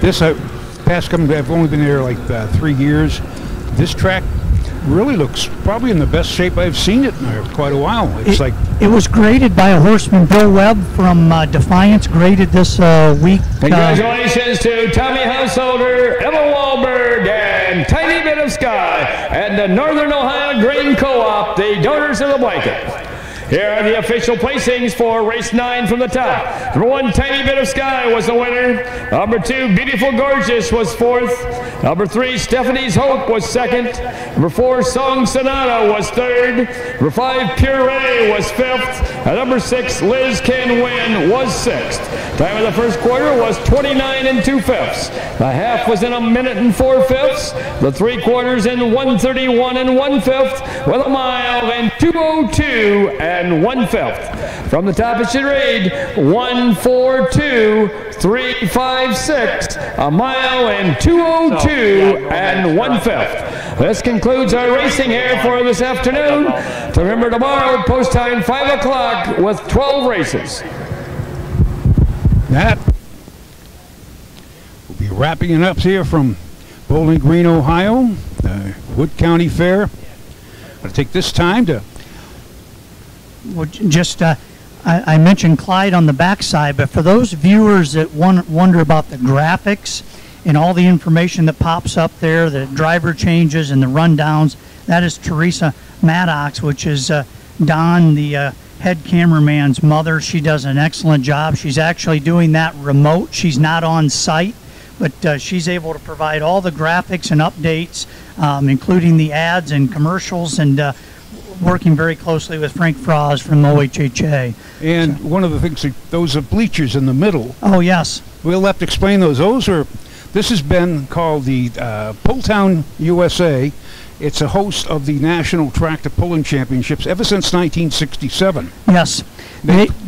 This I've only been there like 3 years. This track really looks probably in the best shape I've seen it in quite a while. It was graded by a horseman, Bill Webb from Defiance, graded this week. Congratulations to Tommy Householder, Emma Wahlberg, and Tiny Bit of Sky, and the Northern Ohio Grain Co-op, the donors of the blanket. Here are the official placings for race 9 from the top. Number 1, Tiny Bit of Sky was the winner. Number 2, Beautiful Gorgeous was 4th. Number 3, Stephanie's Hope was 2nd. Number 4, Song Sonata was 3rd. Number 5, Pure Ray was 5th. And number 6, Liz Can Win was 6th. Time of the first quarter was 29 2/5. The half was in 1 minute and 4/5. The 3 quarters in 1:31 1/5, with a mile in 2:02 1/5. From the top it should read 1:42.356, a mile in 2:02 1/5. This concludes our racing here for this afternoon. To remember tomorrow, post time 5 o'clock with 12 races. That will be wrapping it up here from Bowling Green, Ohio, the Wood County Fair. I'll take this time to I mentioned Clyde on the backside, but for those viewers that wonder about the graphics and all the information that pops up there, the driver changes and the rundowns, that is Teresa Maddox, which is Don, the head cameraman's mother. She does an excellent job. She's actually doing that remote. She's not on site, but she's able to provide all the graphics and updates, including the ads and commercials, and working very closely with Frank Froz from OHHA. And one of the things, those are bleachers in the middle. Oh, yes. We'll have to explain those. This has been called the Pulltown USA. It's a host of the National Tractor Pulling Championships ever since 1967. Yes. They've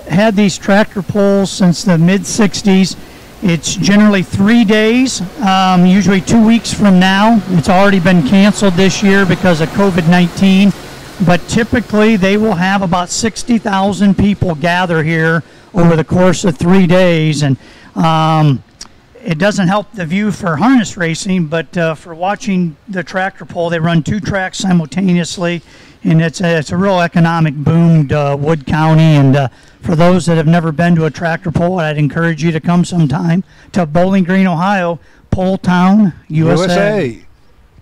had these tractor pulls since the mid-'60s. It's generally 3 days, usually 2 weeks from now. It's already been canceled this year because of COVID-19, but typically they will have about 60,000 people gather here over the course of 3 days, and it doesn't help the view for harness racing, but for watching the tractor pull, they run 2 tracks simultaneously, and it's a real economic boom to Wood County. And for those that have never been to a tractor pull, I'd encourage you to come sometime to Bowling Green, Ohio, Pulltown, USA.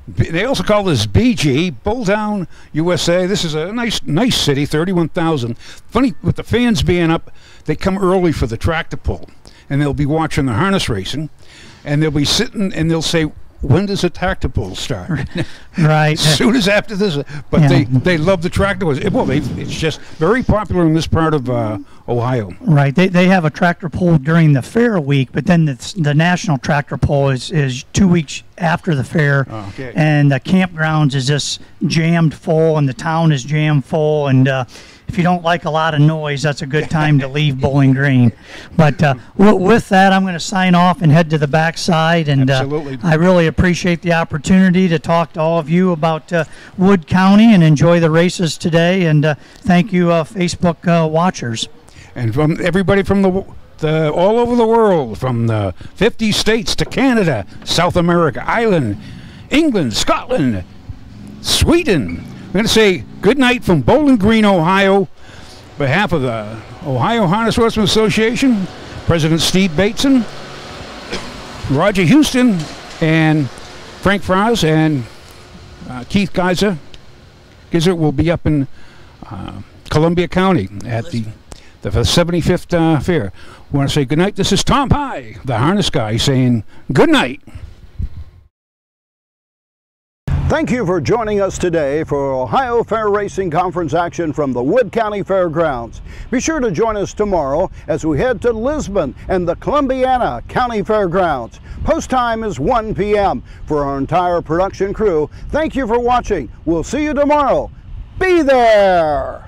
They also call this BG, Pulltown, USA. This is a nice city, 31,000. Funny, with the fans being up, they come early for the tractor pull, and they'll be watching the harness racing, and they'll be sitting, and they'll say, when does the tractor pull start? Right. As soon as after this. But Yeah. they love the tractor pulls. It's just very popular in this part of Ohio. Right. They have a tractor pull during the fair week, but then the national tractor pull is 2 weeks after the fair. Okay. And the campgrounds is just jammed full, and the town is jammed full. And if you don't like a lot of noise, that's a good time to leave Bowling Green. But with that, I'm going to sign off and head to the backside. And Absolutely. I really appreciate the opportunity to talk to all of you about Wood County and enjoy the races today. And thank you, Facebook watchers. And from everybody from the all over the world, from the 50 states to Canada, South America, Ireland, England, Scotland, Sweden. We're going to say good night from Bowling Green, Ohio. On behalf of the Ohio Harness Horsemen Association, President Steve Bateson, Roger Houston, and Frank Froz, and Keith Gizzard will be up in Columbia County at the the 75th fair. We want to say good night. This is Tom Pye, the harness guy, saying good night. Thank you for joining us today for Ohio Fair Racing Conference action from the Wood County Fairgrounds. Be sure to join us tomorrow as we head to Lisbon and the Columbiana County Fairgrounds. Post time is 1 p.m. For our entire production crew, thank you for watching. We'll see you tomorrow. Be there!